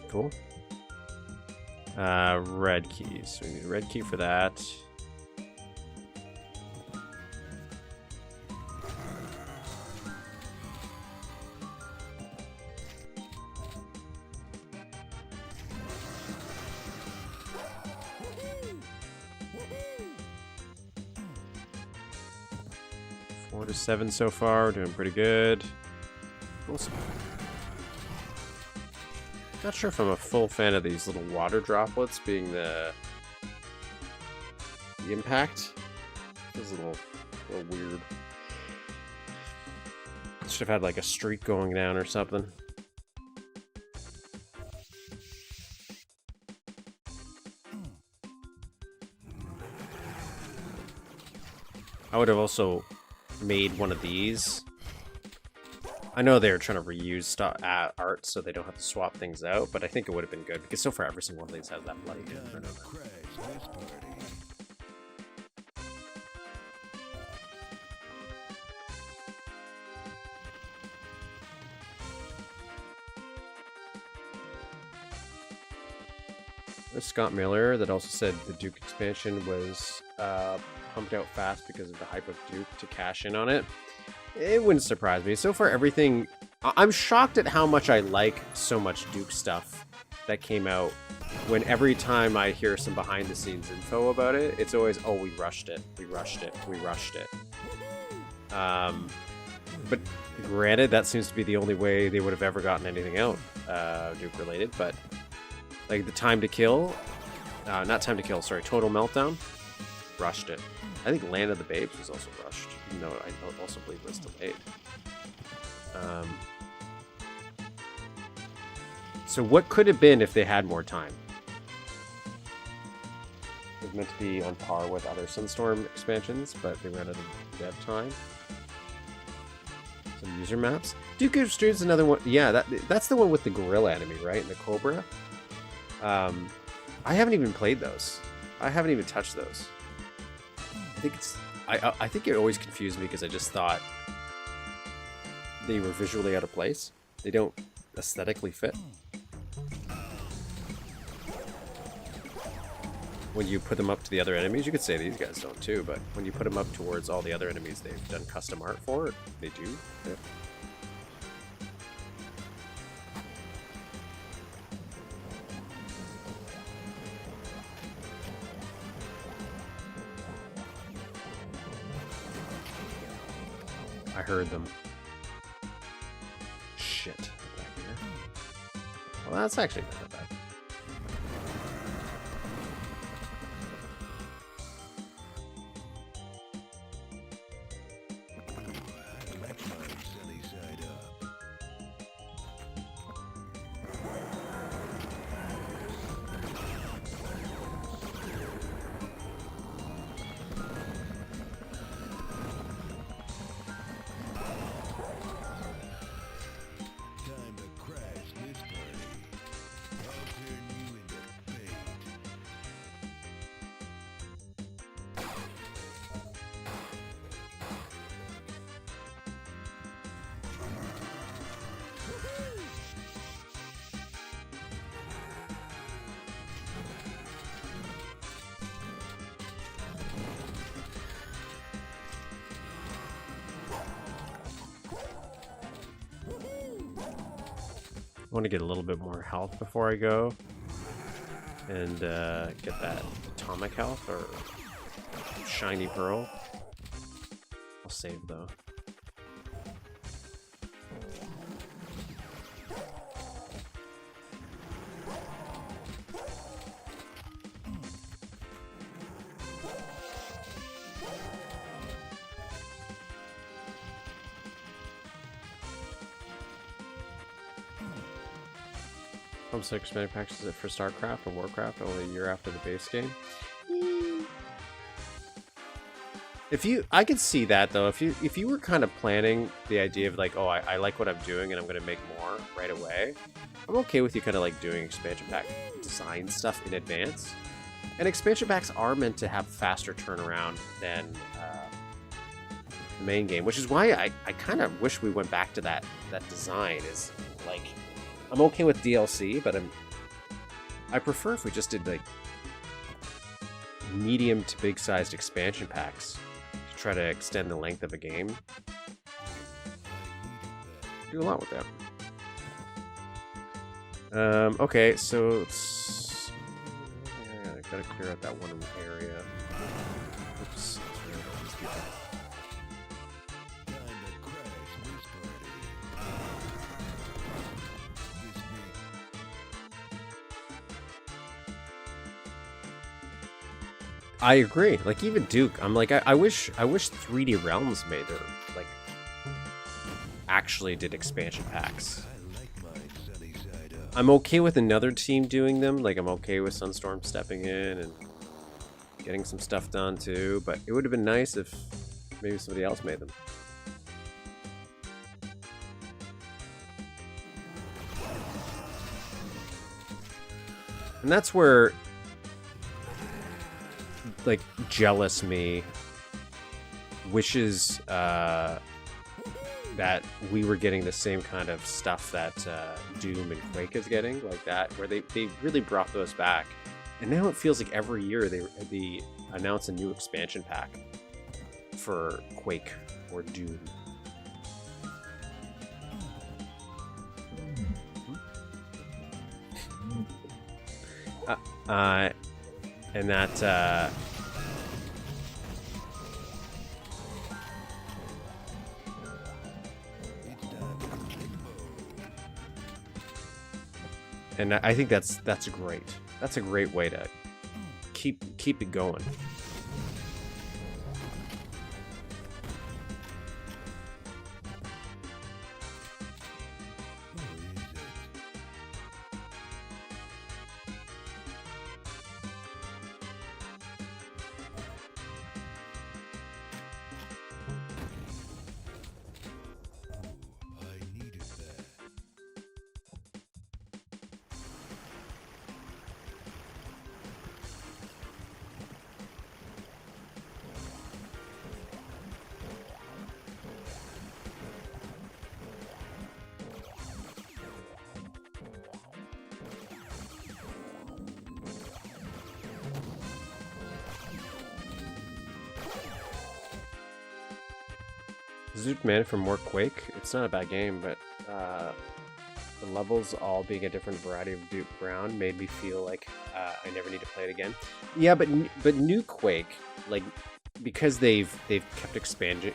Speaker 1: Cool. Red keys. So we need a red key for that. Four to 7 so far. We're doing pretty good. Awesome. Not sure if I'm a full fan of these little water droplets being the impact. Feels a little weird. Should have had like a streak going down or something. I would have also made one of these. I know they're trying to reuse art so they don't have to swap things out, but I think it would have been good because so far every single one of these has that bloody hit. There's Scott Miller that also said the Duke expansion was pumped out fast because of the hype of Duke to cash in on it. It wouldn't surprise me. So far, everything... I'm shocked at how much I like so much Duke stuff that came out. When every time I hear some behind-the-scenes info about it, it's always, oh, we rushed it, we rushed it, we rushed it. But granted, that seems to be the only way they would have ever gotten anything out Duke-related. But like the Time to Kill... not Time to Kill, sorry, Total Meltdown. Rushed it. I think Land of the Babes was also rushed. No, I also believe it was delayed. So what could have been if they had more time? It was meant to be on par with other Sunstorm expansions, but they ran out of dev time. Some user maps. Duke of Stream's another one. Yeah, that's the one with the gorilla enemy, right? And the cobra. I haven't even played those. I haven't even touched those. I think it's... I think it always confused me because I just thought they were visually out of place. They don't aesthetically fit. when you put them up to the other enemies, you could say these guys don't too, but when you put them up towards all the other enemies they've done custom art for, they do. Yeah. I heard them. Shit. Back here. Well, that's actually not that bad. I want to get a little bit more health before I go and get that atomic health or shiny pearl. I'll save though. So expanded packs, is it for StarCraft or Warcraft only a year after the base game? I could see that though. If you were kind of planning the idea of like, oh, I like what I'm doing and I'm gonna make more right away, I'm okay with you kind of like doing expansion pack design stuff in advance. And expansion packs are meant to have faster turnaround than the main game, which is why I kind of wish we went back to that design. Is like, I'm okay with DLC, but I prefer if we just did like medium to big sized expansion packs to try to extend the length of a game. Do a lot with that. Okay, so it's, I gotta clear out that one area. Oops. I agree. Like even Duke, I'm like, I wish 3D Realms made their like actually did expansion packs. I'm okay with another team doing them. Like I'm okay with Sunstorm stepping in and getting some stuff done too. But it would have been nice if maybe somebody else made them. And that's where like jealous me wishes that we were getting the same kind of stuff that Doom and Quake is getting, like that, where they really brought those back. And now it feels like every year they announce a new expansion pack for Quake or Doom. And that and I think that's great. That's a great way to keep it going. Zoot Man for more Quake. It's not a bad game, but the levels all being a different variety of Duke Brown made me feel like I never need to play it again. Yeah, but new Quake, like, because they've kept expanding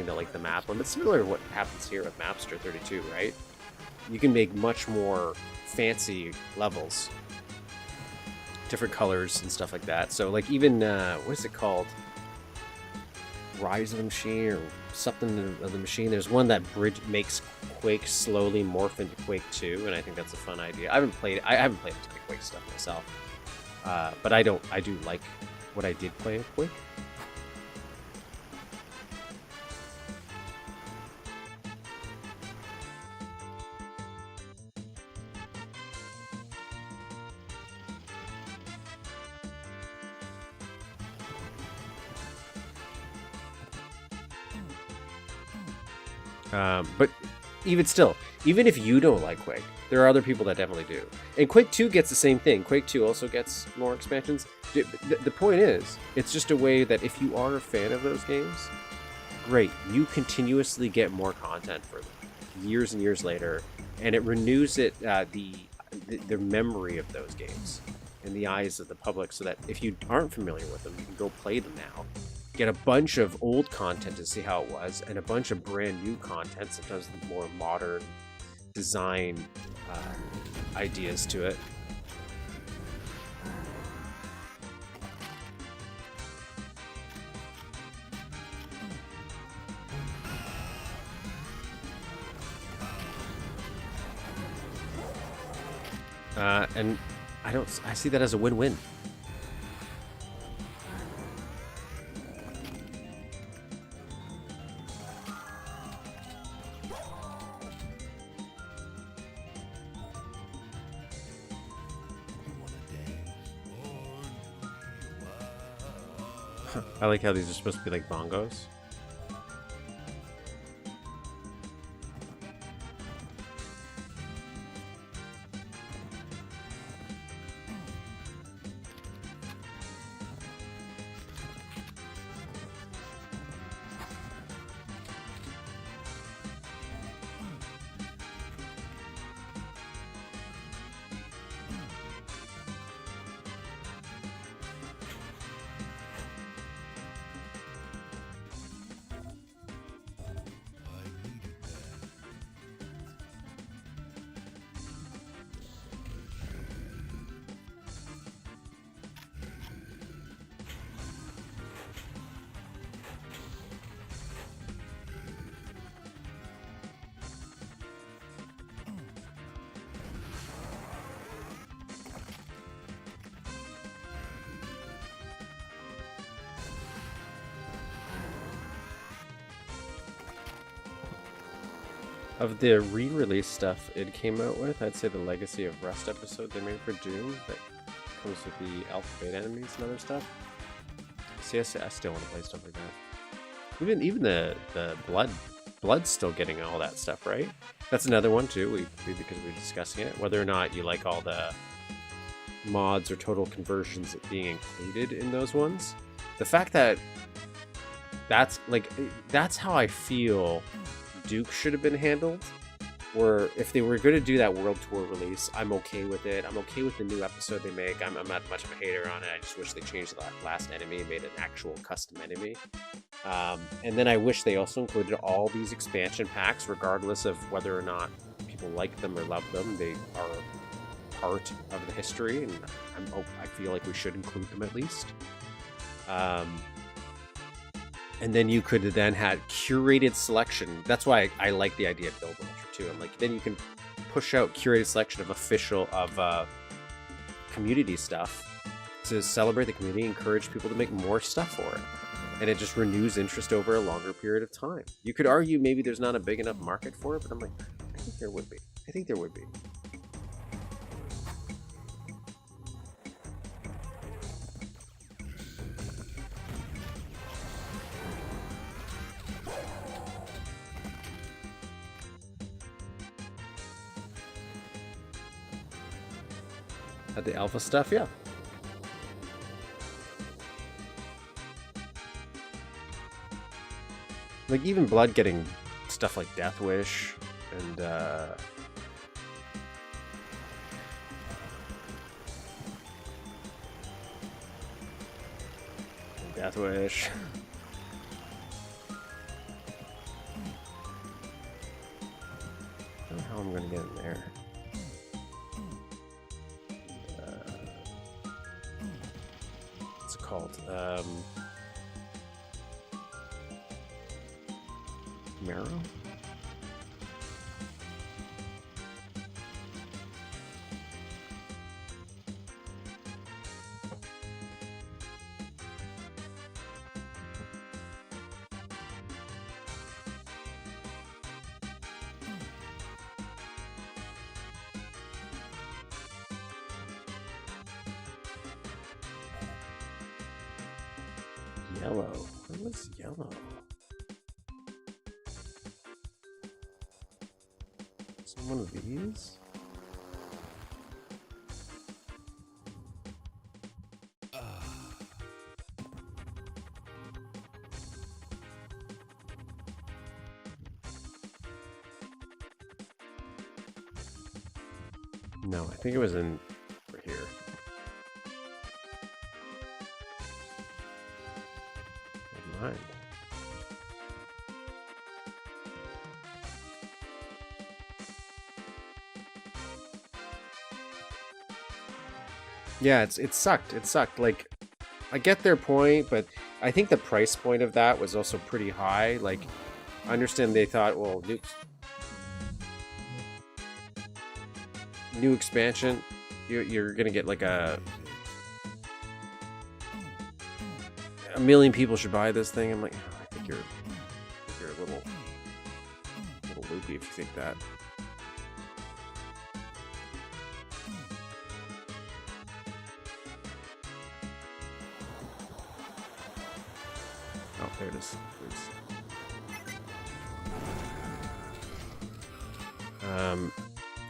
Speaker 1: the map limit, similar to what happens here with Mapster 32, right? You can make much more fancy levels, different colors and stuff like that. So like even what is it called? Rise of the Machine or something of the Machine. There's one that makes Quake slowly morph into Quake 2, and I think that's a fun idea. I haven't played any Quake stuff myself, but I do like what I did play of Quake. But even still, even if you don't like Quake, there are other people that definitely do. And Quake 2 gets the same thing. Quake 2 also gets more expansions. The point is, it's just a way that if you are a fan of those games, great, you continuously get more content for them years and years later, and it renews the memory of those games in the eyes of the public, so that if you aren't familiar with them, you can go play them now. Get a bunch of old content to see how it was, and a bunch of brand new content, sometimes more modern design ideas to it. And I see that as a win-win. I like how these are supposed to be like bongos. Of the re-release stuff it came out with, I'd say the Legacy of Rust episode they made for Doom that comes with the alpha beta enemies and other stuff. See, I still want to play stuff like that. Even the Blood's still getting all that stuff, right? That's another one too. Because we're discussing it, whether or not you like all the mods or total conversions being included in those ones. The fact that that's how I feel Duke should have been handled, where if they were going to do that world tour release, I'm okay with it. I'm okay with the new episode they make. I'm not much of a hater on it. I just wish they changed the last enemy and made an actual custom enemy. And then I wish they also included all these expansion packs, regardless of whether or not people like them or love them. They are part of the history, and I feel like we should include them at least. And then you could then have curated selection. That's why I like the idea of Build Launcher too. I'm like, then you can push out curated selection of community stuff to celebrate the community, encourage people to make more stuff for it. And it just renews interest over a longer period of time. You could argue maybe there's not a big enough market for it, but I'm like, I think there would be. At the alpha stuff, yeah. Like even Blood getting stuff like Death Wish and Death Wish. I don't know how I'm gonna get in there. What's it called? Marrow? Yellow. What was yellow? Is it one of these? No, I think it was in over here. Never mind. Yeah, it sucked. It sucked. Like, I get their point, but I think the price point of that was also pretty high. Like, I understand they thought, well, new expansion, you're gonna get like a million people should buy this thing. I'm like, oh, I think you're a little loopy if you think that. Oh, there it is.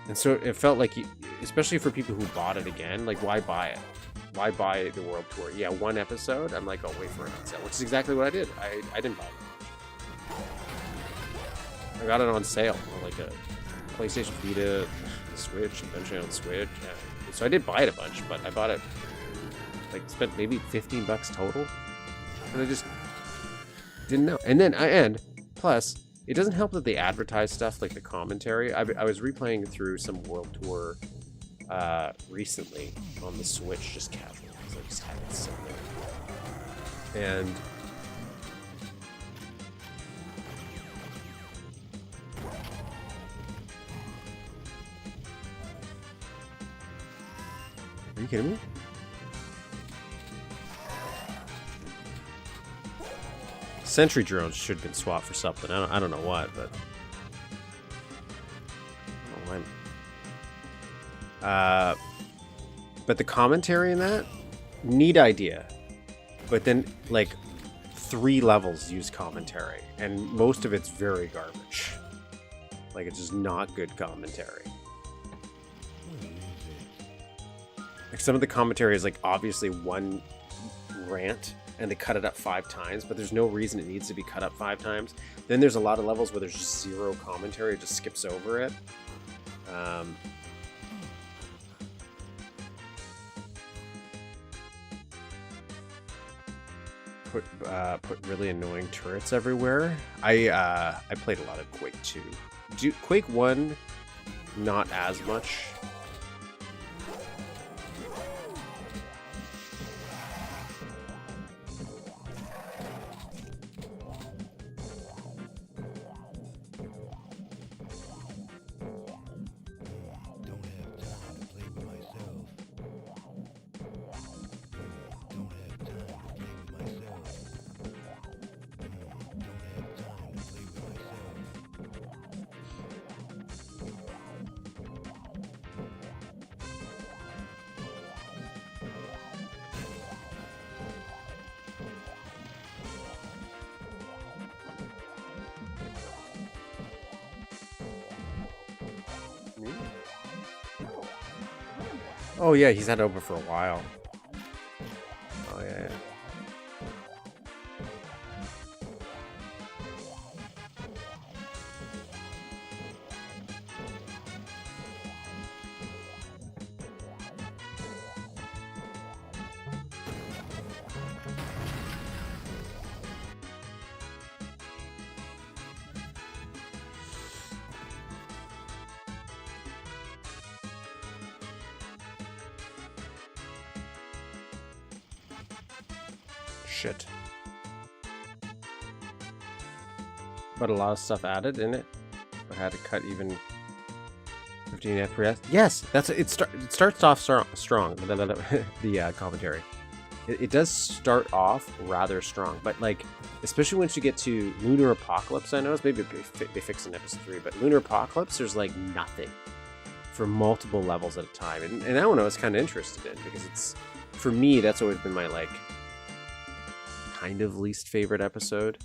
Speaker 1: And so it felt like, especially for people who bought it again, like, why buy it? Why buy the World Tour? Yeah, one episode. I'm like, oh, wait for it on sale, which is exactly what I did. I didn't buy it. I got it on sale, on like a PlayStation Vita, Switch, eventually on Switch. Yeah. So I did buy it a bunch, but I bought it, like, spent maybe $15 total, and I just didn't know. And plus, it doesn't help that they advertise stuff like the commentary. I was replaying through some World Tour recently on the Switch, just casually, because I just had it sitting there. And are you kidding me? Sentry drones should have been swapped for something. I don't know what, but I don't know why. But the commentary in that, neat idea. But then, like, 3 levels use commentary, and most of it's very garbage. Like, it's just not good commentary. Like, some of the commentary is, like, obviously one rant, and they cut it up 5 times, but there's no reason it needs to be cut up 5 times. Then there's a lot of levels where there's just 0 commentary, it just skips over it. Put really annoying turrets everywhere. I played a lot of Quake 2. Quake 1, not as much. Oh yeah, he's had it open for a while. Oh yeah. shit. But a lot of stuff added in it. I had to cut even 15 FPS. Yes, that's it. It starts off strong. The commentary. It does start off rather strong, but like, especially once you get to Lunar Apocalypse, I know maybe they fixed in episode 3, but Lunar Apocalypse, there's like nothing for multiple levels at a time, and that one I was kind of interested in because it's, for me, that's always been my like kind of least favorite episode.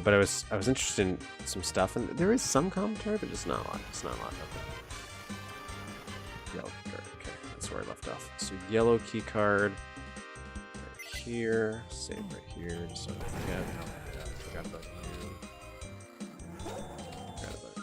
Speaker 1: But I was interested in some stuff, and there is some commentary, but just not a lot. It's not a lot. Okay. Yellow key card. Okay, that's where I left off. So yellow key card right here. Save right here, just so I don't forget. Forgot about you. Forgot about it.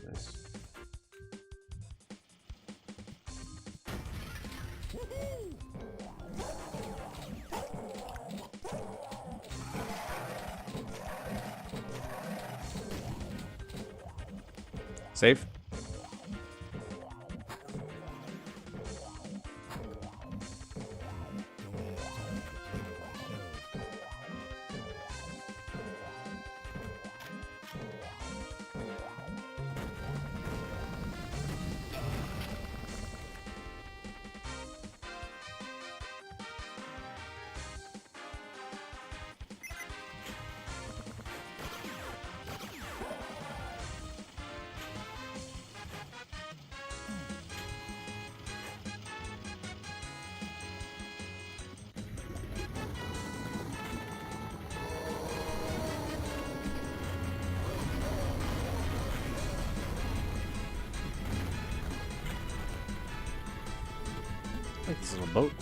Speaker 1: Nice. Save. Like this little boat.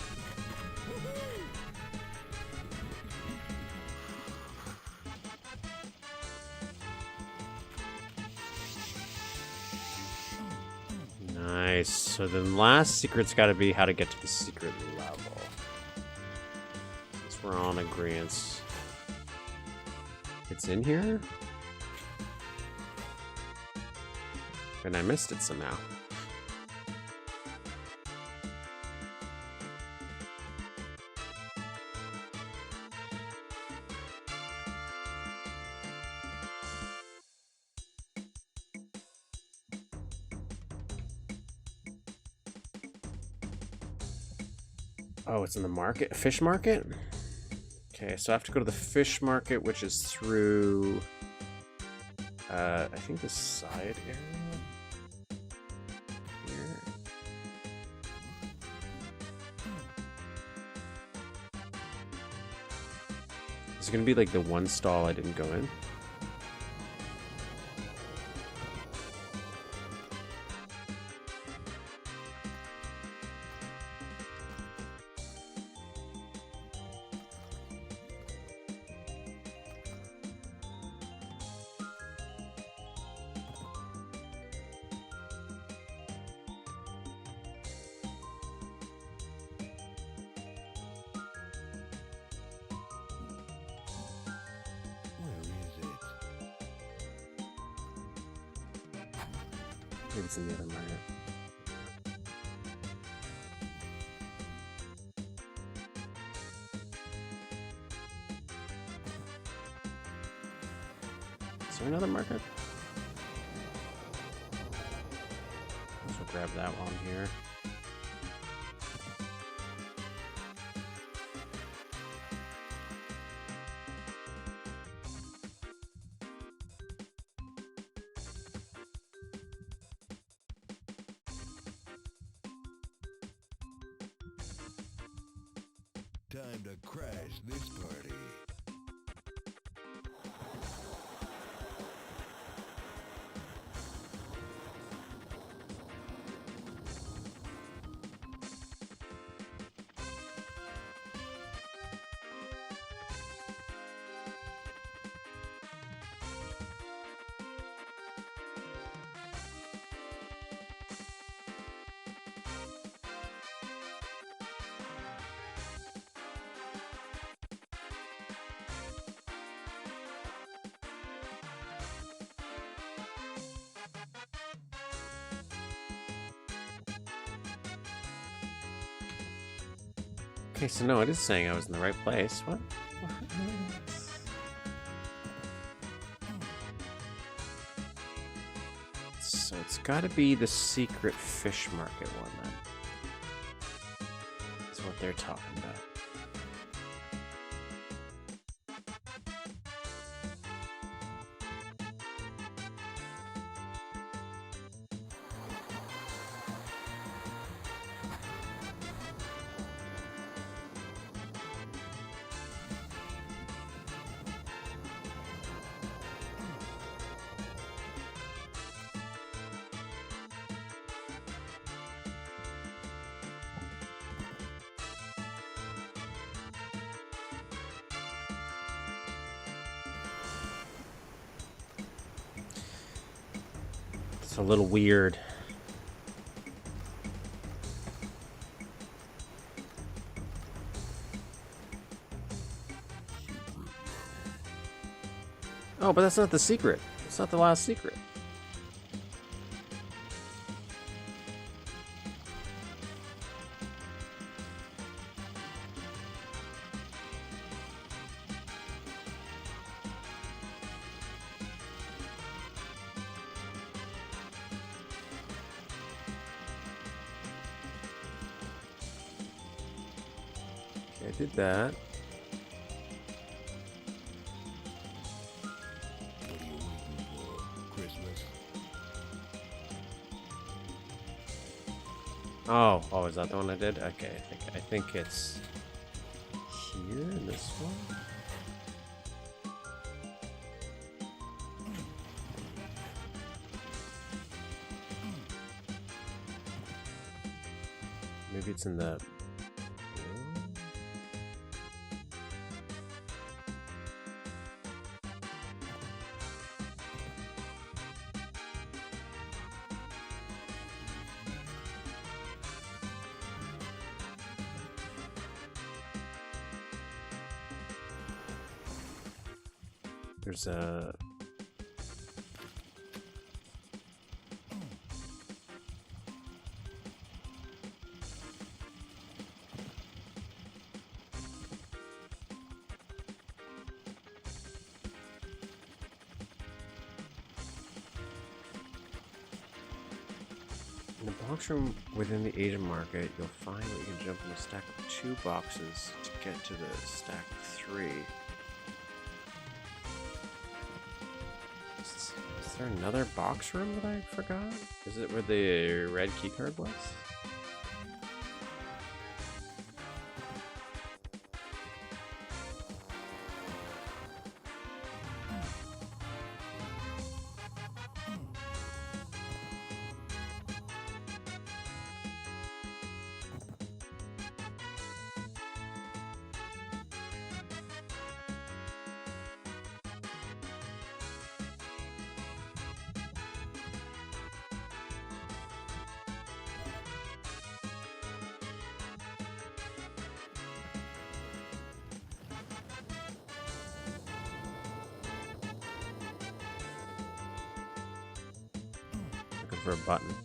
Speaker 1: Nice. So the last secret's got to be how to get to the secret level. Since we're on agreement. It's in here? And I missed it somehow. Oh, it's in the market? Fish market? Okay, so I have to go to the fish market, which is through... I think the side area? Here? Is it gonna be like the one stall I didn't go in? Maybe it's in the other market. Is there another market? grab that while I'm here.
Speaker 3: Time to crash this party.
Speaker 1: Okay, so no, it is saying I was in the right place. What? So it's got to be the secret fish market one then. That's what they're talking about. It's a little weird. Oh, but that's not the secret. It's not the last secret. Okay, I did that.
Speaker 3: What are you waiting for? Christmas?
Speaker 1: Oh, is that the one I did? Okay, I think it's here, this one. Maybe it's in the. There's a. In the box room within the Asian market, you'll find that you can jump in a stack of 2 boxes to get to the stack of 3. Is there another box room that I forgot? Is it where the red keycard was? Looking for a button.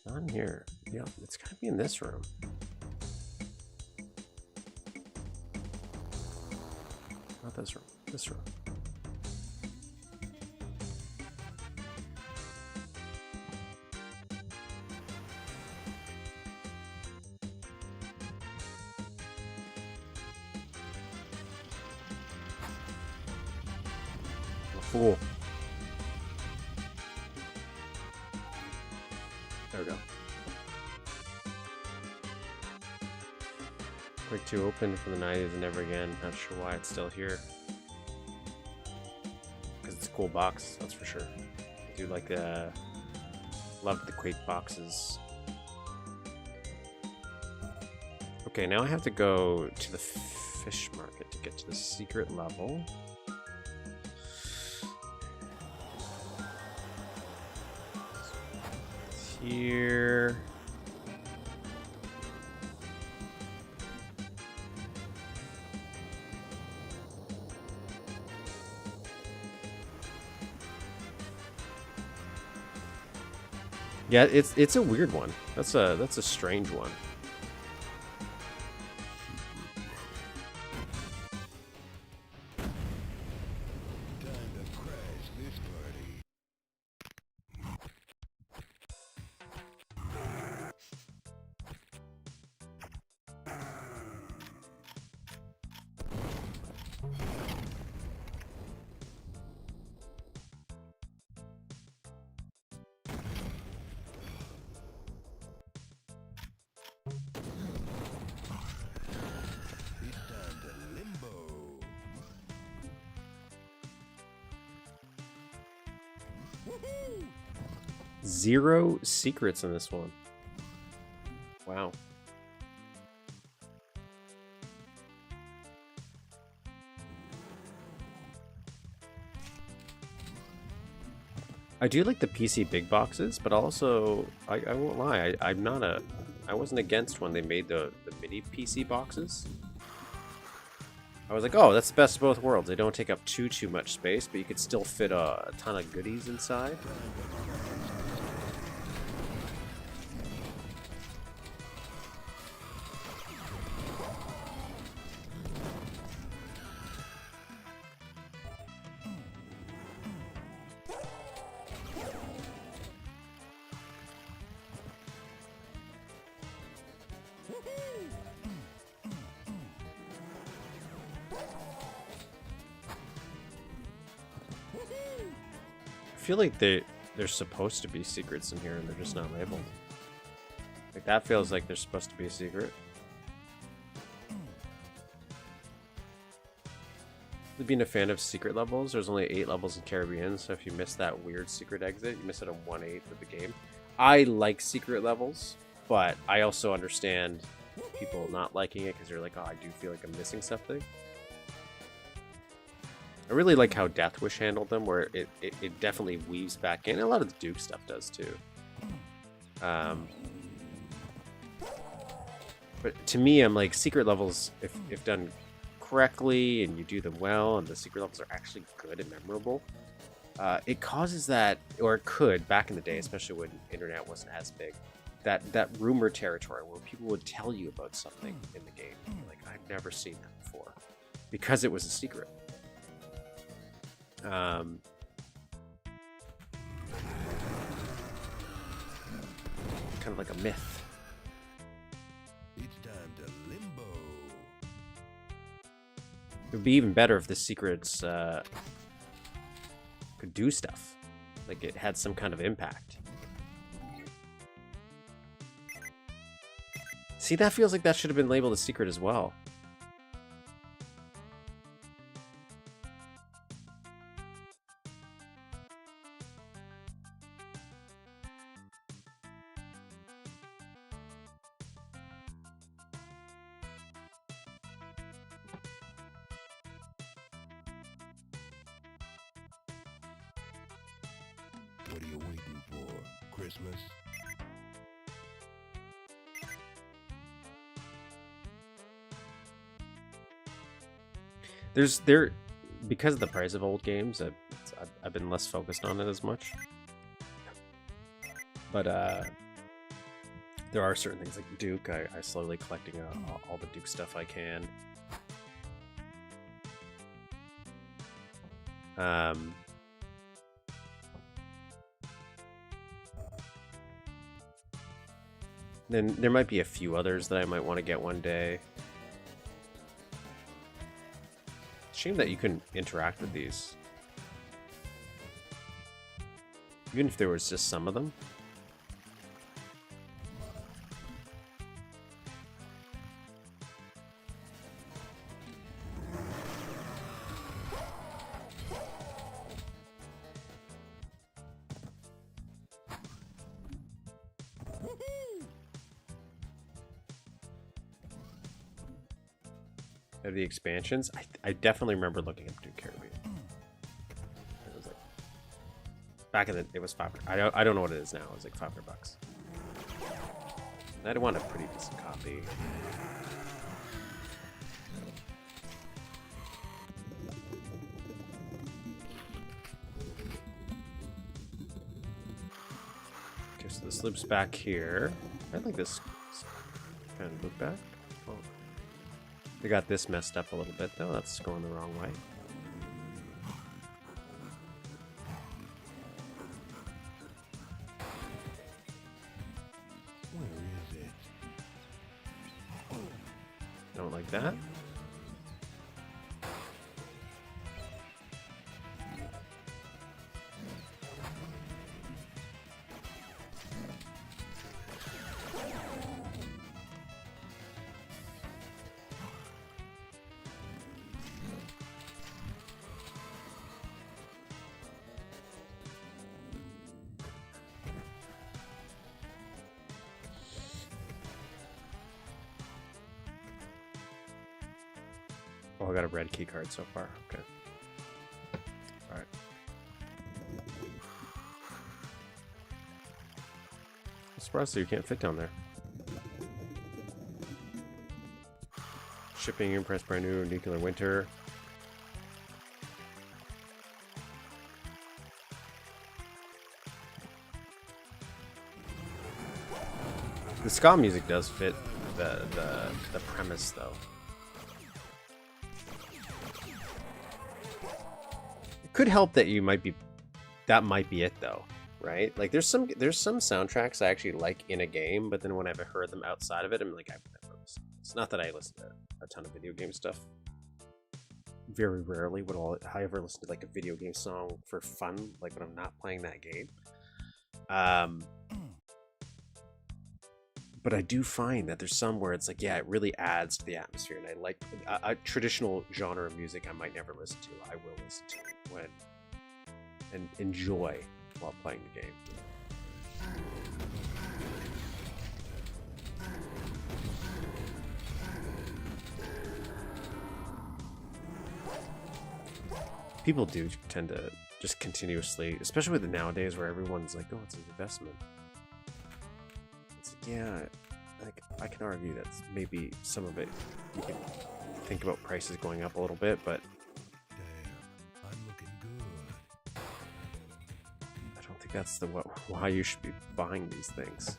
Speaker 1: Not in here. Yeah, it's gotta be in this room. Not this room. This room. I'm a fool. There we go. Quake 2 opened for the 90s and never again. Not sure why it's still here. Because it's a cool box, that's for sure. I do like love the Quake boxes. Okay, now I have to go to the fish market to get to the secret level. It's here. Yeah, it's a weird one. That's a strange one.
Speaker 3: Time to crash this party. It's time to limbo. Woohoo!
Speaker 1: 0 secrets in this one. Wow. I do like the PC big boxes, but also I won't lie, I wasn't against when they made the mini PC boxes. I was like, oh, that's the best of both worlds. They don't take up too much space, but you could still fit a ton of goodies inside. I feel like there's supposed to be secrets in here and they're just not labeled. Like that feels like there's supposed to be a secret. Being a fan of secret levels, there's only 8 levels in Caribbean, so if you miss that weird secret exit, you miss it on 1/8 of the game. I like secret levels, but I also understand people not liking it because they're like, oh, I do feel like I'm missing something. I really like how Death Wish handled them, where it definitely weaves back in. A lot of the Duke stuff does too. But to me, I'm like, secret levels, if done correctly and you do them well and the secret levels are actually good and memorable, it causes that, or it could back in the day, especially when internet wasn't as big, that rumor territory where people would tell you about something in the game. You're like, I've never seen that before, because it was a secret. Kind of like a myth.
Speaker 3: It's time to limbo.
Speaker 1: It would be even better if the secrets could do stuff, like it had some kind of impact. See, that feels like that should have been labeled a secret as well.
Speaker 3: What are you waiting for? Christmas?
Speaker 1: Because of the price of old games, I've been less focused on it as much. But There are certain things like Duke. I slowly collecting all the Duke stuff I can. Then there might be a few others that I might want to get one day. Shame that you couldn't interact with these. Even if there was just some of them. Of the expansions, I definitely remember looking up Duke Caribbean. It was like back in the it was $500. I don't know what it is now. It was like $500. And I want a pretty decent copy. Okay, so this loop's back here. I think this kind of loop back. Oh. They got this messed up a little bit though. That's going the wrong way.
Speaker 3: Where is it?
Speaker 1: Don't like that. Oh, I got a red key card so far. Okay. Alright. I'm surprised that you can't fit down there. Shipping Impress brand new nuclear winter. The ska music does fit the premise though. Could help that you might be that might be it though, right? Like there's some soundtracks I actually like in a game, but then when I've heard them outside of it, I'm like, I've never listened. It's not that I listen to a ton of video game stuff. Very rarely would I ever listen to like a video game song for fun, like when I'm not playing that game. But I do find that there's some where it's like, yeah, it really adds to the atmosphere, and I like a traditional genre of music I might never listen to. I will listen to when and enjoy while playing the game. People do tend to just continuously, especially with the nowadays where everyone's like, oh, it's an investment. Yeah, like I can argue that maybe some of it you can think about prices going up a little bit, but
Speaker 3: Damn, I'm looking good.
Speaker 1: I don't think that's why you should be buying these things.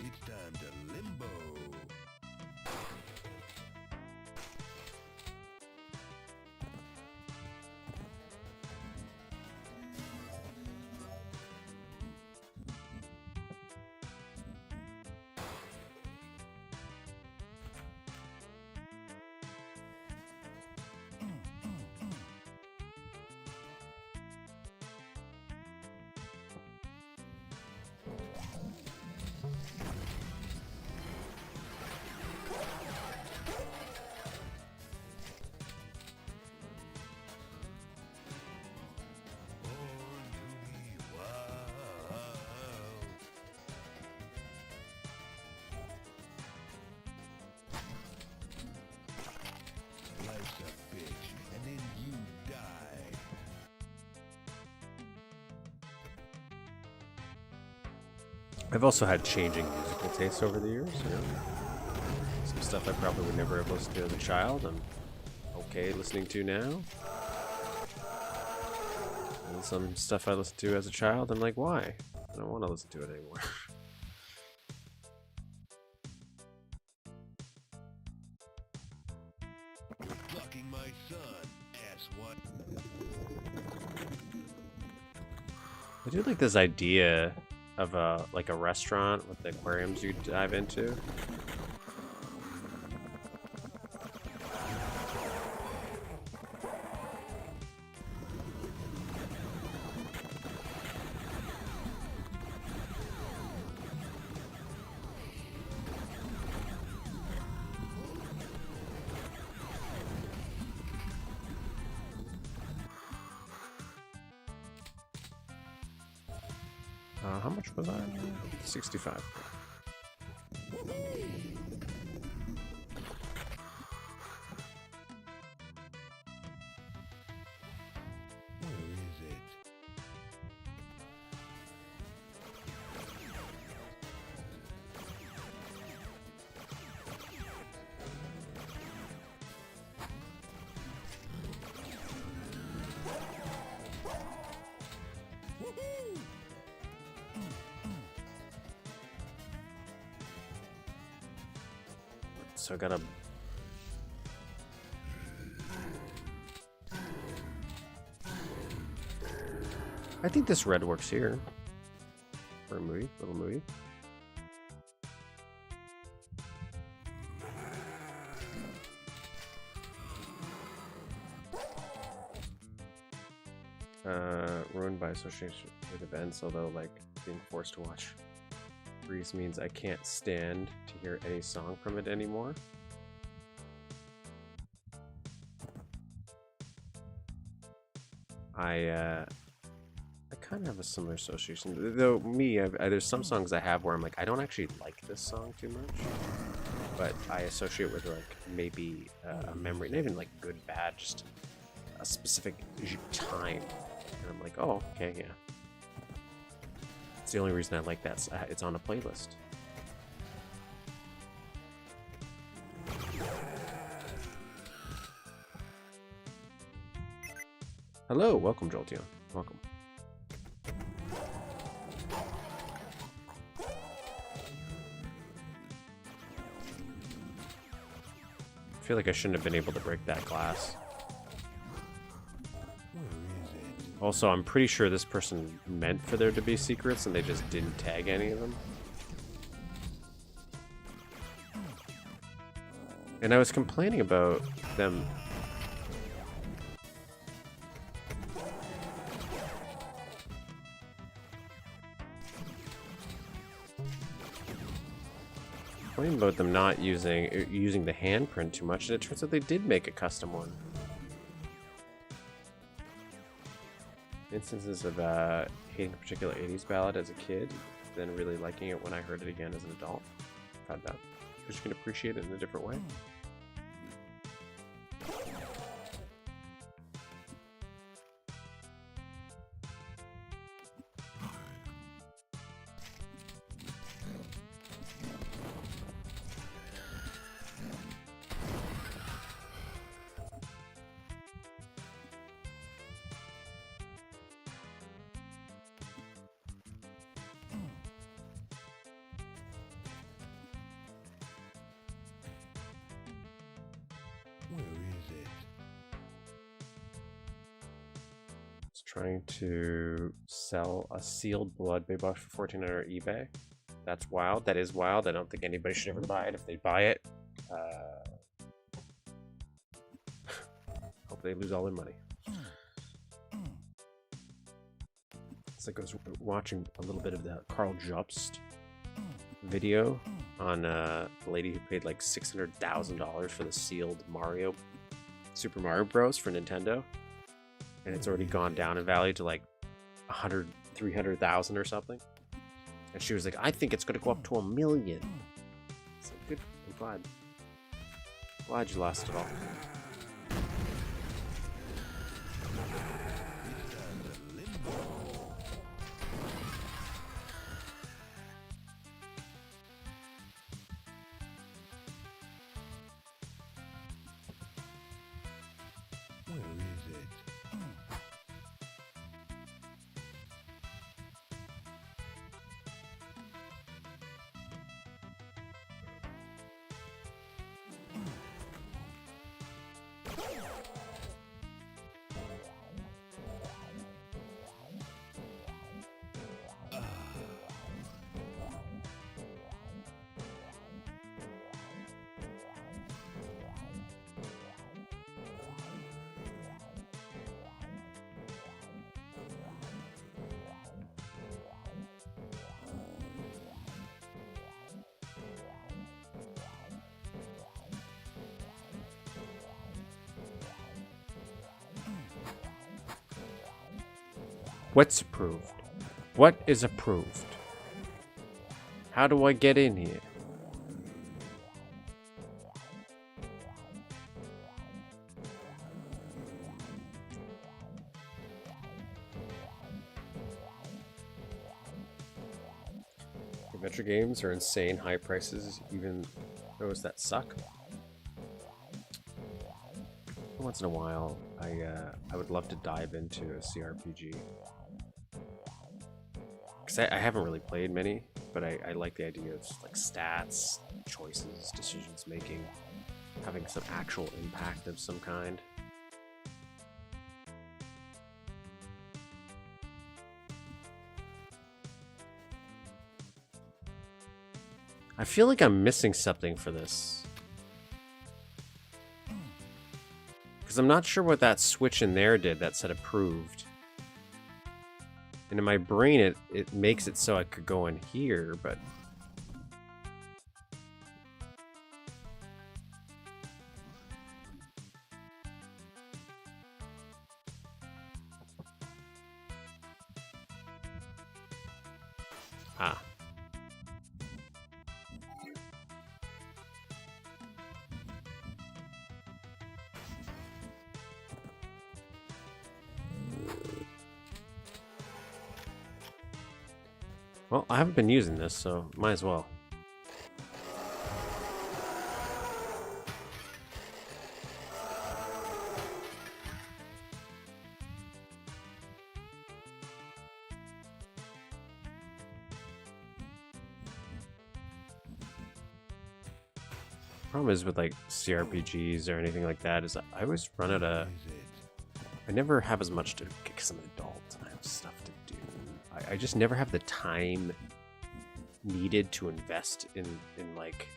Speaker 3: It's time to limbo.
Speaker 1: I've also had changing musical tastes over the years. You know? Some stuff I probably would never have listened to as a child, I'm okay listening to now. And some stuff I listened to as a child, I'm like, why? I don't want to listen to it anymore.
Speaker 3: Fucking my son, ass what?
Speaker 1: I do like this idea of a restaurant with the aquariums you dive into. How much was I? 65.
Speaker 3: Where is it?
Speaker 1: So I gotta. I think this red works here. For a movie, little movie. Ruined by association with events, although like being forced to watch Breeze means I can't stand to hear any song from it anymore. I kind of have a similar association. Though me, there's some songs I have where I'm like, I don't actually like this song too much, but I associate with like maybe a memory, not even like good, bad, just a specific time. And I'm like, oh, okay, yeah. It's the only reason I like that. It's on a playlist. Hello, welcome, Jolteon. Welcome. I feel like I shouldn't have been able to break that glass. Also, I'm pretty sure this person meant for there to be secrets and they just didn't tag any of them. And I was complaining about them. Complaining about them not using the handprint too much, and it turns out they did make a custom one. Instances of hating a particular 80s ballad as a kid, then really liking it when I heard it again as an adult. Found out. Because you can appreciate it in a different way.
Speaker 3: Where is it?
Speaker 1: It's trying to sell a sealed blood bay box for $1,400 on eBay. That's wild. That is wild. I don't think anybody should ever buy it. If they buy it, hope they lose all their money. It's like I was watching a little bit of the Carl Jobst video on the lady who paid like $600,000 for the sealed Super Mario Bros. For Nintendo, and it's already gone down in value to like 300,000 or something. And she was like, I think it's going to go up to $1 million. It's like, good. I'm glad you lost it all.
Speaker 3: Where is it?
Speaker 1: What's approved? What is approved? How do I get in here? Adventure games are insane high prices, even those that suck. Once in a while, I would love to dive into a CRPG. Because I haven't really played many, but I like the idea of like stats, choices, decisions making, having some actual impact of some kind. I feel like I'm missing something for this. Because I'm not sure what that switch in there did that said approved. And in my brain, it makes it so I could go in here, but... Ah. Well, I haven't been using this, so might as well. Problem is with like CRPGs or anything like that is I always run out of... I never have as much to... because I'm an adult and I have stuff to do. I just never have the time needed to invest in like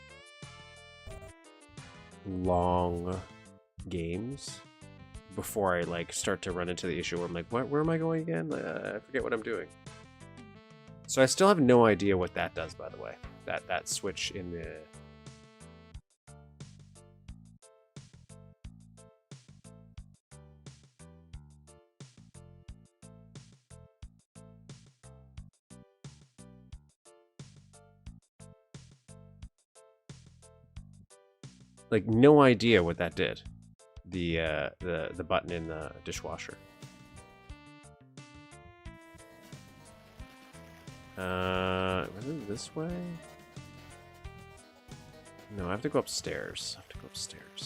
Speaker 1: long games before I like start to run into the issue where I'm like, where am I going again? I forget what I'm doing. So I still have no idea what that does, by the way. That switch in the... Like, no idea what that did. The button in the dishwasher. Was it this way? No, I have to go upstairs.
Speaker 3: Time to crash this party.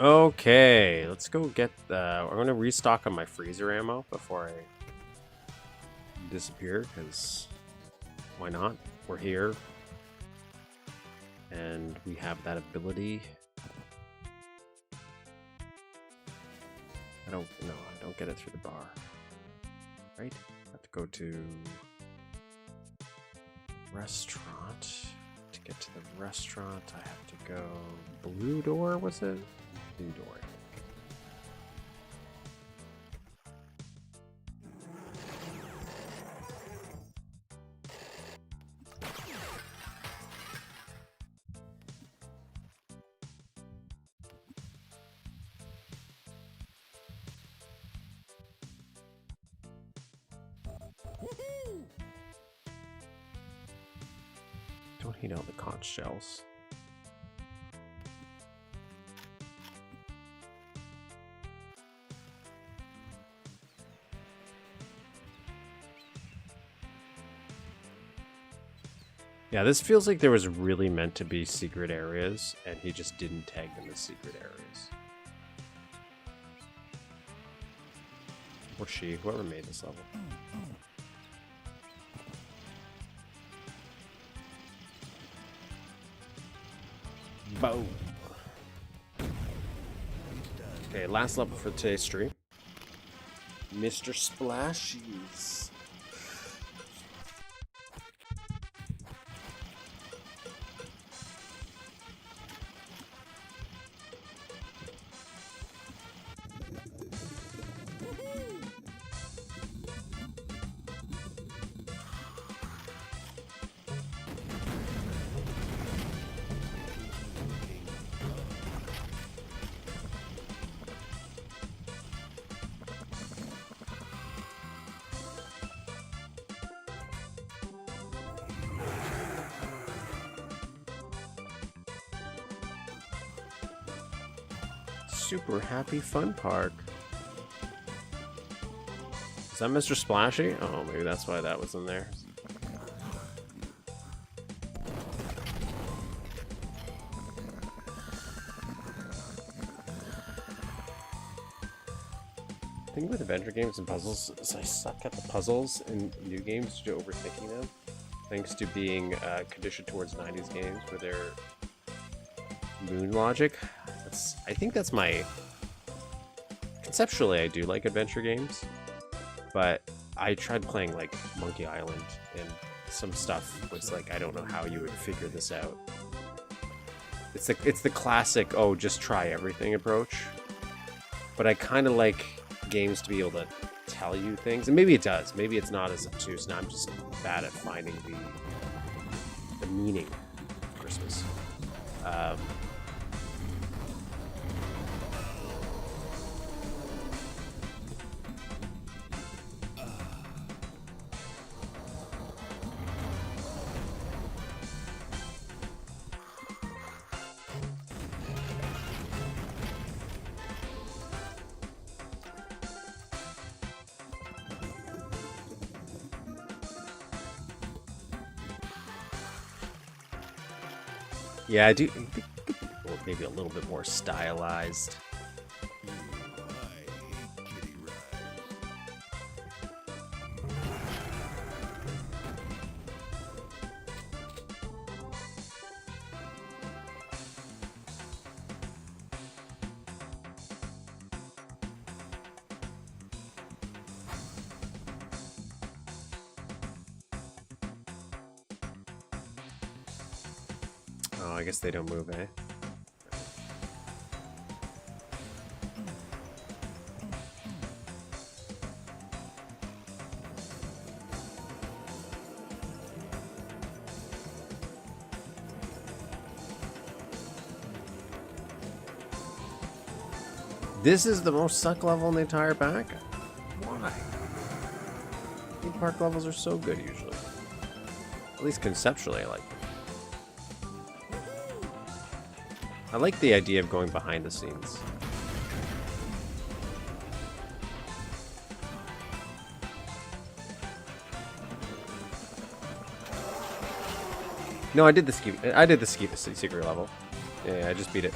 Speaker 1: Okay, let's go get the... I'm gonna restock on my freezer ammo before I disappear, because why not? We're here. And we have that ability. I don't get it through the bar. Right? I have to go to restaurant. To get to the restaurant, I have to go blue door, was it? Blue door. Don't heat out the conch shells. Yeah, this feels like there was really meant to be secret areas, and he just didn't tag them as secret areas. Or she, whoever made this level. Boom. Okay, last level for today's stream. Mr. Splashies. Super Happy Fun Park. Is that Mr. Splashy? Oh, maybe that's why that was in there. The thing with adventure games and puzzles is I suck at the puzzles in new games due to overthinking them. Thanks to being conditioned towards 90s games where they're moon logic. I think that's my... Conceptually, I do like adventure games, but I tried playing, like, Monkey Island, and some stuff was like, I don't know how you would figure this out. It's the classic, oh, just try everything approach. But I kind of like games to be able to tell you things, and maybe it does. Maybe it's not as obtuse, and I'm just bad at finding the meaning of Christmas. Yeah, I do think maybe a little bit more stylized.
Speaker 3: I hate kitty rides.
Speaker 1: Oh, I guess they don't move, eh? This is the most suck level in the entire pack? Why? Theme park levels are so good usually. At least conceptually I like them. I like the idea of going behind the scenes. No, I did the secret level. Yeah, I just beat it.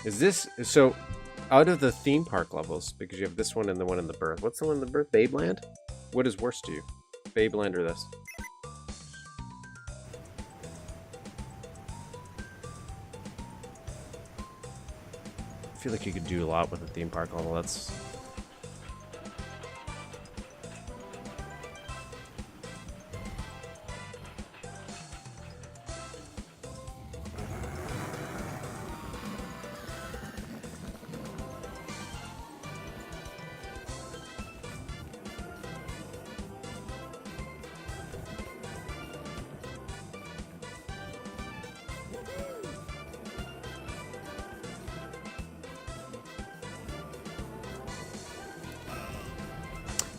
Speaker 1: Is this so? Out of the theme park levels, because you have this one and the one in the birth. What's the one in the birth? Babeland? What is worse to you, Babeland or this? I feel like you could do a lot with a theme park level. That's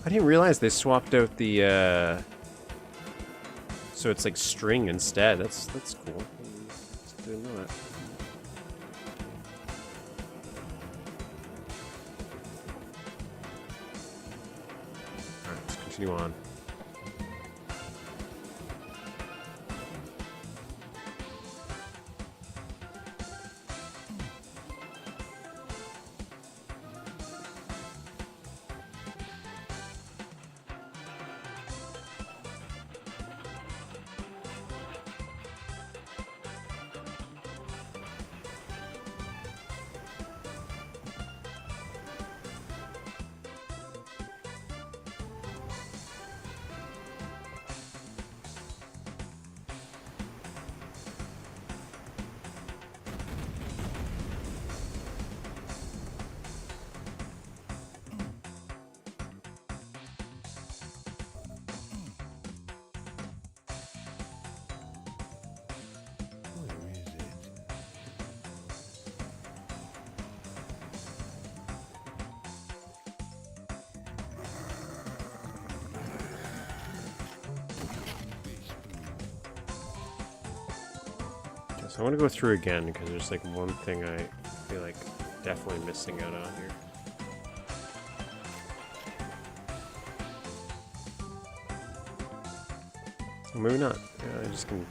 Speaker 1: I didn't realize they swapped out the so it's like string instead. That's cool. I didn't know that. Alright, let's continue on.
Speaker 3: Where is it?
Speaker 1: Okay, so I want to go through again because there's like one thing I feel like definitely missing out on here. Or maybe not. Yeah, I just can.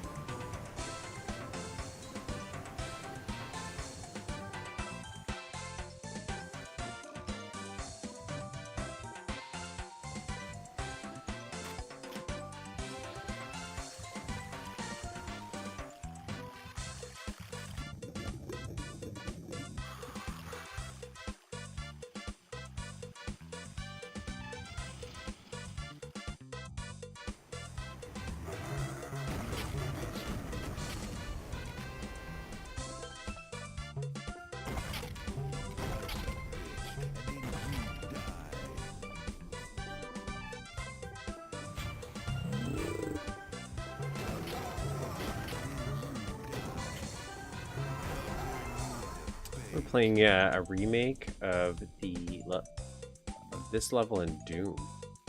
Speaker 1: We're playing a remake of of this level in Doom,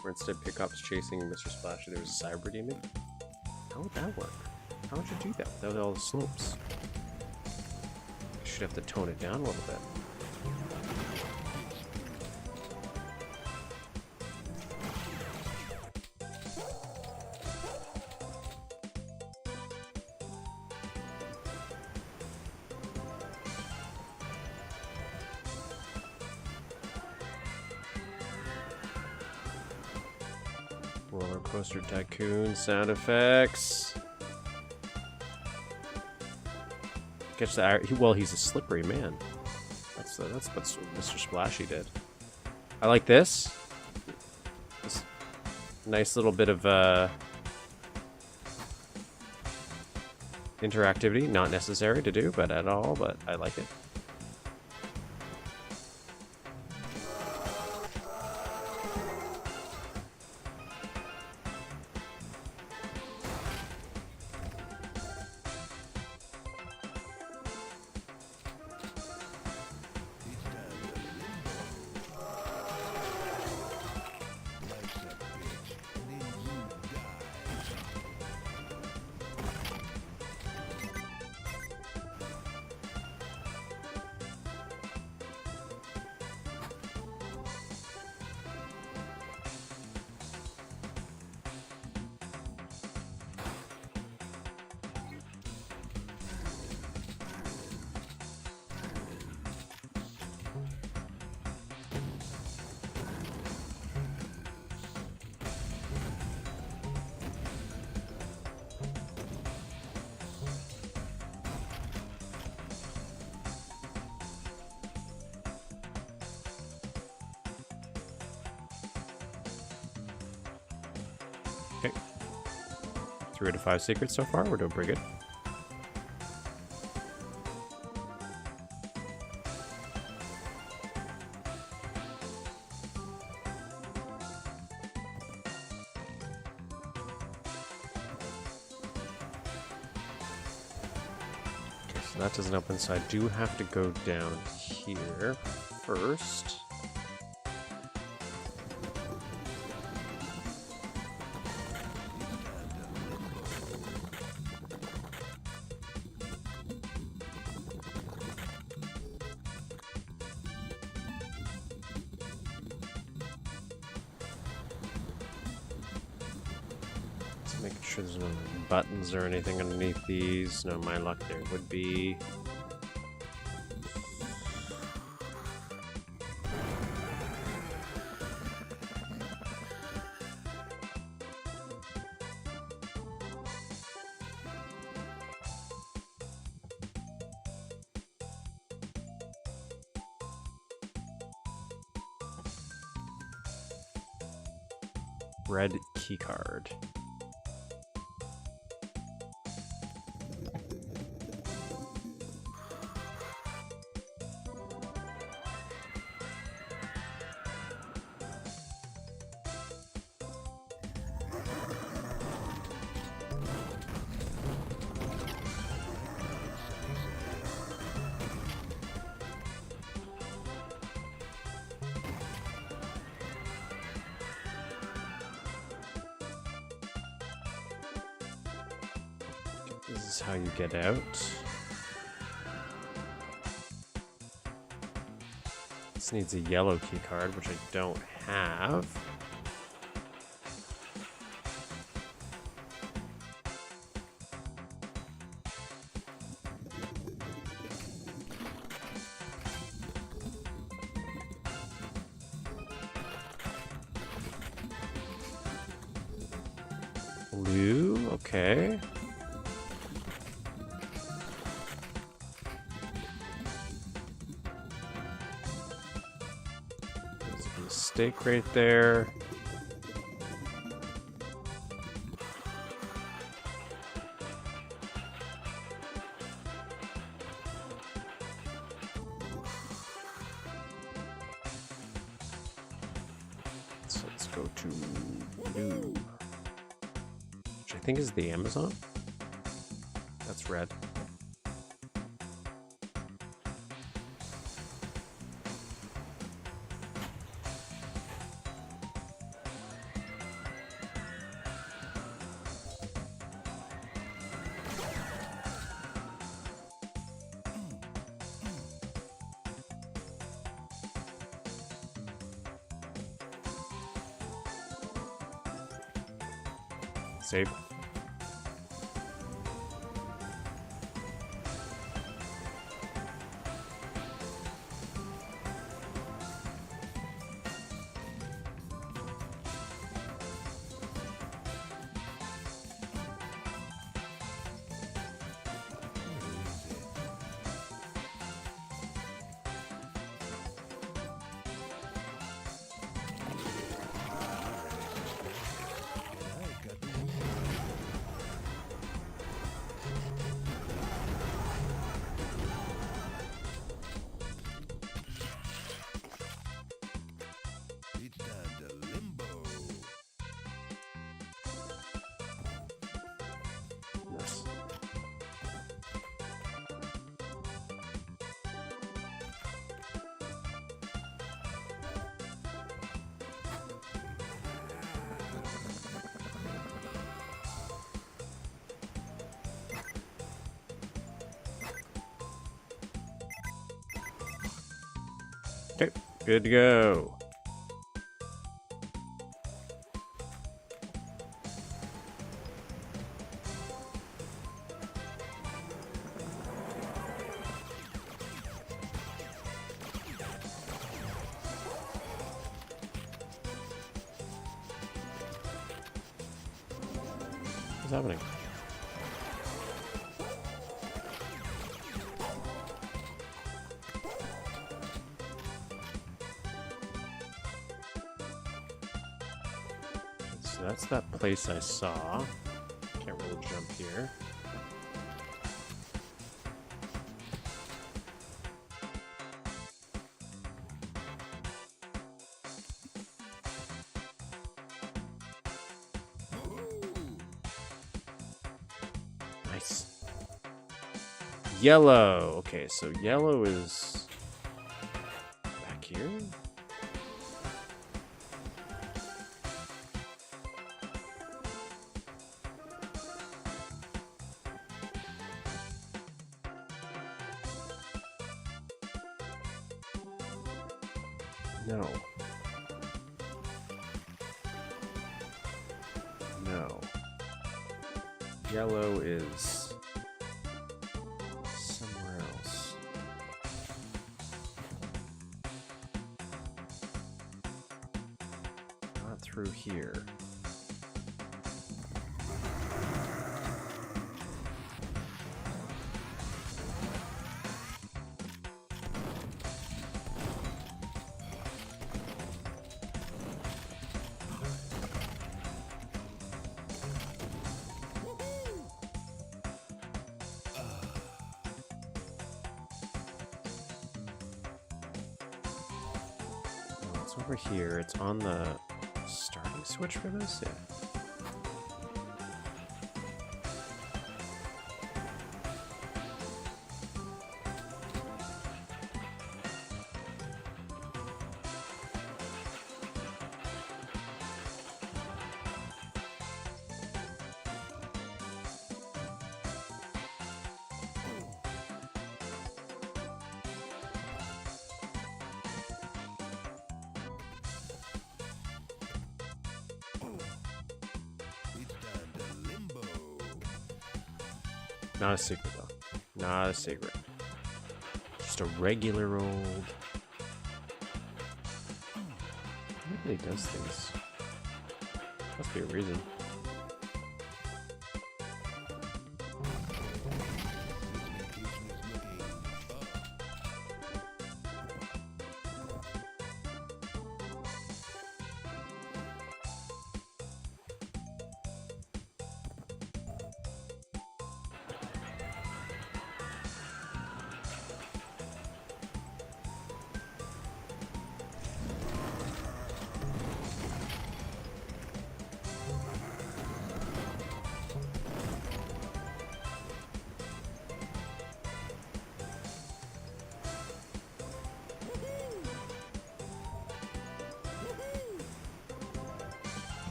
Speaker 1: where instead of pickups chasing Mr. Splashy, there was a cyber demon. How would that work? How would you do that without all the slopes? You should have to tone it down a little bit. Roller coaster tycoon sound effects. Catch the well, he's a slippery man. That's what Mr. Splashy did. I like this. This nice little bit of interactivity, not necessary to do, but at all. But I like it. Okay. 3 out of 5 secrets so far. We're doing pretty good. Okay, so that doesn't open, so I do have to go down here first. Making sure there's no buttons or anything underneath these. No, my luck, there would be. Red keycard. This is how you get out. This needs a yellow key card, which I don't have. Blue, okay. Mistake right there. So let's go to blue, which I think is the Amazon. That's red. Save.
Speaker 3: It's time to limbo.
Speaker 1: Nice. Okay, good to go. What's happening? So that's that place I saw. Can't really jump here. Nice. Yellow. Okay, so yellow is back here. No. No. Yellow is somewhere else. Not through here. It's over here. It's on the starting switch for this? Yeah.
Speaker 3: It's time to limbo.
Speaker 1: Not a secret, though. Not a secret. Just a regular old... Maybe he does things. Must be a reason.
Speaker 3: Communication is looking up.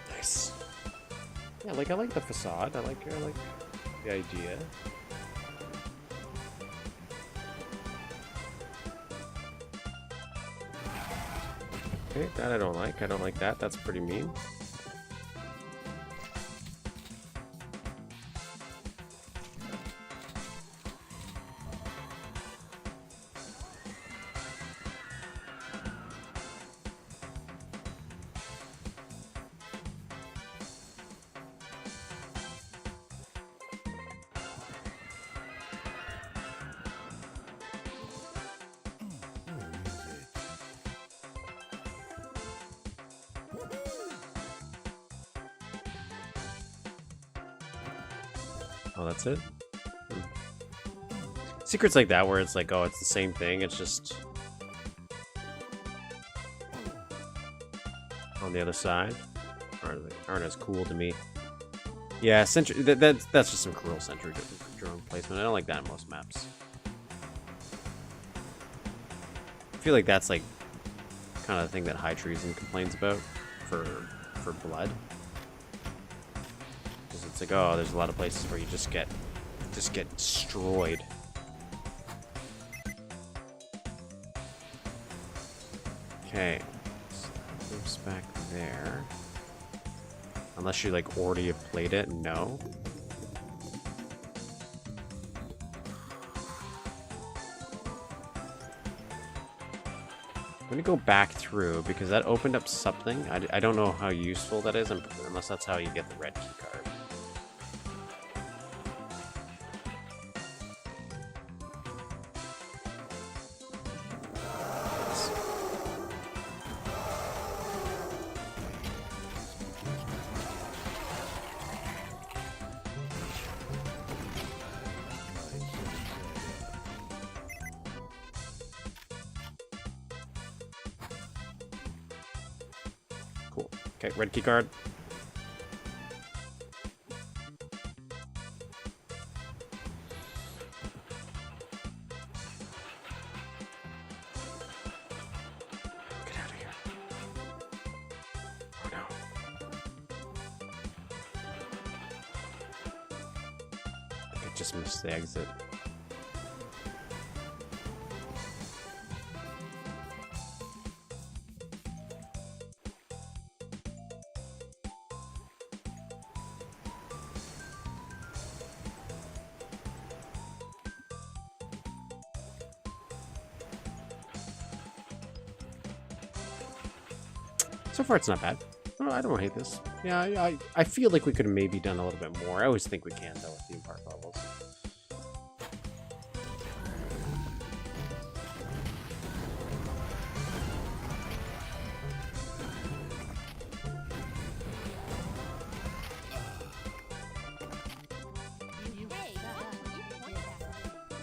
Speaker 1: Nice. Yeah, like I like the facade. I like the idea. Okay, that I don't like. I don't like that. That's pretty mean.
Speaker 3: Where is it?
Speaker 1: Oh, that's it? Hmm. Secrets like that where it's like, oh, it's the same thing. It's just on the other side. Aren't as cool to me. Yeah, that's just some cruel sentry drone placement. I don't like that in most maps. I feel like that's like kind of the thing that High Treason complains about for Blood. Because it's like, oh, there's a lot of places where you just get destroyed. Okay, so that moves back there. Unless you like already have played it, no. I'm gonna go back through because that opened up something. I don't know how useful that is unless that's how you get the red key card. Cool. Okay, red key card. Get out of here. Oh no. I think I just missed the exit. So far, it's not bad. Oh, I don't hate this. Yeah, I feel like we could have maybe done a little bit more. I always think we can, though, with theme park levels.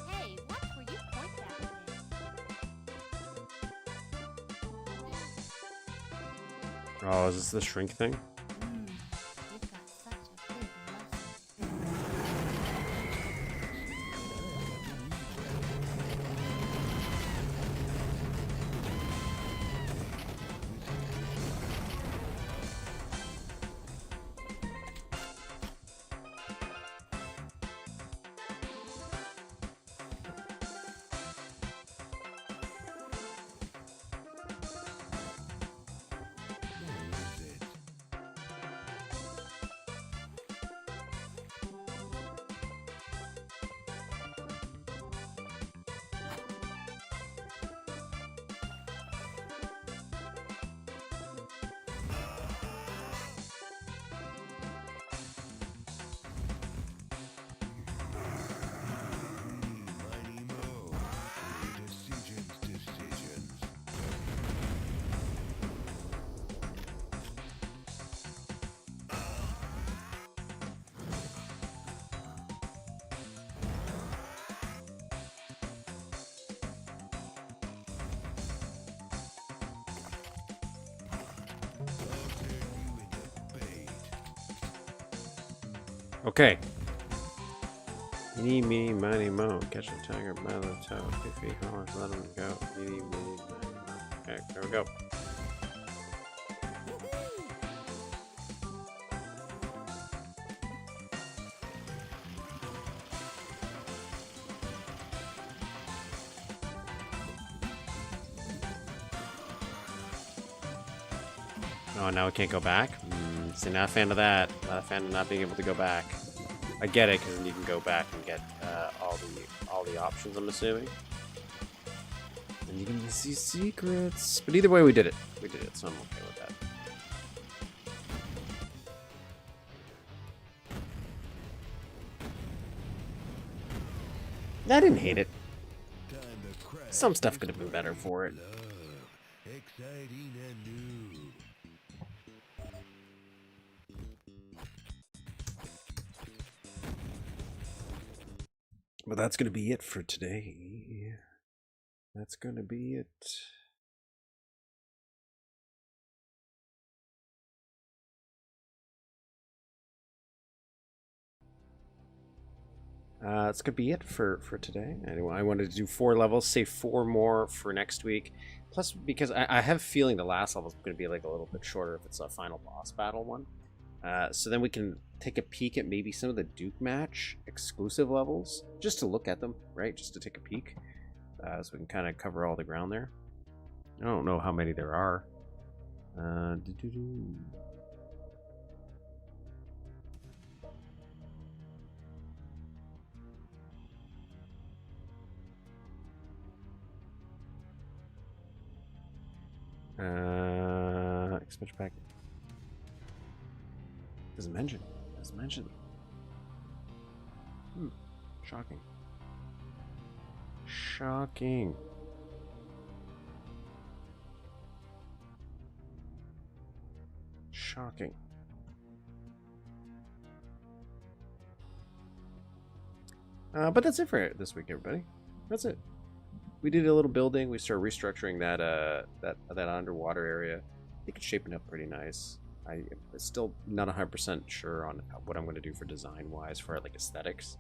Speaker 2: Hey, what were you point that way?
Speaker 1: Oh, is this the shrink thing?
Speaker 2: You've got such a big muscle.
Speaker 3: Where is it? Mighty Mo. Decisions. I'll turn you into bait.
Speaker 1: Okay. Eeny, meeny, miny, mo. Catch a tiger by the toe. 2 feet long, let him go. Eeny, meeny, miny, mo. Okay, there we go. Oh, now we can't go back? See, not a fan of that. Not a fan of not being able to go back. I get it, because then you can go back and get all the options, I'm assuming. And you can see secrets. But either way, we did it. We did it, so I'm okay with that. I didn't hate it.
Speaker 3: Time to crash.
Speaker 1: Some stuff could have been better for it.
Speaker 3: Love. Exciting and new.
Speaker 1: But that's going to be it for today. That's going to be it. That's going to be it for today. Anyway, I wanted to do 4 levels, save 4 more for next week. Plus, because I have a feeling the last level is going to be like a little bit shorter if it's a final boss battle one. So then we can take a peek at maybe some of the Duke match exclusive levels, just to look at them, right? Just to take a peek. So we can kind of cover all the ground there. I don't know how many there are. Expansion pack. Doesn't mention. Doesn't mention. Shocking. Shocking. Shocking. But that's it for this week, everybody. That's it. We did a little building. We started restructuring that underwater area. I think it's shaping up pretty nice. I'm still not 100% sure on what I'm going to do for design-wise for like aesthetics.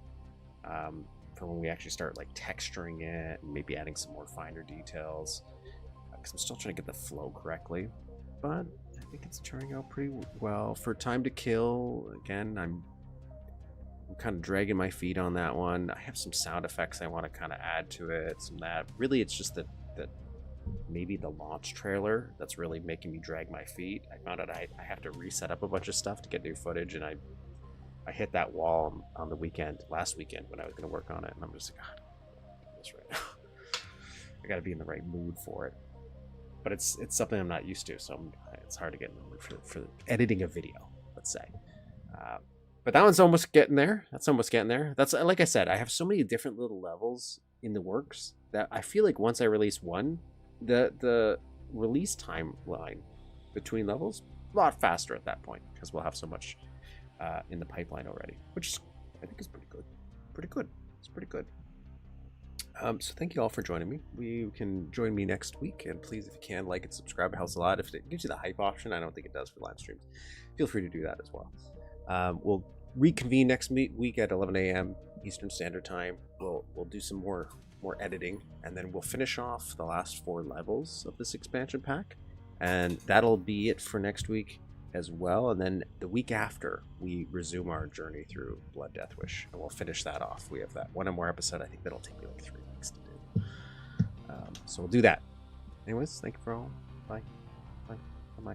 Speaker 1: For when we actually start like texturing it and maybe adding some more finer details. Because I'm still trying to get the flow correctly. But I think it's turning out pretty well. For Time to Kill, again, I'm kind of dragging my feet on that one. I have some sound effects I want to kind of add to it. Some that. Really, it's just that maybe the launch trailer that's really making me drag my feet. I found out I have to reset up a bunch of stuff to get new footage, and I hit that wall on the last weekend when I was going to work on it, and I'm just like, God, I can't do this right now. I got to be in the right mood for it. but it's something I'm not used to, so it's hard to get in the mood for editing a video, let's say. But that one's almost getting there. That's almost getting there. That's like I said, I have so many different little levels in the works that I feel like once I release one, the release timeline between levels a lot faster at that point because we'll have so much in the pipeline already, which I think is pretty good. Pretty good. It's pretty good. So thank you all for joining me. You can join me next week, and please, if you can, like and subscribe. It helps a lot. If it gives you the hype option, I don't think it does for live streams. Feel free to do that as well. We'll reconvene next week at 11 a.m. Eastern Standard Time. We'll do some more editing, and then we'll finish off the last 4 levels of this expansion pack, and that'll be it for next week as well. And then the week after, we resume our journey through Blood Death Wish, and we'll finish that off. We have that one more episode. I think that'll take me like 3 weeks to do. So we'll do that. Anyways, thank you for all. Bye. Bye. Bye.